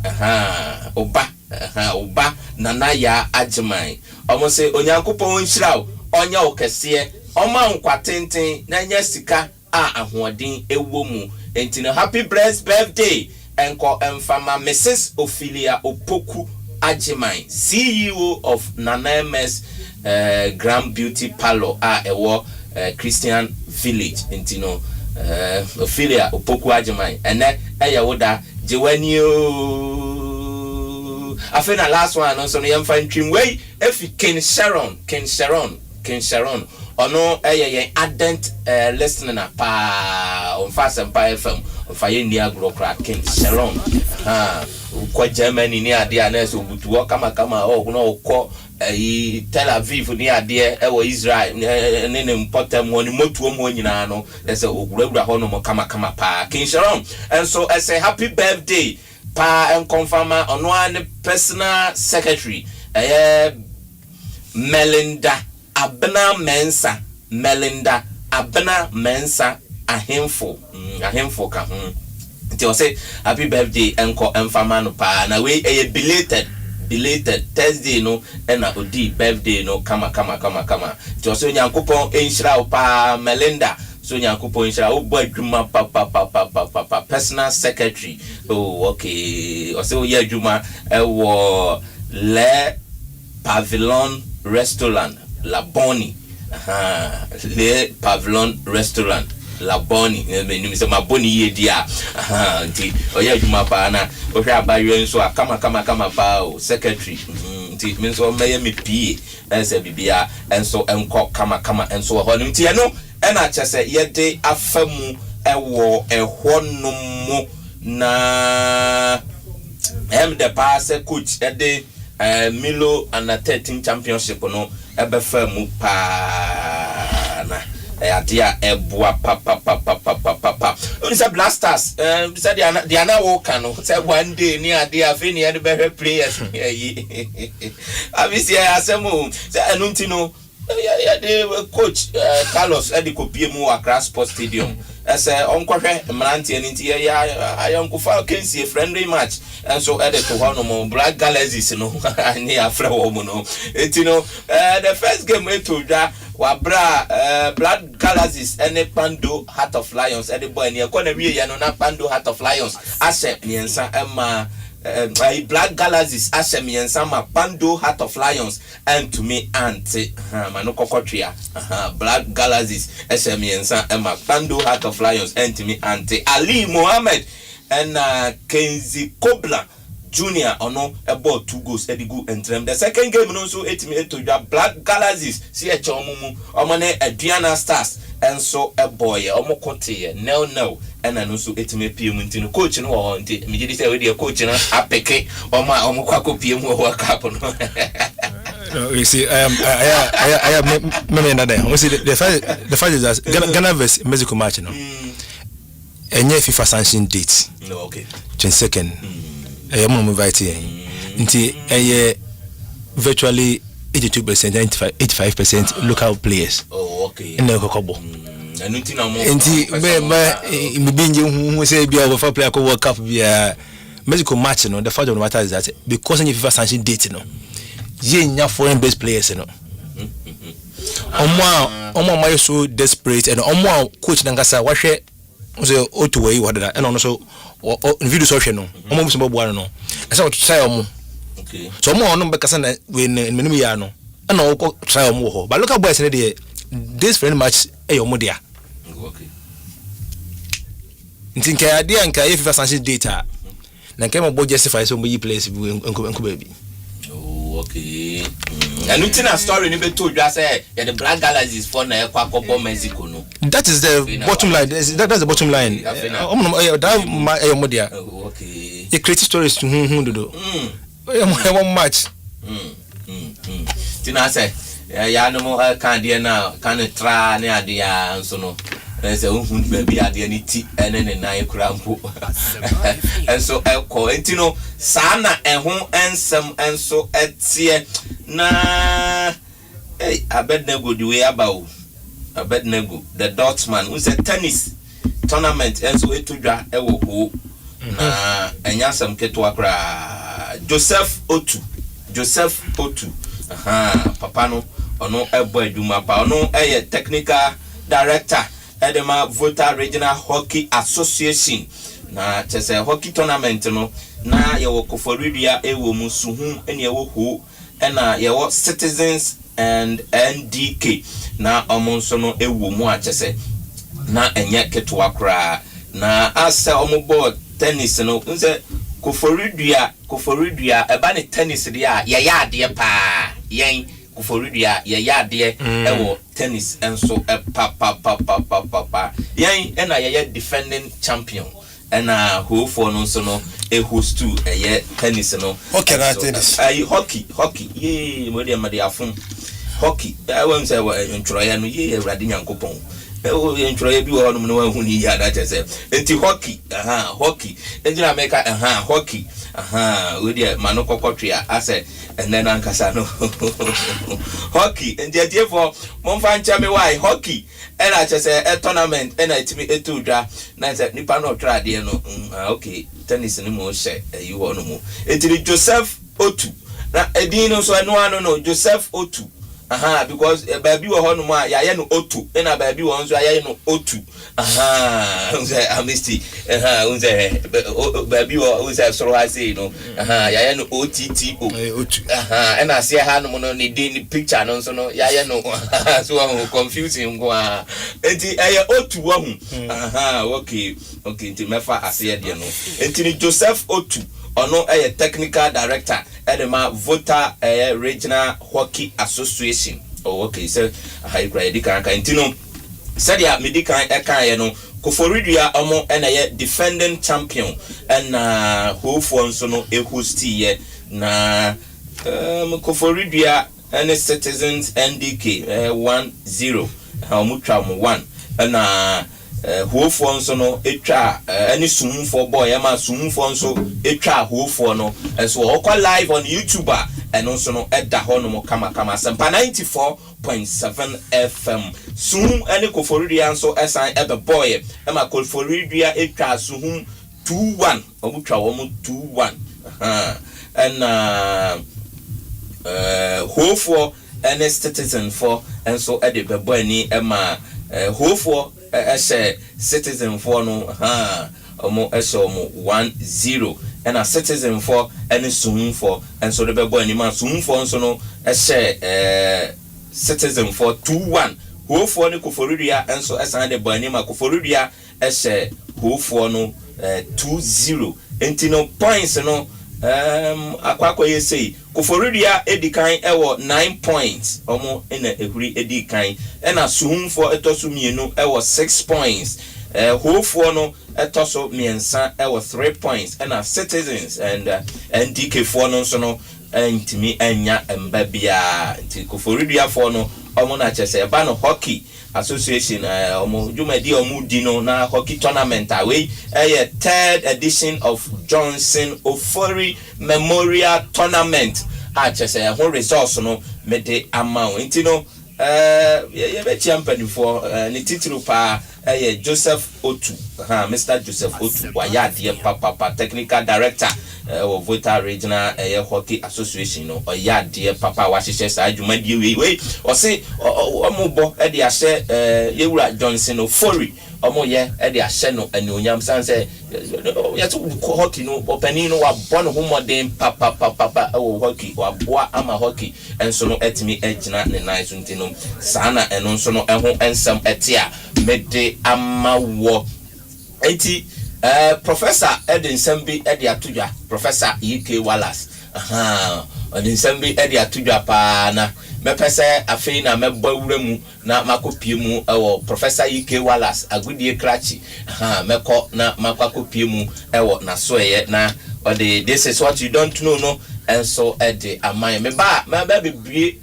oba Nana ya Ajimai omo say Onyankopon nhyira onya okese oma nkwatenten na nya sika ahoɔden ewo mu enti no happy blessed birthday enko Mfama Mrs. Ophelia Opoku Ajimai, CEO of Nana MS Grand Beauty Parlor ewo Christian Village enti no Ophelia Opoku Ajimai ene eyawoda jewanio afena last one no so no yemfa ntwim wey efi Ken Sharon ono yen ardent listener na pa on Asempa FM on faye ni agrokra Ken Sharon ko Germany ni ade anes obutuo kama no ko Tel Aviv ni ade wo Israel ne mpotam woni motuo mo nyina no ese ogura ho no mo kama pa Ken Sharon and so I say happy birthday pa and confirm ono an personal secretary Melinda Abena Mensa ahemfo ka ho nti o say happy birthday enko Mfama no pa na we belated Thursday no na odi birthday no kama nti o say Nyankopon enhyira pa Melinda so Nyankopon enhyira wo adwuma pa personal secretary okay o say o ye adwuma wo Le Pavilion Restaurant La Bonnie Le Pavilion Restaurant La Bonnie me say ma Bonnie ye dia nti oya adwuma pa na o hwe abayo nso kama pa secretary nti me nso meye me pie ense bibia enso enko kama enso ho nti ye no na chese ye de afamu ewo ehonomo na the pass coach de Milo under 13 championship no ebefa mu pa na adia eboa pa oni say blasters say they are now working no say one day ni adia fe ni e be players yi abisi asemo say enunti no the coach Carlos Ediko mu Accra Sports Stadium. As Uncle Manti and India, I Uncle Falkensi, a friendly match, and so added to one more Black Galaxies, near Flowomono. The first game we told that were Black Galaxies and a Pando Heart of Lions, and the boy near Connery and on a Pando Heart of Lions, Asep Niensa Emma. Black Galaxies, Ashemi and Sama Pando Heart of Lions, and to me Auntie Manoko Kotria, Black Galaxies, Ashemi and Sama Pando Heart of Lions, and to me Auntie Ali Mohammed and Kenzi Kobla Junior ono about 2 goals Edigu and Trem. The second game also 8 minutes to the Black Galaxies, see a chomumu, Omane Adriana Stars, and so a boy, Omokote, no. And I also 8 minutes PM coach and or immediately say with your coach and a peke or my Omokwako PM will work up on. You see, I have many another. The fact is that Ghana vs Mexico match, and yet FIFA sanction date. Okay. 22nd. I am invite here. Virtually 82%, 85% local players. Oh, okay. In the Kokobo. And who say be our player World Cup be Mexico match, the fact of the matter is that because of FIFA sanction date, ye foreign based players, Omo so desperate and Omo coach Nangasa washe was Otuway what that and also video social no Omo Mumbo no. I saw try Omo. Okay. So Omo no Bekasana when Minimiano and no try Omo. But look at boys in the this friend match Omodia. Okay. Think idea and if FIFA sanction data. Na kema bo justify so many players enko baby. Oh, okay. And you a story you be told you say the Black Galaxies for na Ekwa Mexico no. That is the bottom line. That's the bottom line. Okay. You create stories to who do. One match. Tina say ya no mo kan dia na kan tra ne adia nso no. There's a baby at the NT and then a nine crampo. And so Elko, and you know, Sana and home and some and so at see na hey, I bet nego the way about I bet nego the Dutchman who's a tennis tournament and so it to draw ewo na and yasam ketwakra Joseph Otu papa no ono ebo aduma pa ono technical director Edema Volta Regional Hockey Association na chese hockey tournament no na yewo Koforidia ewo musuhu ene yewo ho ena yewo Citizens and NDK na omonso no ewo mu achese na enye ketwa kra na asa omobo tennis no nse Koforidia eba ne tennis dia ya ade pa yen Koforidia ya de ewo tennis and so pa yan and I defending champion and who for no so no a host to a tennis no okay that tennis hockey ye modi afun hockey I won't say entroy no ye radi nyankopon entroy bi wo no hu ni ya that say enti hockey enjina make hockey we dey manoko kotria ase and then ankasa no hockey and the for monfan chame why hockey and I just say a tournament and I timi etudra na say nipa no try there no okay tennis ni mo share you no mo etiri Joseph Otu na edin so no Joseph Otu because baby wo ho no ma ya no Otu na baby wo nso ya no Otu unse amnesty unse baby wo unse so I say no ya no OTTO Otu and I see ha no no ni din picture no so no ya no so confusing go enti Otu wo hu okay enti mefa ase de no enti ni Joseph Otu ono technical director edema Volta Regional Hockey Association. Oh okay, so I grade kan intino said ya medical kan no Koforidia omo defending champion and who for so no host ye na Koforidia and Citizens NDK 1-0 mutwa 1 and who for so no etwa any sum for boy ama sum for so etwa who for no and so all live on YouTube ɛno nso no ɛda hɔ no mo kama Asempa 94.7 FM Suhum ene Koforidua nso ɛsan ɛbɛbɔye ɛma Koforidua etwa Suhum 2-1 ɔmutwa wɔn 2-1 ɛna Hofo ene Citizen for enso ɛde bɛbɔ ani ɛma Hofo ɛhyɛ Citizen for no ɔmo ɛhyɛ ɔmo 1-0 ɛna Citizen for ene Suhum for enso de bɛbɔ ani ma Suhum for nso no ɛhyɛ Citizen for 2-1 Hofo ne Koforidua enso ɛsan de bɔ ani ma Koforidua ɛhyɛ Hofo no 2-0 enti no points no akwakwa yesei Koforidua edikan ewo 9 points omo ena ehuri edikan ena Suhumfo etoso mienu ewo 6 points Hofo no etoso miensa ewo 3 points ena Citizens and NDK fo no so no ntimi enya mbabia nti Koforidua fo no omo na chese ba no hockey association omo jumadi omo di no na hockey tournament away third edition of Johnson Ofori Memorial Tournament chese ho results no mede amount nti no ye be champion for ni titulu pa Joseph Otu Mr. Joseph Otu wayade papa technical director of Volta Regional Hockey Association no oyade papa wahihye sa adwumadi we o se omobo e de ahye Yewura Johnson Ofori omo ye e de ahye no anionyam sanse yeto hockey no opani no wa bono homoden papa hockey wa boa ama hockey enso no etimi egina ne nice ntino sana eno nso no eho ensem etia mede amawo enti Professor Edin Sembi Edi Atudwa Professor EK Wallace Edin Sembi Edi Atudwa pa na mepese afei na mebwa wuremu na makopie mu ewo Professor EK Wallace agudie krachi meko na makopie mu ewo na soye na this is what you don't know no enso edi aman me ba bebie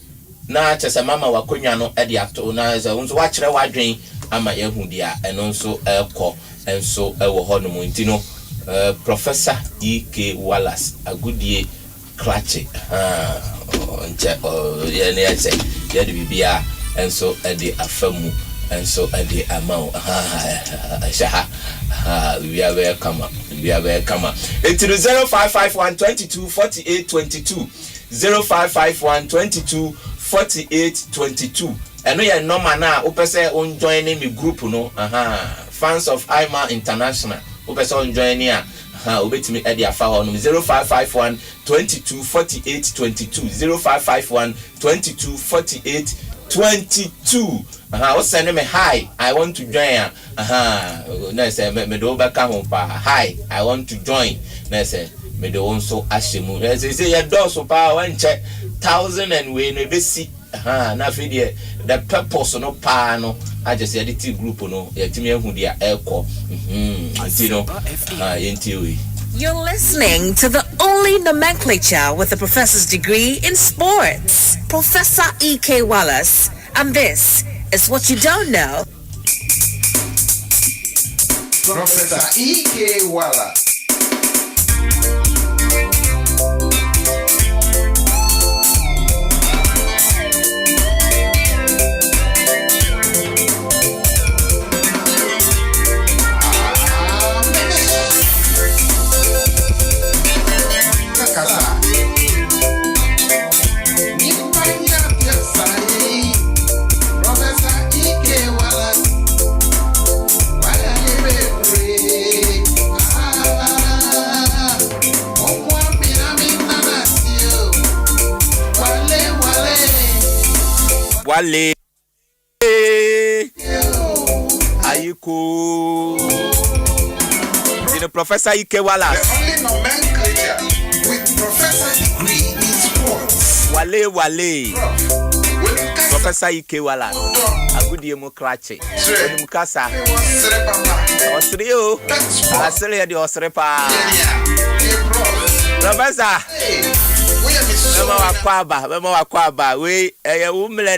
na chese mama wakonwa no edi ato na ze unso wa kire wadwen ama yehu dia eno nso ekọ enso ewo hono mu ntino Professor EK Wallace agudie krache nche ye ne yase ye de bibia enso edi afamu enso edi amao shaha we are welcome into 0551 22 48 22 0551 22 48 22 eno ye normal na opese on join me group no fans of Asiamah International opese on join here obetimi e dia fa ho no 0551 22 48 22 0551 22 48 22 o send me hi I want to join na say me do ba ka ho pa hi I want to join na say me do onso ashemu say ya do so pa wan che 1000 and we no be see na fe de the purpose no pa no I just said the group no yetimi ehu dia eko antino yenti. You're listening to the only nomenclature with a professor's degree in sports, Professor EK Wallace, and this is what you don't know. Professor EK Wallace. Wale Ayiko the Professor EK Wallace. The only nomenclature with professor degree in sports. Wale Professor EK Wallace agudie mo krache onu kasa osre o asre de osre pa Professor Mama wakwaba we umle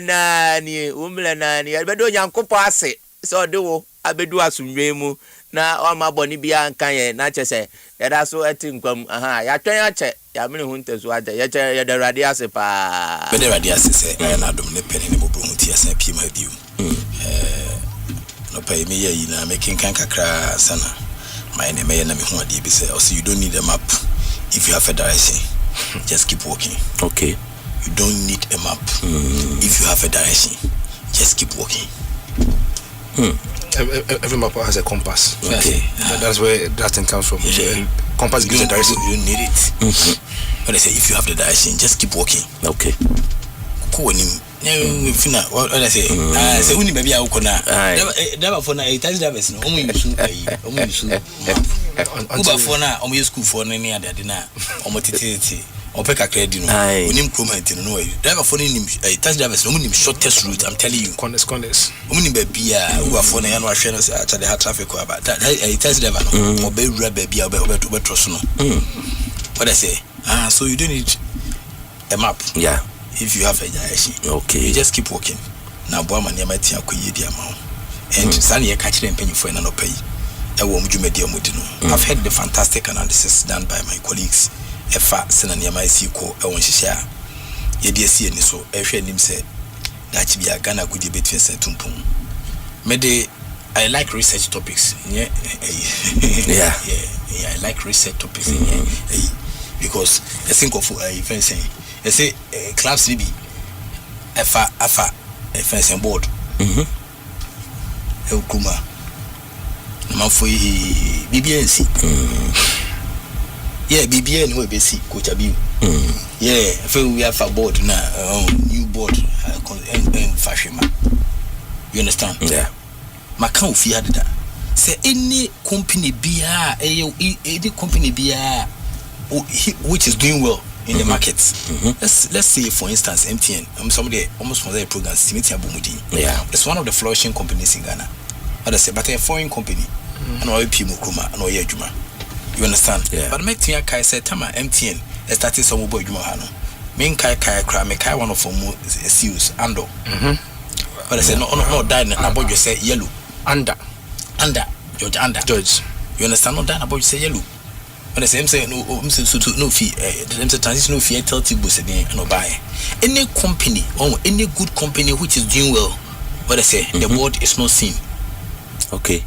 nani bedo nyankopo ase so de wo abedu asumwe mu na ọma bọ ni bia nkan ye na chese ya da so ati nkwam ya twen ache ya mene hu ntezu aje ya che ya da radi ase pa be da radi ase se na adom ne pene ne bobro hu ti ase pie ma biu no pay me ye na making kan kakra sana my name ye na me hu ade bi say also you don't need a map if you have a direction just keep walking. Okay, you don't need a map if you have a direction just keep walking. Every map has a compass. Okay, that's where that thing comes from. Yeah. Compass gives a direction. You don't need it. But I say if you have the direction, just keep walking. Okay. Cool. Fina, what I say? I say only maybe I will na. Never for na. It has drivers. No, only use Uber for na. Only school for any other dinner. Omotiti. Opeka credit no. Onim comment no way. Driver for him taxi drivers no him shortest route. I'm telling you. Corners. Onim baby Uber for na ya no ahwe no say actually ha traffic wa ba. Taxi driver no. Obe rura baby obe trust no. What I say? So you don't need a map. Yeah. If you have a direction. Okay. You just keep walking. Now boy man ya mati akoye di ama. And san ye catch them penny for na no pay. Ewo mdwumedi amudi no. I've heard the fantastic analysis done by my colleagues. Efa sena niama isiko ewon hihia ye de sie ni so ehwe nim se da chi bia Ghana gudi betwe se tumpum me I like research topics yeah I like research topics because I think of even saying they say clubs be efa a fencing board kuma na foi BBNC yeah, BBN we be see coach Abiu. Yeah, we have a board now, new board in fashion. You understand? Yeah. Macau fear that. Say any company any company which is doing well in the markets. Let's say for instance MTN. Somebody almost for their program Simiti Abumudi. Yeah. It's one of the flourishing companies in Ghana. But I say but a foreign company. And all people Kuma and all Juma. You understand? Yeah. But make me kai say tama MTN started some boy Juma hano. Me kai kra me kai one of them seals ando. But I say no die na boy you say yellow. Under George. You understand? No die na boy you say yellow. But I say say no fee them say transitional fee tell people say no buy. Any company or any good company which is doing well, but I say the board is not seen. Okay.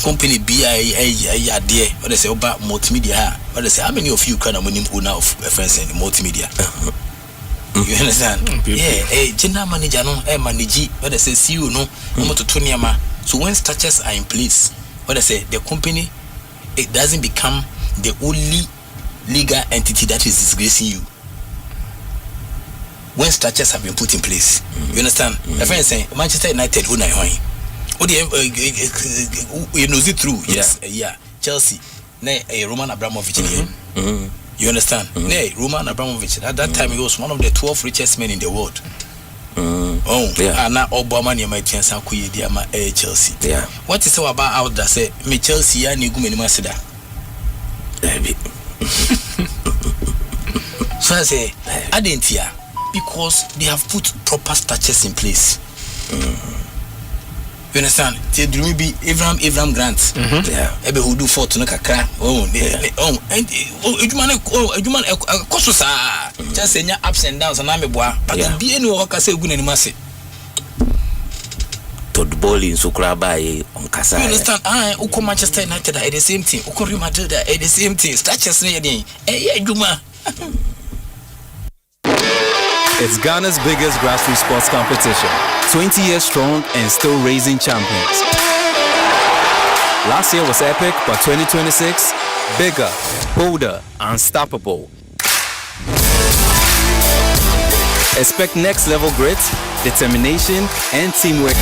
Company BIA there, what they say about multimedia. What they say, how many of you can owner of friends in multimedia? You understand? Yeah, general manager no, manage. What they say, CEO no, to 20 ama. So when structures are in place, what they say, the company it doesn't become the only legal entity that is disgracing you. When structures have been put in place, you understand? The friend saying Manchester United who you know it through, yes, yeah. Chelsea, Roman Abramovich You understand? Roman Abramovich at that time he was one of the 12 richest men in the world. And now Obama near my chance Chelsea. Yeah. What is so about out that say me Chelsea and you go masida? So I say I didn't hear because they have put proper structures in place. You understand? Do we be Abraham Grant? Yeah. Ebe who do for to kakra. Ejuman koso sa. Just say ups and downs and ameboa. But be any work say gu na mase. Todd Bowling so kraba on kasa. You understand? Uko Manchester United are the same thing. Uko Real Madrid are the same thing. Structures na yedin. Ejuma. It's Ghana's biggest grassroots sports competition. 20 years strong and still raising champions. Last year was epic, but 2026, bigger, bolder, unstoppable. Expect next level grit, determination, and teamwork.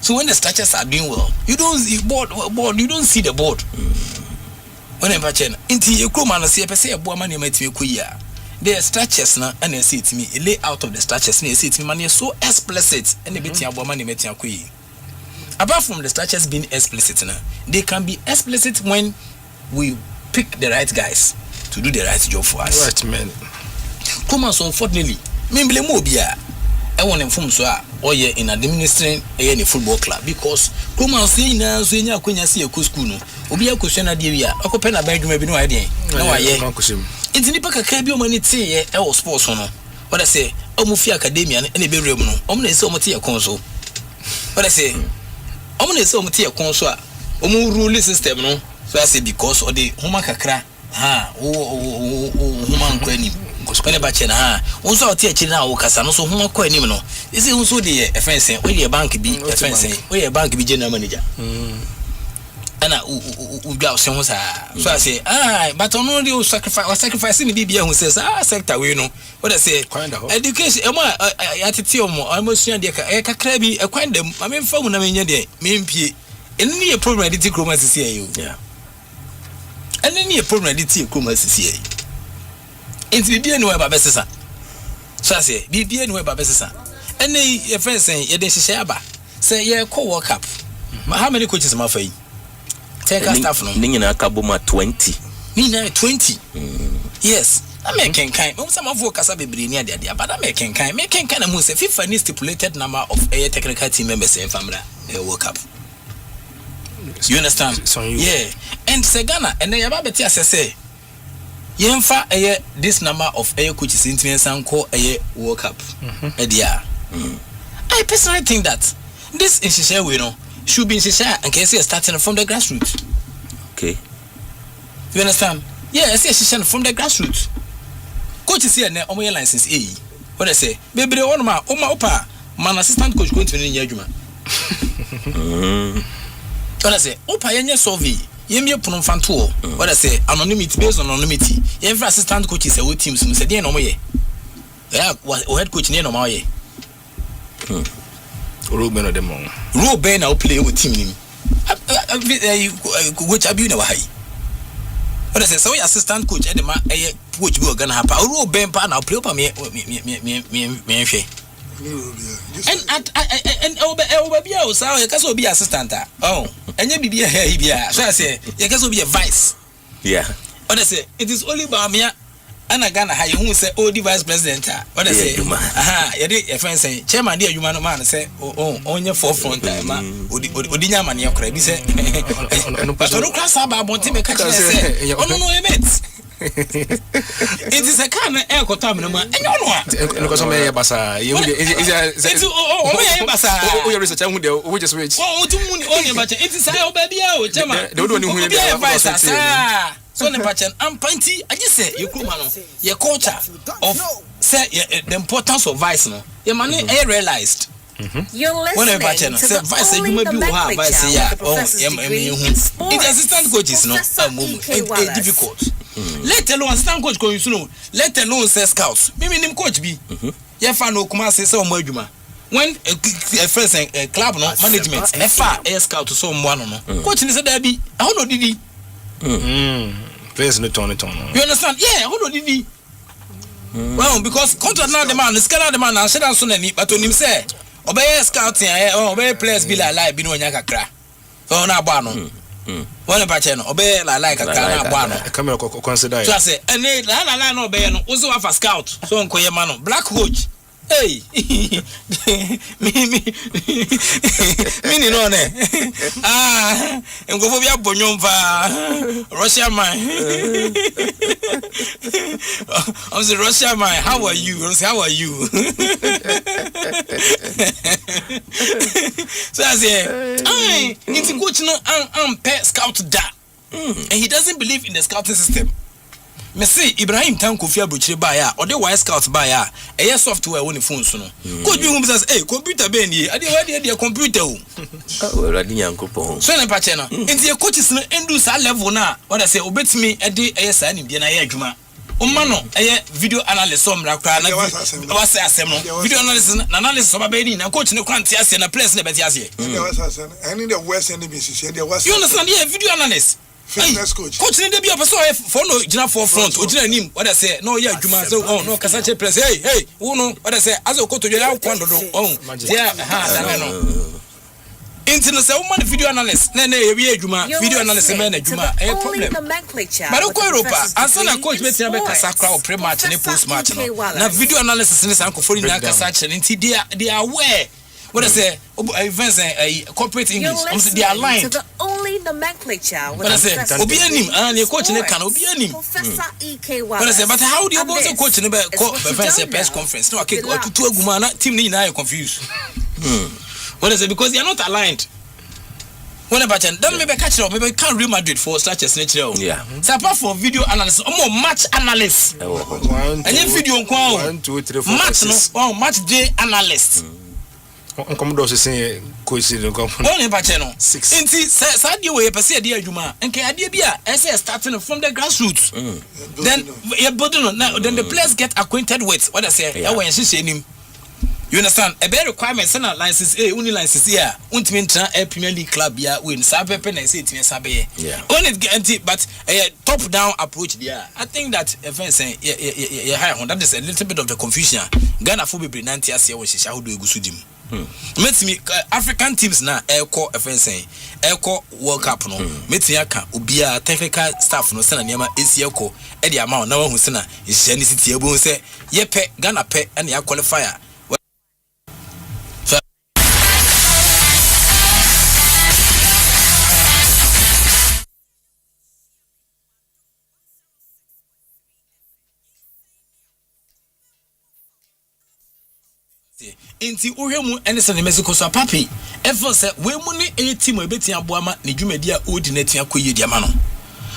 So when the structures are doing well, you don't see board, you don't see the board. Whenever Chen, into your crew man, see a board man, might be the structures now, and they say to me, a layout of the structures, and they say to me, man, you're so explicit, and they bet you money, met you. Apart from the structures being explicit now, they can be explicit when we pick the right guys to do the right job for us. Right, man. Come on, so unfortunately, me blame Mobia. I want them from so or ye in administering any football club because come on say na so nya akonya se ekɔ school no obi akosua na de wi a akɔpɛ na ban dwuma bi no ayɛ na wayɛ nti nipa kakra bi o mani te ye e wo sports no what I say omu fi academia na be rem no omu na se omu te ye kon so what I say omu na se omu te ye kon so a omu rule system no so I say because of the homa kakra ha homa nkɔ anim kone ba che na ha unso oti akiri na wo kasa no so homa kɔ anim no isi unso de ye offense we ye bank bi offense we ye bank bi general manager ana u dwa se ho sa so I say but ono de sacrifice ni bibia hu say sector we no what I say education e mo atete omo almost de ka e kakra bi e kwan dem ma me mfa mu na me nya de me mpie eni ye problem editi kroma sisi ayo eni ye problem editi kroma sisi ayo enti bibia ni we ba besesa so I say bibia ni we ba besesa eni ye friends ye de hihye aba say ye call World Cup how many coaches ma fa yi take staff no ningina akaboma 20 nina 20 yes American kind some of focus bebre ni ade but American kind na mu say FIFA need stipulated number of technical team members in family World Cup. You understand? Yeah. And Segana and then about betia say yemfa this number of coaches in Sanko World Cup. I personally think that this in Shisha we know should be in Shisha and can see starting from the grassroots. Okay. You understand? Yeah, I see Shisha from the grassroots. Coaches here na omo license what I say bebre one ma opa man assistant coach going to ni adwuma what I say opa yenye survey yemie pono fanto what I say anonymity based on anonymity every assistant coach is a teams mu say dey no mo ye head coach ni no ma ye role ben dem role ben na play with team nim coach abi na wa hai what I say so assistant coach e dey ma coach bi organ hapa role ben pa na play pa me hwe and obabia o say you can be assistant enye bibia here bia so I say you can be a vice what I say it is only by me ana Ghana ha you say the vice president what I say you dey your friend say chairman dey adwuma no man say onye forefront ma odi nya mane yakora bi say but no class aba bonti me catch say ono no emet it is a kind of time no man no cause me basa you is o basa o your research who dey we just wait tu mu o basa it is how baby o chairman they don't know who dey so ne pachen ampanti I just say you kuma no your culture of say the importance of vice no your man realized You're listening to the only nomenclature with the professor's degree in sports. It's assistant coaches no it's difficult let alone assistant coach ko you know let alone say scouts me nim coach bi ye fa no kuma say o mo adwuma when a friends club no management fa scout so mo ano no coach ni say da bi how no didi players no turn you understand yeah how no didi well because contract now the man the scale the man na sheda so na ni but onim say obey scouting obey players be like bi no nya kakra so na agba no one patch no obey like kakra na agba no come consider so I say any la no obey no uzo wa for scout so nkoye ma no black coach hey me ni no ne ngofo bia bonyomfa Russia man I'm say Russia man how are you so I say it's coach no pay scout that and he doesn't believe in the scouting system. Me say Ibrahim Tanko Fia Buchire baya or the wise scouts baya a software on the phone so no could be who says hey computer be ni ade where dey computer o radi yankopon so na pa che no enti coaches no endu sa level na what I say obetimi e dey sa ni bia na ya adwuma o ma no video analyst so mra kra na was asem no video analyst na analyst so ba be ni na coach no kwante ase na players na be ase any the west end be say there was you understand yeah video analyst fitness coach ni dey be person for no gina for front o gina nim what I say no yeah adwuma so no kasache press hey who know what I say as o koto jere akwan dodo yeah da no into no say woman video analyst na we adwuma video analyst man adwuma problem but o ko Europa ansa na coach betia be kasa kra o pre match ne post match no na video analysis ne san ko for ni na kasache nti they are aware What I say, events corporate English. They are aligned. To the only nomenclature with what I say, Obianim, and your coach in the can Obianim. Professor E.K. Wallace. What I say, but how do you also coach in the press conference? No, I can't go to two Gumana team. Now you're confused. What I say, because they are not aligned. What about that? Maybe catch up. Maybe can't Real Madrid for such a nature. Yeah. So apart from video analysis, more match analyst. And then video on 1, 2, 3, 4, match 5, no. Match day analyst. Come do say coach no come. Only about no. 6. Inti sadio we person dey adwuma. Enke ade bia say starting from the grassroots. Then you then the players get acquainted with what I say. When she nim. You understand? A better requirement na license only license here. Untimi ntra Premier League club here win. Sabepe na say timi sabe. Yeah. Only guarantee but top down approach there. I think that offense that is a little bit of the confusion. Ghana for be nanti ase wo hihia ho do egusudim. Metimi African teams na eko offense eko World Cup no. Metimi aka obia technical staff no se na niam esi eko e de ama na wa hu se na hihia ni city ebo se ye pe Ghana pe na ya qualifier. Inti uhemu enese ne Mexico so papi efo se we mu ne team ebeti aboama ne dwumadi a odi na tia koye diama no.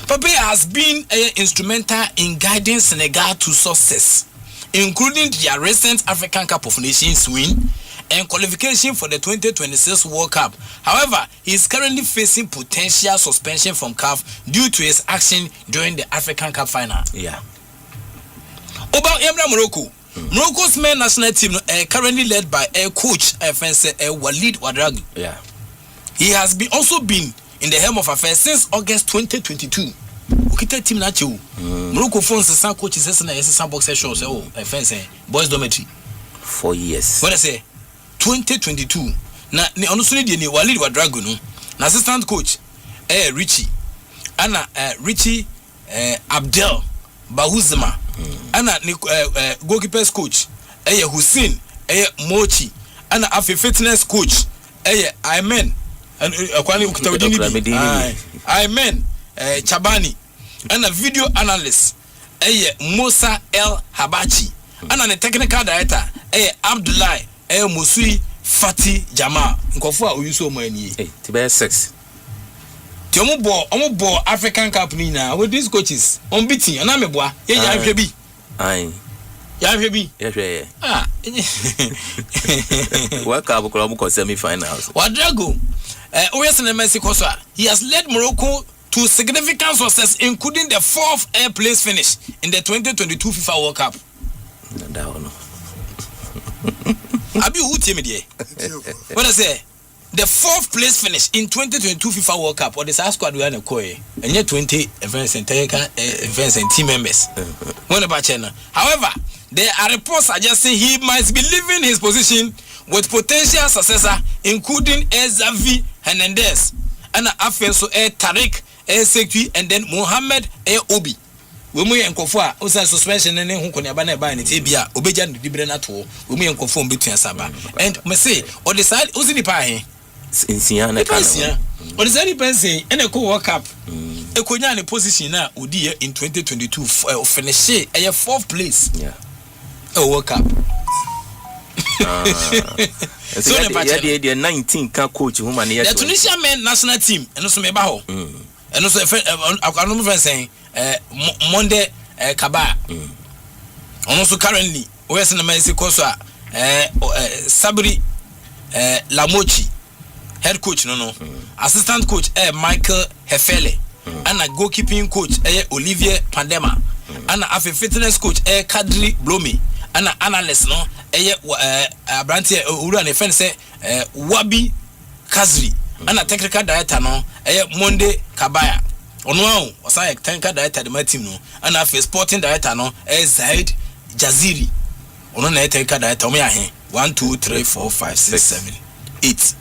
Papi has been instrumental in guiding Senegal to success, including their recent African Cup of Nations win and qualification for the 2026 World Cup. However, he is currently facing potential suspension from CAF due to his action during the African Cup final. Yeah. About Emra Morocco. Morocco's men national team currently led by coach Walid Ouadraogo. Yeah. He has also been in the helm of affairs since August 2022. Ukita team na chew. Morocco phones the same coach is na boxer shows boys dormitory 4 years. What I say 2022 na ni onusuni die ni Walid Ouadraogo no. Na assistant coach Richie ana Richie Abdel Bahuzma. Ana ni goalkeepers coach Hussein Mochi. Ana afi fitness coach Amen and akwani ukitawdini Amen Chabani. Ana video analyst Musa El Habachi. Ana ni technical director Abdullahi Musui Fati Jamal. Nkofo a oyuso mo ani tibe 6. Omo African Cup ni na with these coaches unbeaten ana meboa ye ya hwe bi ai ya hwe bi ye hwe World Cup ko mo semi finals Ouadraogo oyesene Mexico so he has led Morocco to significant success, including the 4th place finish in the 2022 FIFA World Cup. Abi who tell me there? What I say? The 4th place finish in 2022 FIFA World Cup. Or the South squad we are in and yet 20 events and events and team members. What about China? However, there are reports suggesting he might be leaving his position with potential successor, including Xavi Hernandez and Afenso Tariq Sekwi and then Mohamed Obi. We mu yankofo a osan suspension ne hu konya na ba ne tebia obeja ne dibre na to we mu yankofo mbetua saba and me say o the side o sini pa he insia na kan o the side pense ene ko World Cup e konya ne position na odi in 2022 finish e 4th place yeah World Cup so the 19 kan coach hu ma ne the Tunisian men national team eno so me ba ho eno so akwano friend saying Monday Kaba. Also currently West Mexico so Sabri Lamochi head coach no assistant coach Michael Hefele and a goalkeeping coach Olivier Pandema and a fitness coach Kadri Blomi and an analyst no Branti Uru and fence Wabi Kazri and a technical director no Monday Kabaya. Ono osa technical director the team no and a sporting director no Zaid Jaziri. Ono na technical director o me ahe 1 2 3 4 5 6 7 8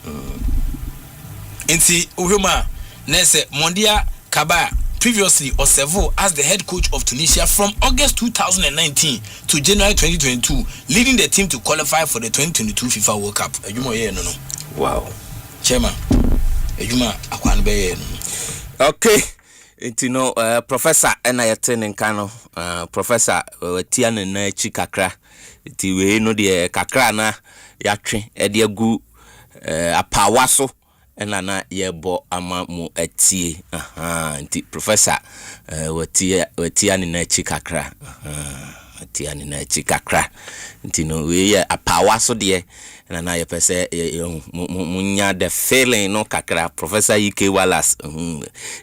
Inti uhuma nese Mondia Kaba previously Osevo as the head coach of Tunisia from August 2019 to January 2022, leading the team to qualify for the 2022 FIFA World Cup. Wow. Chairman, okay. Professor Enayeten Nkano, Professor Tian na Chikakra, ti we no de kakra na yatwe ede agu apawaso ena na yebo ama mu atie nti Professor Tian na Chikakra, Tian na Chikakra, nti no we apawaso de na ye pese munya the feeling no kakra. Professor EK Wallace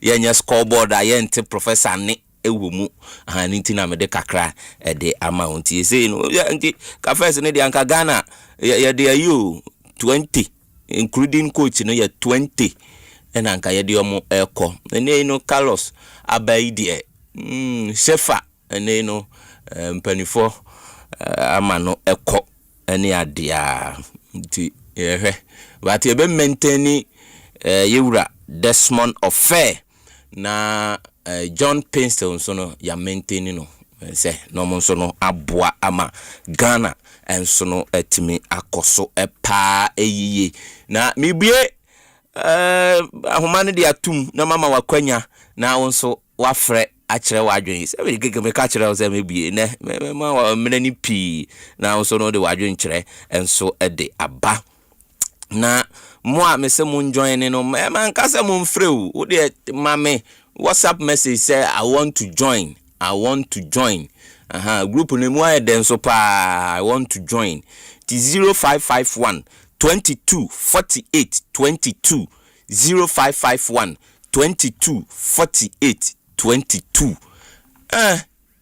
ye scoreboard ayente Professor ne ewu mu nti na me de kakra de amount ye say no nti ka first ne de anka Ghana ye de you 20 including coach no ye 20 and anka ye de omo eko ne no Carlos abai de Shefa ne no mpanifo amano eko ene adia nti but you be maintaining yewura Desmond Affair na John Pinston so no ya maintaining no say no mo so no aboa ama Ghana enso no etimi akoso epa eyiye na mebie ahomane de atum na mama wakwanya na wonso wafre achire wadwen se we gege ka chire o se mebie ne ma menani pi na wonso no de wadwen chire enso ede aba na mo a me se mo join no man ka se mo mfre o de mame WhatsApp message say I want to join group ne mo a den so pa I want to join the 0551 22 48 22 0551 22 48 22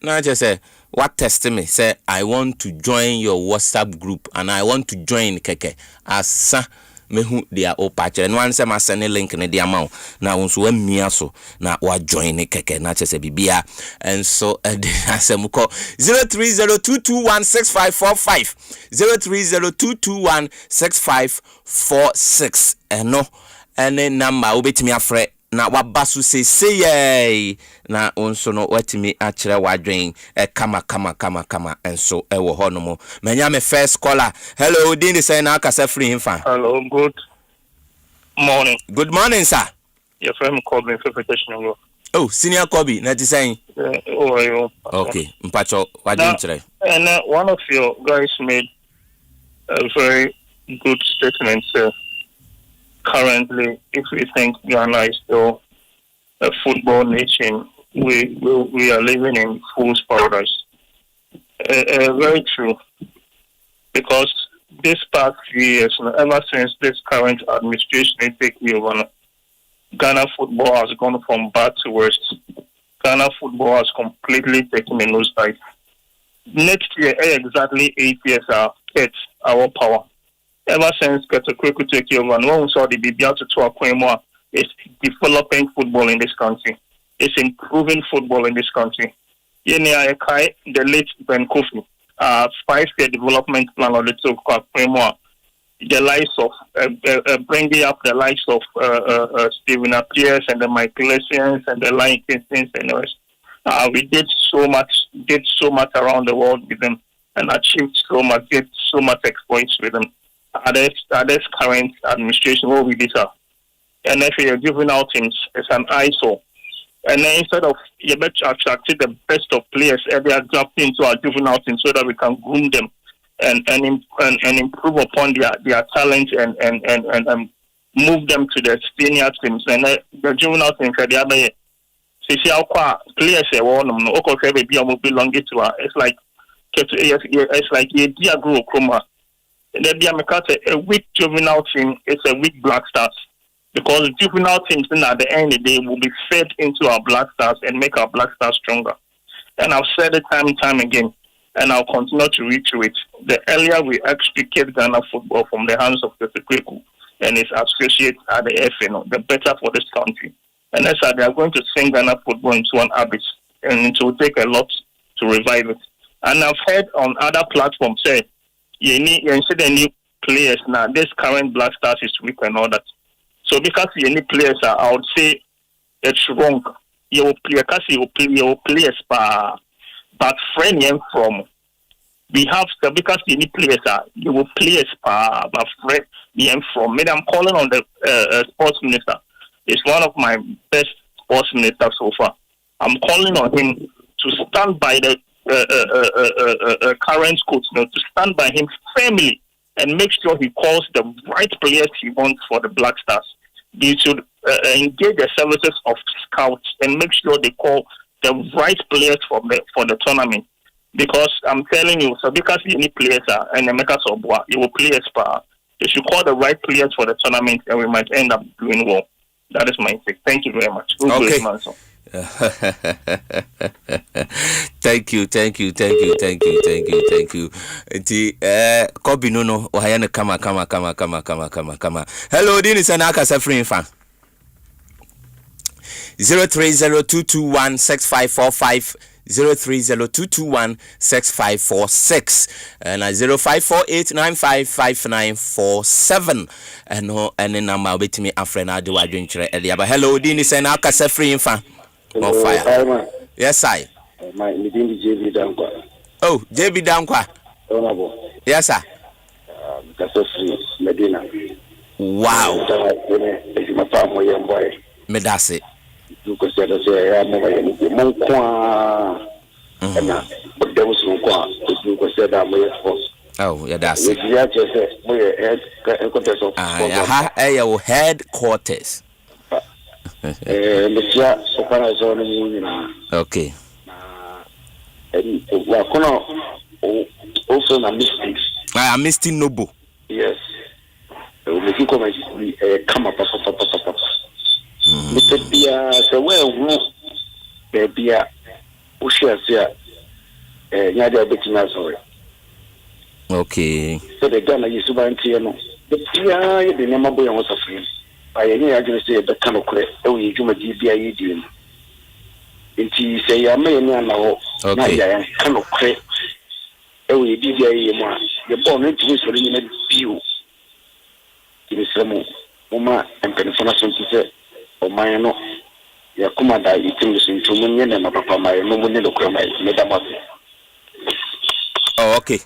now just say what test me say I want to join your WhatsApp group and I want to join keke asa mehu dia opachere no anse ma send link ne dia ma na wonso wa mia so na wa join keke na chese bibia enso asem ko 0302216545 0302216546 eno ene number obetimi afre na wabasu say na onso no watimi akire wadwen kama enso ewo honomo manya me first caller. Hello, din say na akasa free him fan. Hello, good morning sir. Your friend called me for professional. Oh, senior Kobe na ti saying. Oh, are you? Okay, mpacho wadwen kire. And one of your guys made a very good statement, sir. Currently, if we think Ghana is still a football nation, we are living in fool's paradise. Very true. Because this past few years, ever since this current administration is taking over, Ghana football has gone from bad to worse. Ghana football has completely taken a nosedive. Next year, exactly 8 years are our power. Ever since Ketokreko took over, no one saw the BBL to Akwemoa. It's developing football in this country. It's improving football in this country. The late Ben Kofi, 5-year development plan on the Akwemoa. The likes of bringing up the likes of Stephen Appiers and the Michaelesians and the Lion Kings and the rest. We did so much around the world with them and achieved so much exploits with them. This current administration, what we did, and if you're juvenile teams, it's an eyesore. And then instead of attracting the best of players, they are drafted into our juvenile team so that we can groom them and improve upon their talent and move them to the senior teams. And the juvenile teams, the other players it's like a Diagro Chroma. A weak juvenile team is a weak Black Stars because juvenile teams then at the end of the day will be fed into our Black Stars and make our Black Stars stronger. And I've said it time and time again, and I'll continue to reiterate. The earlier we extricate Ghana football from the hands of the Kweku and its associates at the FNO, the better for this country. And that's how they are going to sink Ghana football into an abyss, and it will take a lot to revive it. And I've heard on other platforms say, you see the new players now. This current Black Stars is weak and all that. So because you need players, I would say it's wrong. you will play players but friend him from we have the because you need players you will players but friend him from. I'm calling on the sports minister. It's one of my best sports ministers so far. I'm calling on him to stand by the current coach, to stand by him firmly and make sure he calls the right players he wants for the Black Stars. They should engage the services of scouts and make sure they call the right players for the tournament. Because I'm telling you, so because you need players and the makers of you will players they should call the right players for the tournament and we might end up doing well. That is my take. Thank you very much. Okay. Thank you. Kobi no ohayane kama. Hello, this is Anaka Suffering fan. 0302216545 0302216546 and 0548955947 and no any number with me a friend I do adventure earlier. But hello, Dean is an Akasa free fan. On fire. Yes, I. My JB Dankwa. Oh, JB Dankwa. Yes, sir. Medina. Wow. Medase. You could say that I am there was no one you could say that way for. Oh, yeah, that's it. Headquarters. Okay. Also, na mistakes. I missed Noble. Yes. We come come up. Mr. Bia, the way Bia, okay. So the Ghana is Subantiano. The Pia, the number boy was a friend. I any agency the kind of credit. Oh, you do my GBI doing. Inti say I may now. Okay. Kind of credit. Oh, you did the born into this for the view. It is some Oma and Penifanason to say, oh, my no. Yakumada, you can listen to me and my papa, my no oh, okay.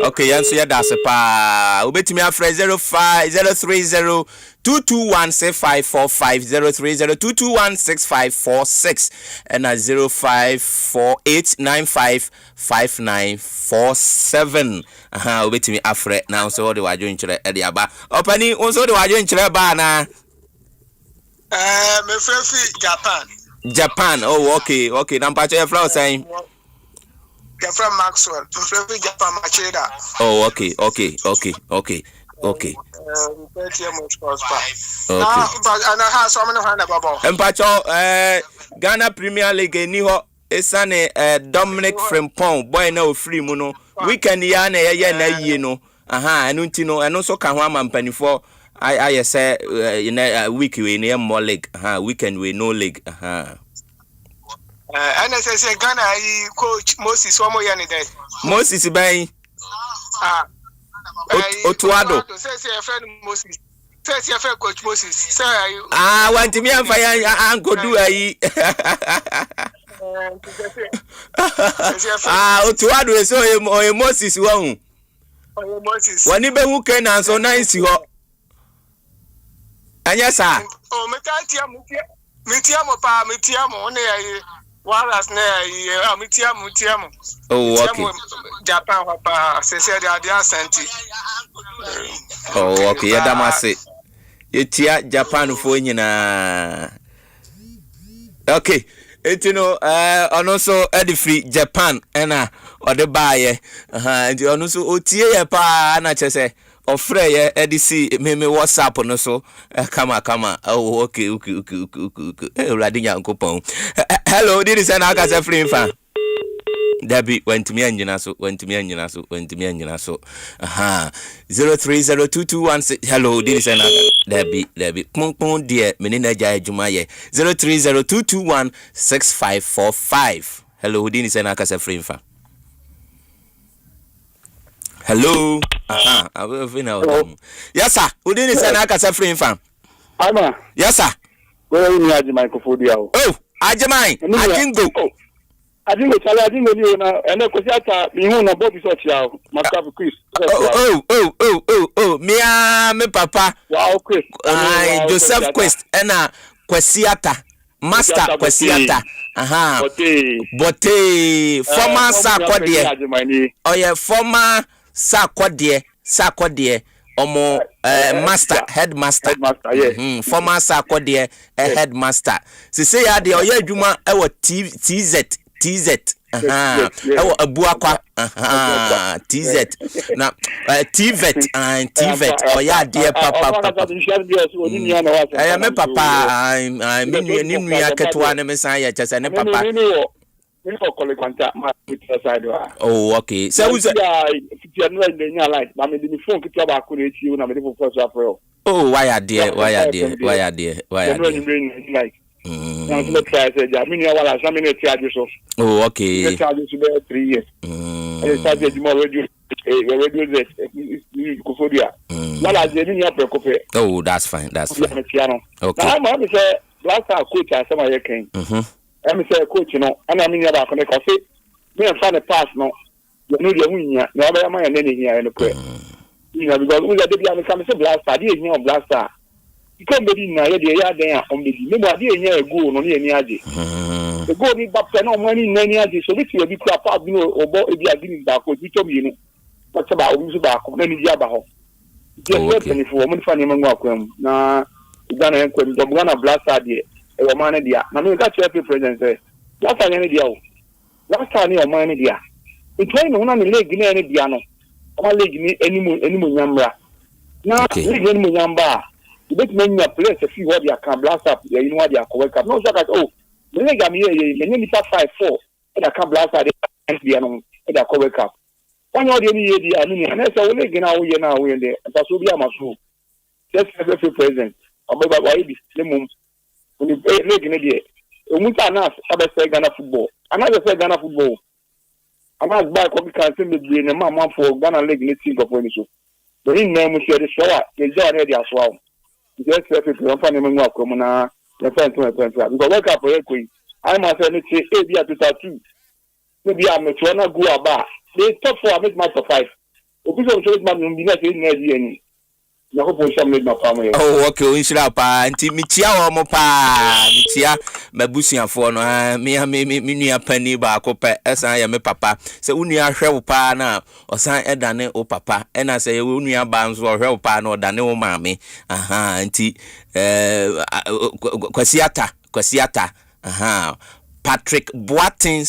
Okay, answer your that's a pa. Ubeti me afre 050302216545 0302216546 and 0548955947. Ubeti me afre now so the wajo nchire e dia ba. Opani onso the wajo nchire ba na. Me friend Japan. Oh, okay. Now pacho your flower saying. You're from Maxwell. I'm from Japan, Machida. Oh, okay. Okay. Mpacho, Ghana Premier League ni ho esane Dominic Frimpong boy na free mu no weekend ya na na yie no enu nti no eno so ka ho amampanifo I say in a week we near more league weekend we no league NSS Ghana coach Moses Omoyane Moses Bay Otuado says your friend Moses says your friend coach Moses say want me and fire uncle do Otuado so Moses one Moses when you be who can answer nice you anya sa oh metiamo ne Wallace ne metiamo oh okay Japan papa say they are sent oh okay ya damase yetia Japan fo nyina okay etino ono so free Japan na ode baaye nti ono so otie ye pa na chese ofre ye edisi me WhatsApp no so kama oh okay Radi Nyankopon hello this is an akasa free fan Debbie went to me engine so 030221 hello this is an Debbie pon dear menina jay juma ye 0302216545 hello this is an akasa free fan hello I will know. Yes sir who did is an akasa free fan Ama yes sir where you need the microphone oh Ajamai, Ajingo. I didn't know now, and I could say, you know, Bobby Sochia, Macabre Chris. Me papa. Wow, Chris. Joseph Quest, Enna, Quesiata, Master Quesiata. Aha. Bote, former Sarkodie. Oh, yeah, former Sarkodie. Omo master headmaster yeah. Former Sarkodie headmaster. Se say ya de oya adwuma e wo TZ ewo abuakwa TZ na TVET oya de papa me papa me nua ketwa ne me san ya chese ne papa. Oh, okay. So who's oh, why are dear? Oh, okay. 3 years. I started oh, that's fine. Okay. Last time coach Asiamah came. I'm say coach no and I mean about connect say me and find a pass no you know the winya no be am and then here no clear you know because we dey be am come say blaster dey here blaster you come be na ya dey ya den on be me bo dey here go no ni age the go ni back no money na ni age so we be clear pass no obo e be agini back ko ti to mi no what about we so back na ni dia ba ho just any for mo fa ni mangu akwam na Ghana enkwem do Ghana blaster dey e man dia na me ka chefe president say last time dia o last time o man dia itwai no na ne leg na ne dia no o leg ni enimu nyamra na leg ni enimu nyamba e bet me nya place fi ho dia kan blast up ya inu dia ko wake up no so ka oh me leg am ye me nya 5-4 e da kan blast dia no e da ko wake up onye o dia ni ye dia ni na say o leg na wo ye de pa so bi amaso just every president obaba wa ibi le mum when you leg in the Umuta Nas, I Ghana football. Another say Ghana football. I'm not back what we can send the brain and mamma for Ghana leg in the team of when so. The in name was the show, the jaw ready as well. Just if you don't find him in Wakomana, the friend to my friend. Because wake up for a queen. I must say, maybe at 2. Maybe I'm a Chona go about. They top 4, I make my top 5. The people of Church man will be not in any. Oh, okay, unshira pa anti mitia wo mo pa mitia mabusuafo no me nua pani ba ko pe esan ya me papa se unua hwe wo pa na osan edane o papa ena se ye unua ba nso hwe wo pa na odane wo maame aha anti kwasiata aha Patrick Boateng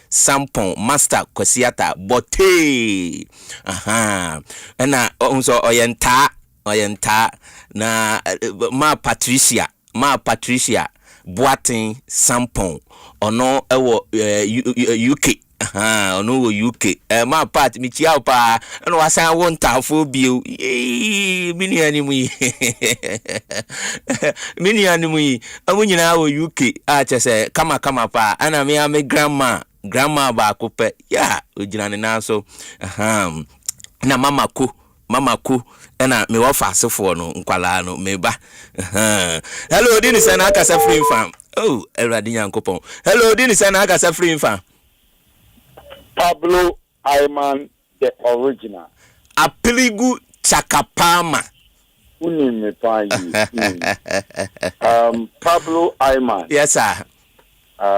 Sampon Master Kwasiata Bote aha na unso oyenta na ma Patricia Boateng Sampon ono ewo UK aha ono wo UK ma part mi chia pa no wasan won tafo bio mini animu amunyina wo UK a chese kama pa ana me ame grandma ba ko pe ya ogina ne na so aha na mama ku na me wo fasefo no nkwala no me ba hello dini sana akasa free farm oh eradi yankopon hello dini sana akasa free farm Pablo Ayman, the original. Apiligu Chakapama. Pablo Ayman. Yes, sir.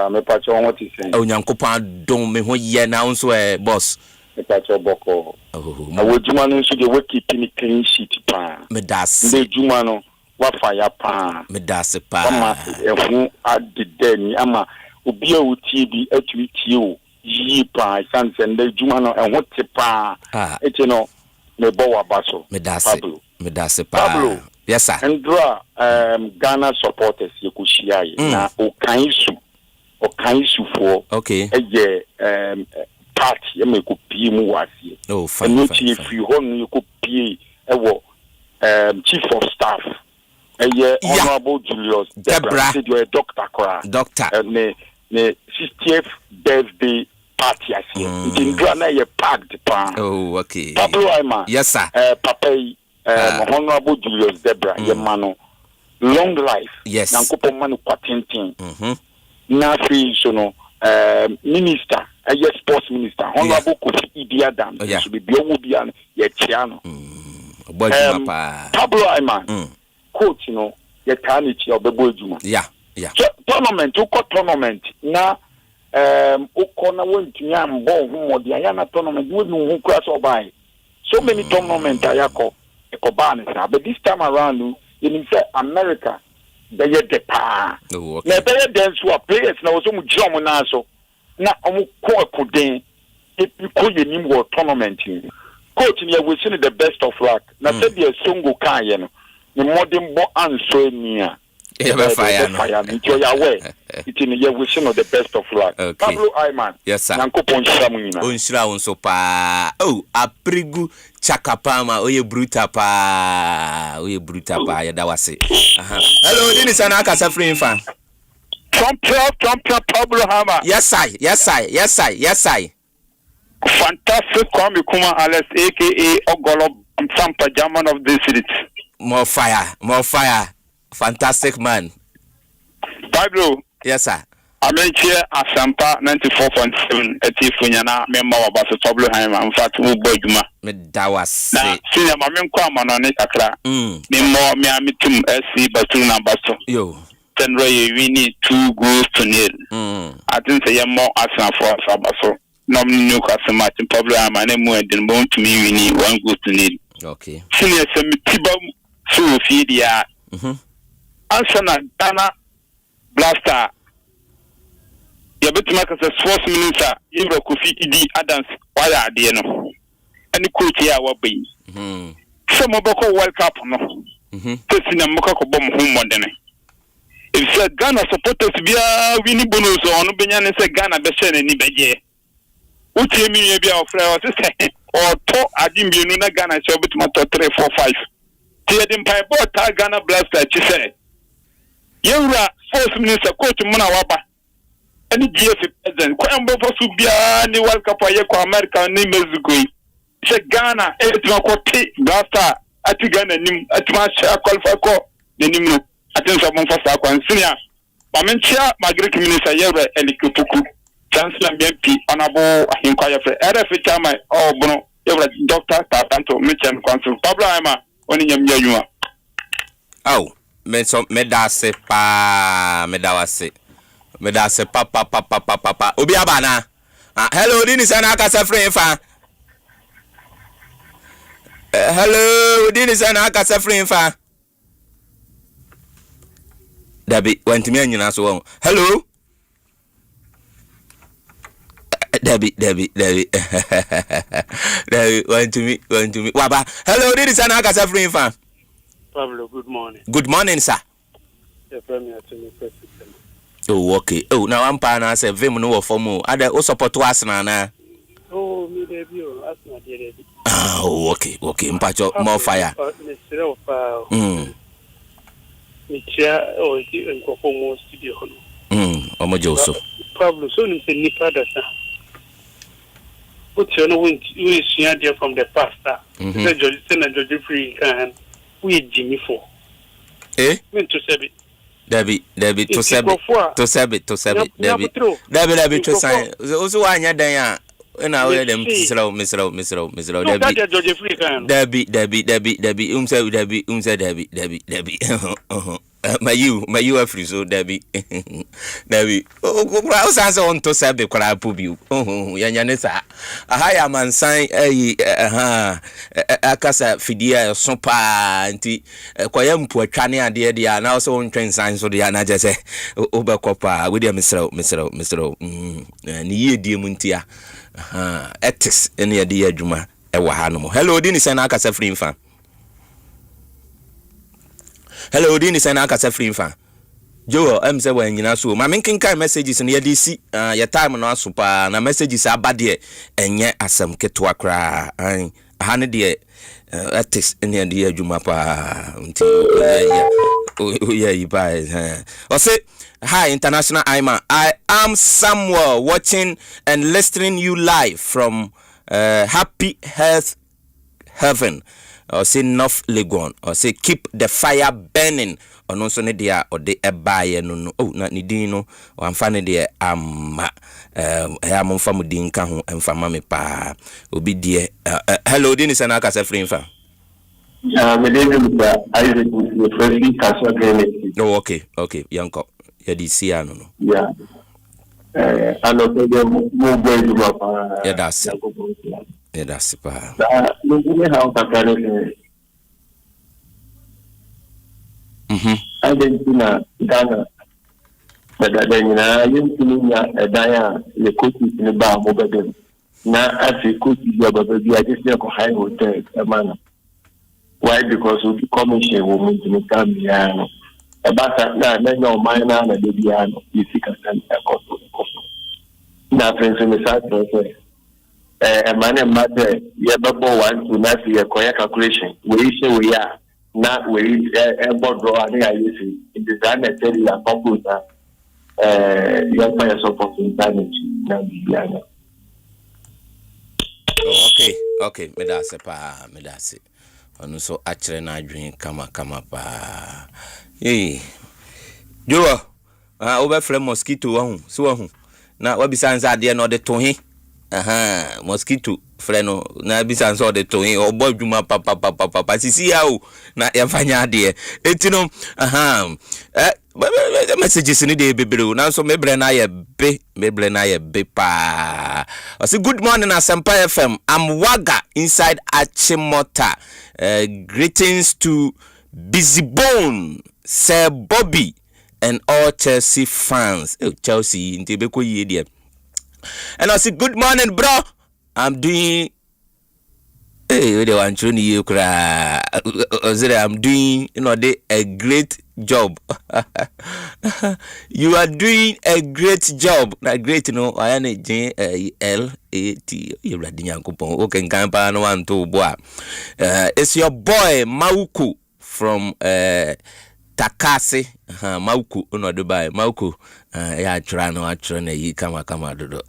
Me pacho what you saying? Oh, Nyankopan don't me who ye now so boss. Me pacho boko. Oh, I would jumano so the work keeping clean sheet pa. Me das. The jumano wa fire pa. Me das pa. Ama who at the den ama obi a uti etwi tie yi pa sanse nde juma no ehwo te pa eti no me bo wa baso me dase pa Pablo yes sir ndra Ghana supporters yekushia na okansu fo okay eje party me ko pie mu wase oh fine no tie free ho no ko pie ewo chief of staff eye honorable Julius Debra said you a doctor ne 60th birthday party as here. In Ghana, you packed pan. Oh, okay. Pablo Ayman. Yes, sir. Papa, Honorable Julius Debra, your mano. long life. Yes. Nyankopɔn ma no kwatintin. Na free so no minister, sports minister, Honorable Kofi Idi Adam, should be Biomubian, Yetiano. Pablo Ayman, coach, you know, Yetanity of the Bojuma. Yeah. So, tournament, tournament, na Okona went to Yam Bon, or the Ayana tournament, wouldn't know who cross or buy. So many tournaments, Ayako, Ekobanisa, but this time around, in fact, America. They are the pa. Na they dance who are players now so much drum na so. Na omu ko akuden e ko yenim wo tournament. Coach ni we seen the best of luck. Na said the songo kan ye no. The modern bo anso nia. E be fire no. Nti ya we. It ni ye we seen the best of luck. Pablo Ayman. Yes sir. Nyankopon shira mu nyina. Onshira won so pa. Oh, aprigu chakapama oye bruta pa. Oye bruta pa ya da wase. Hello, this is an Akasa free fan. Champion Pablo Hama. Yes, I. Fantastic Kwame Kuma Alex, aka Ogolo Asempa, German of this city. More fire. Fantastic man. Pablo. Yes, sir. I'm here Asempa 94.7 at Funyana, member of Pablo Hama. In fact, we boy Juma. That was senior Mamma Kwama on it. Akra. More Miamitum SC Batuna Basto. Yo. Tenroy, we need 2 goals to nil. I think they are more Arsenal for Sabaso. No Newcastle match in Pablo Hama, and more than bone to me, we need 1 goal to nil. Okay. Senior Semitiba Sufidia. Arsenal Dana Blaster. You better make us a sports minister, Ibra Kofi Idi Adams, while I did no. And the coach here will be. Some of the World Cup, no. Testing a Mokako bomb home one day. If said Ghana supporters be a winning bonus on Benyan and say Ghana Beshan and Nibeje. What you mean, be our friend or talk, I didn't be no Ghana, so bit my 3, 4, 5. Tearing pipe or Ghana Blaster, she said. You're first minister, coach Munawaba. And the GF president, Kwambo Subia, the World Cup, America, name Mexico. Say Ghana, Etmakote, Blaster, Atigan, and Atmasha, Colfaco, the Nimu, Attention for Sakwan, Senior. Mamentia, my Greek minister, Yara, and Kupuku, Chancellor BP, Honorable Inquiry for RF Chama, or Bono, Doctor Tatanto, Mitchell Council, Pablo Ama, only Yamua. Oh, Medase pa, Medawase. Medase papa. Obiabana. Hello, this is an Akasa free fan. Hello, this is an Akasa free fan. Debbie went to me and you know so. Hello. Debbie. Debbie went to me. Waba. Hello, this is an Akasa free fan. Pablo, good morning. Good morning, sir. The premier to me president. Oh, okay. Oh, now I'm pana say vim no for mo. Ada o support Arsenal na. Oh, me debut Arsenal dey. Oh, okay. Mpacho more fire. Me chia o di nkofo mo studio no. Omo Joso. Pablo, so ni se nipa da sa. But you know when we see there from the past. George Free can we Jimmy for. When to say Debbie to Sabit Debbie to sign also anya dan ya na we dem Misro Debbie my you are free so Debbie o sanse on to Sabit kwara pobi yanya ne sa ahaya man sign akasa fidia so pa nti kwaya mpu atwa ne ade dia na so ntwen sign so dia na je se obekopa we dia Misro ni yedie mu ntia ethics ene yade adwuma e wa ha no. Hello dini say na akasa free fan. Hello dini say na akasa free fan. Joe am say wan nyina so ma menkin kai messages ne yade si ya time no asopa na messages abade enye asem ketwa kra an ha ne de ethics ene yade adwuma pa nti I say, hi, International Aima. I am Samuel watching and listening you live from Happy Health Heaven. Or say North Legon. Or say keep the fire burning ɔno nso ne deɛ ɔde ɛbaeɛ no oh na ne din no wamfa ne deɛ ama ɛyɛ amomfa mu din ka ho ɛmfa ma me paa obi deɛ hello din sɛ na akasa free mfa me dey Isaac with freshly castle granite. Oh okay yanko ya di sia no Yeah. Ano pe dem mo boy du papa. Yeah, that's pa. No me how ta kare ne. Argentina Ghana. Da nyina yintininya edaya le coach ni ba mo bedem. Na afi coach bi baba bi agese ko high hotel man. Why? Because we commission women to come here. About that, no minor and the piano, you see, can now, Prince in the South, a man and matter, you ever one to not see a correct calculation. We say we are not we airport draw. I think I use it. The design that tell you a computer, young players of damage. Okay, medase pa, medase. Ono so achre na adwen kama pa Joa oba frɛ mosquito wahu so wahu na wabisanza ade no de tohi mosquito frɛ no na bisanza ode tohi obo adwuma papa sisi ya o na yafanya ade etino messages ni de bebre na so mebre na ye be pa. I say good morning Asempa FM. I'm Waga inside Achimota. Greetings to Busy Bone, Sir Bobby, and all Chelsea fans. Chelsea, Ntebeko Yedia. And I say good morning, bro. I'm doing. I'm doing, a great job. You are doing a great job. Na great, I am a J-L-A-T. You are doing okay, Kampa no one to boy. It's your boy Mauku from Takase. Mauku, no Dubai. Mauku. Ya trying yi kama dodo.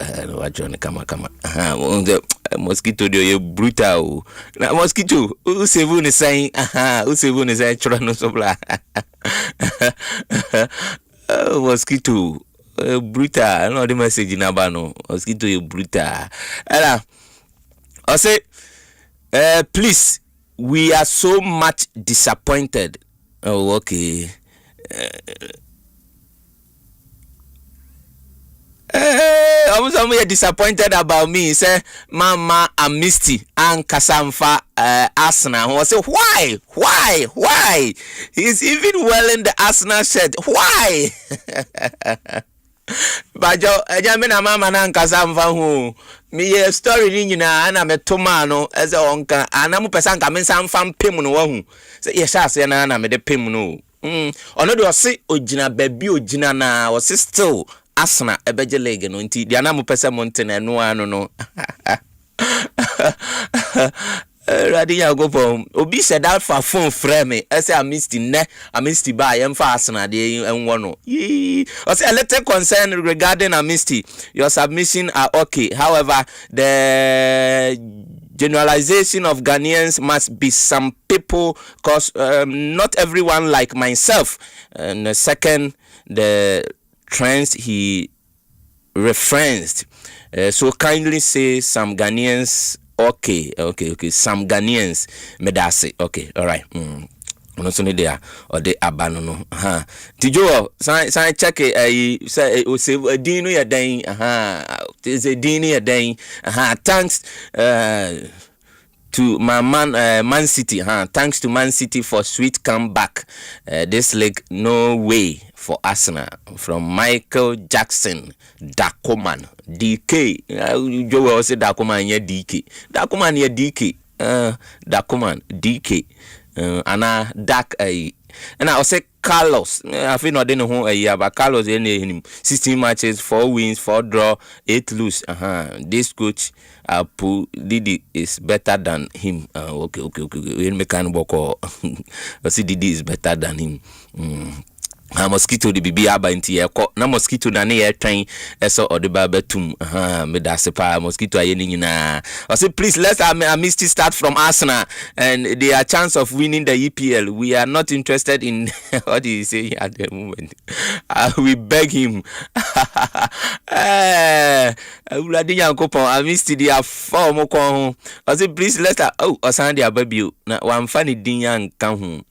Kama. Mosquito do brutal. Na mosquito. Usevu ni saying. Usevu ni saying trying so bla. Mosquito. Brutal. No the message na ba no. Mosquito brutal. Ela. I say please, we are so much disappointed. Oh, okay. I'm disappointed about me. Say, Mama, I'm Misty and Kasamfa Arsenal. I say, why? He's even wearing the Arsenal shirt. Why? But Jamina Mama and Kasamfa who me a story in and I'm a tomano as a onka and I'm a person coming some fan pimun. Say, yes, I say, and I'm a pimuno. Ono do say ojina baby ojina na o still Arsenal ebeje leg no nti dia na mo pese montene no ano no Radiya go pom obi said that for phone frame I say I missed by emfa Arsenal dey enwo no I say a little concern regarding Amisty. Your submission are okay, however the generalization of Ghanaians must be some people, because not everyone like myself. And the second, the trends he referenced. So kindly say some Ghanaians. Okay. Some Ghanaians. Medase. Okay. All right. No so there or the abanono tijo san check say o say dinu ya dan is a dinu ya dan thanks to my Man City thanks to Man City for sweet comeback this leg no way for Arsenal from Michael Jackson Dakoman DK you will say Dakoman ya DK Dakoman DK ana dark and I say Carlos I feel not know who but Carlos 16 matches 4 wins 4 draw 8 lose this coach Didi is better than him okay we make an boko see Didi is better than him mosquito de bibi aba nti yeko na mosquito na ne ye twen eso odeba betum me da sepa mosquito aye ni nyina. I say please let's Misty start from Arsenal and their chance of winning the EPL. We are not interested in what do you say at the moment. We beg him. Uladi yankopon Misty dia form ko. I say please let's osan dia baby na wan fani din yanka hu.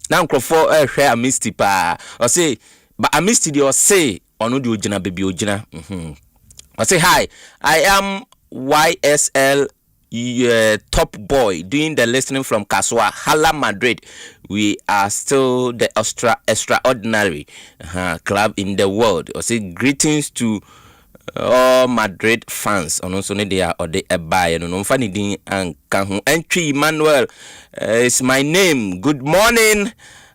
Na nkrofo hwe Misty pa. I say but Misty dey say onu de ogina baby ogina. I say hi, I am YSL top boy doing the listening from Kaswa, Hala Madrid. We are still the extraordinary club in the world. I say greetings to all Madrid fans. And also they are or they buy no funny thing and can entry Emmanuel is my name. Good morning,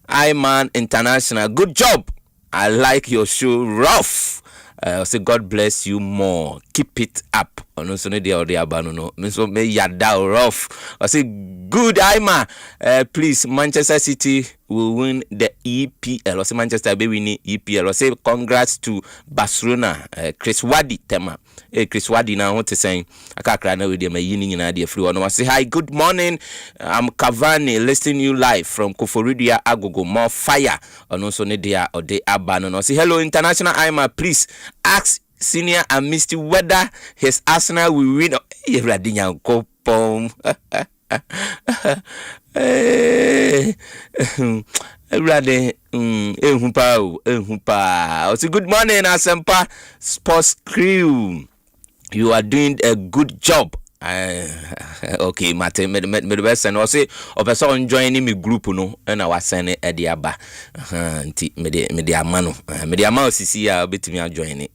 Iman International. Good job. I like your show, rough. I say God bless you more. Keep it up. No so they already abandon. Me so me yada rough. I say good Ima. Please Manchester City will win the EPL. I say Manchester will win the EPL. I say congrats to Barcelona. Chris Wadi tema. Chris Wadi na what saying? Akakra na we dey my yini na dey free one. I say hi, good morning. I'm Cavani listening you live from Koforidia Agogo. More fire. No so they or they abandon. I say hello international Ima. Please ask Senior and Misty whether his Arsenal will win. Good morning, Asempa Sports Crew. You are doing a good job. Okay, Mate, me best and say o person joining me group no and I was sending Ediaba. Nti me de amano. Me de amano sisi ya betimi join it.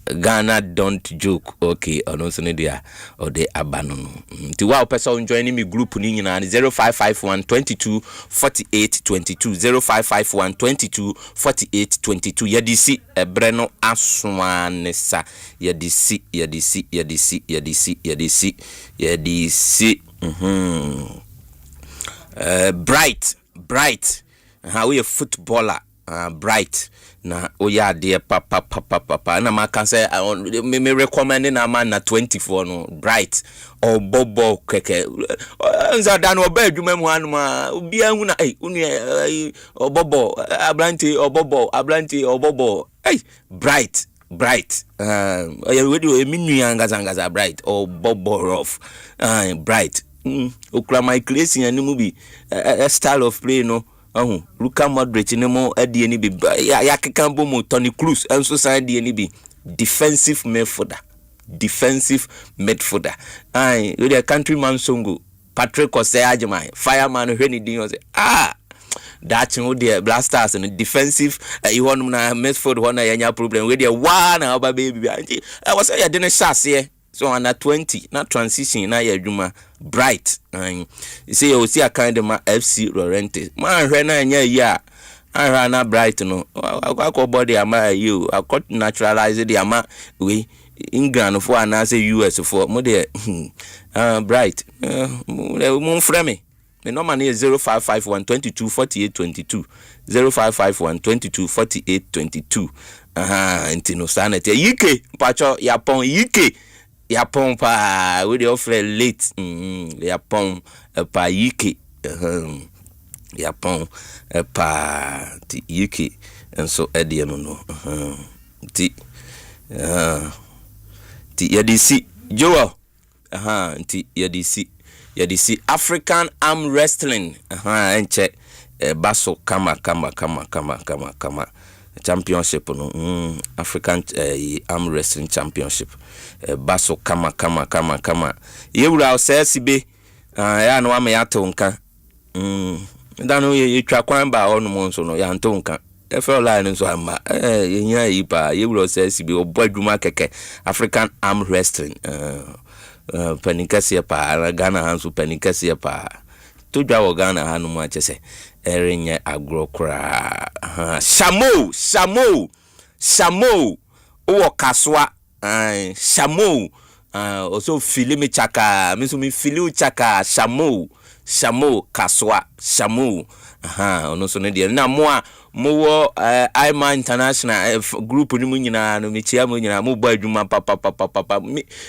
Ghana don't joke. Okay, or no so dia or they abandon. Nti wa person joining me group ni nyina 0551 22 48 22 0551 22 48 22 yedisi ebreno aswanesa yedisi bright how we a footballer bright na oya de papa na maka say me recommend na man na 24 no bright or bobo keke nza dan oba adwuma mu anu ma obi ahu na unu obobo abranti obobo bright we do eminu angaza bright or bobo rough bright okra my class in any movie a style of play no Luka Modric ni mo adi ni bi ya kekambo mo Toni Kroos enso san di ni bi defensive midfielder we the countryman songo Patrick Asiamah fireman hwe ni din say that you the blasters and defensive you want na midfield one ya problem we the one oba baby I was say ya didn't chance here. So under 20 na transition na ya adwuma bright you say you see a kind of FC Lorente man hwe na nya yi a anhwa na bright no akọ body ama you akọ naturalize the ama we England for and say US for mo de bright mo frame me number is 0551 22 48 22 0551 22 48 22 intino sanete UK pacho Yapon UK Yapon pa we dey offer late Yapon pa UK Yapon pa ti UK and so edia no ti yadisi Joel ti yadisi African arm wrestling enche baso kama championship no African arm wrestling championship baso kama yewura osesibe ya no ame yatonka ndano ye twa kwan ba onu mo nso no ya ntonka efe line nso ama yenya yipa yewura osesibe obadwuma keke African arm wrestling panikasi pa Ghana hansu panikasi pa to dwa wo Ghana hanu mu achese erinye agrokra Shamo o kaswa Shamo also filimi chaka miso mi filiu chaka Shamo kaswa Shamo ono so ne de na mo a mo Asiamah international group ni mu nyina no me chia mo nyina mo ba adwuma papa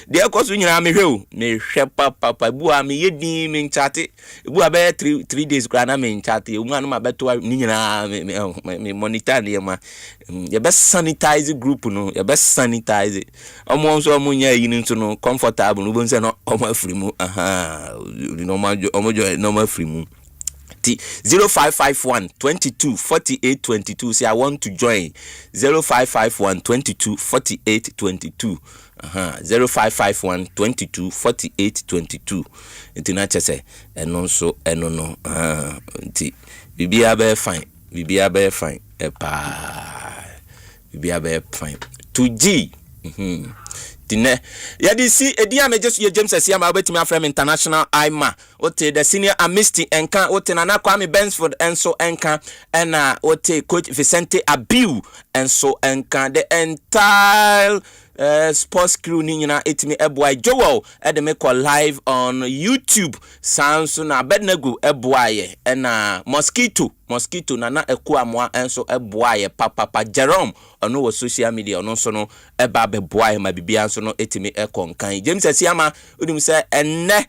de akoso nyina me hwe o me hwe papa bu a me yedi me nchate bu a be 3 days kra na me nchate o anu ma beto ni nyina me monitor ne ma ye be sanitize group no ye be sanitize omo so omo nya yi ntu no comfortable no bo nse no omo afiri mu no ma omo jo no ma afiri mu 0551 22 48 22. Say I want to join. 0551 22 48 22. 0551 22 48 22. Inti say eno so eno no. Inti bibia be fine. Bibia be fine. Bibia be fine. 2G. Dine ya di si edia me just ye James Asiamah obetimi afrem international Asiamah ote the senior amisti enka ote na Kwame Bensford enso enka ena ote coach Vicente Abiu enso enka the entire sports crew ni nyina etimi eboy Joel edeme call live on YouTube sanso na Bednago eboy ena mosquito na eku amwa enso eboy papa Jerome ono wo social media ono so no eba be boy ma bibia so no etimi ekonkan James Asiamah odim se enne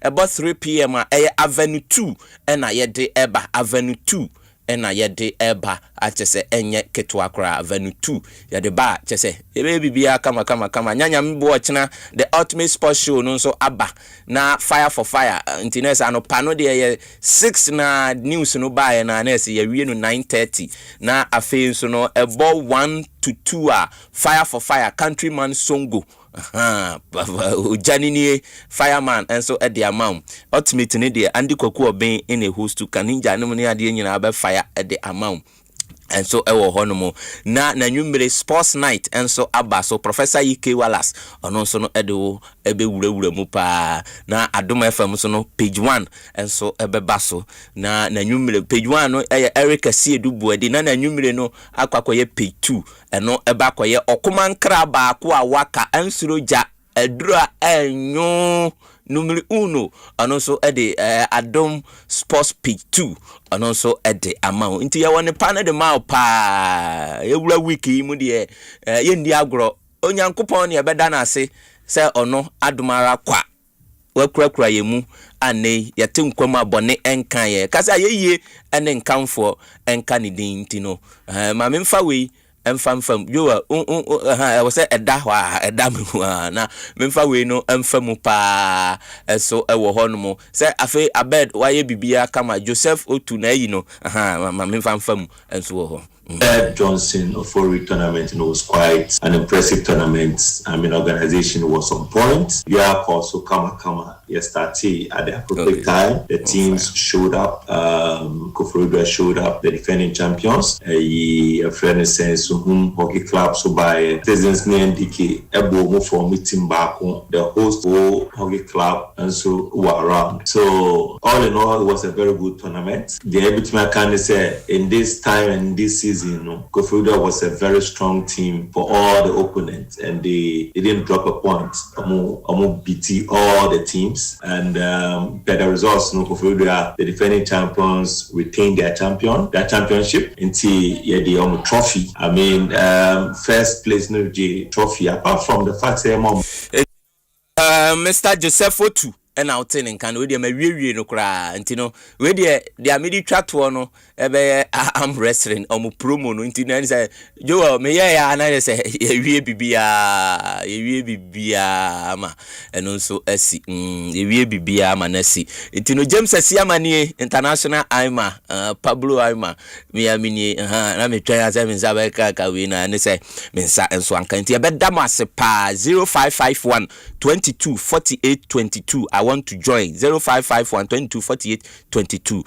about 3 p.m. Avenue 2 ena yede eba Avenue 2 ena yede eba achese enye ketwa kra Avenue 2 yede ba chese ebe bibia kama nyanya mbo china the ultimate sports show no so aba na fire for fire internet ano pano de 6 na news no ba na ese ye wie no 9:30 na afi so no ebo 1 to 2 fire for fire countryman songo Janini fireman and so at the amount ultimate ne de Andy Kwaku oben in a host to kaninja no ne ade nyina ba fire at the amount and so ewo honomo na nwumere sports night and so aba so Professor EK Wallace ono so no edo ebe wura mu pa na Adom FM so no page 1 and so ebe baso na nwumere page 1 no Eric Asiedu Buade na nwumere no akwakoye page 2 eno ebe akoye okuman kra ba ko awaka ansuroja edura enyo numero 1 and also ede Adom Sports page 2 and also ede amount inti ya wone pa de ma pa ewura wiki mu de ye ndi agro onyankopon ne ebeda na ase se ono adomara kwa wakura yemu ane yate nkwam abone enkan ye kasa ye ene nkanfo enka ne din tino ma memfa we emfam yo was say eda hwa eda mu na memfa we no emfam pa so ewo hono say afi abed waye bibia kama Joseph Otu na yi no ma memfam enso wo ho Johnson Ofori tournament was quite an impressive tournament. I mean, organization was on point. Yeah, also Kama yesterday at the appropriate time. The teams showed up. Kofori showed up. The defending champions. A friend says whom hockey club so by President's name DK Ebo move for meeting back on the host hockey club and so were around. So all in all, it was a very good tournament. The everything I can say in this time and this season. Kofori was a very strong team for all the opponents, and they didn't drop a point. beat all the teams, and by the results, Kofori, the defending champions, retained their championship until the trophy. I mean, first place trophy. Apart from the fact that Mr. Joseph Otu. And out in can we me wie no kra ntino we de amedi twato no ebe am wrestling omo promo no ntino na say Joel me ya na say ye wie bibia ma eno so asi ye wie bibia ma na si ntino James Asiamah ni international Asiamah Pablo Asiamah me amini na me twa ya me nsa ba ka we na ne say me nsa enso anka nti e be da mase pa 0551 22 48 22 I want to join 0551 22 48 22.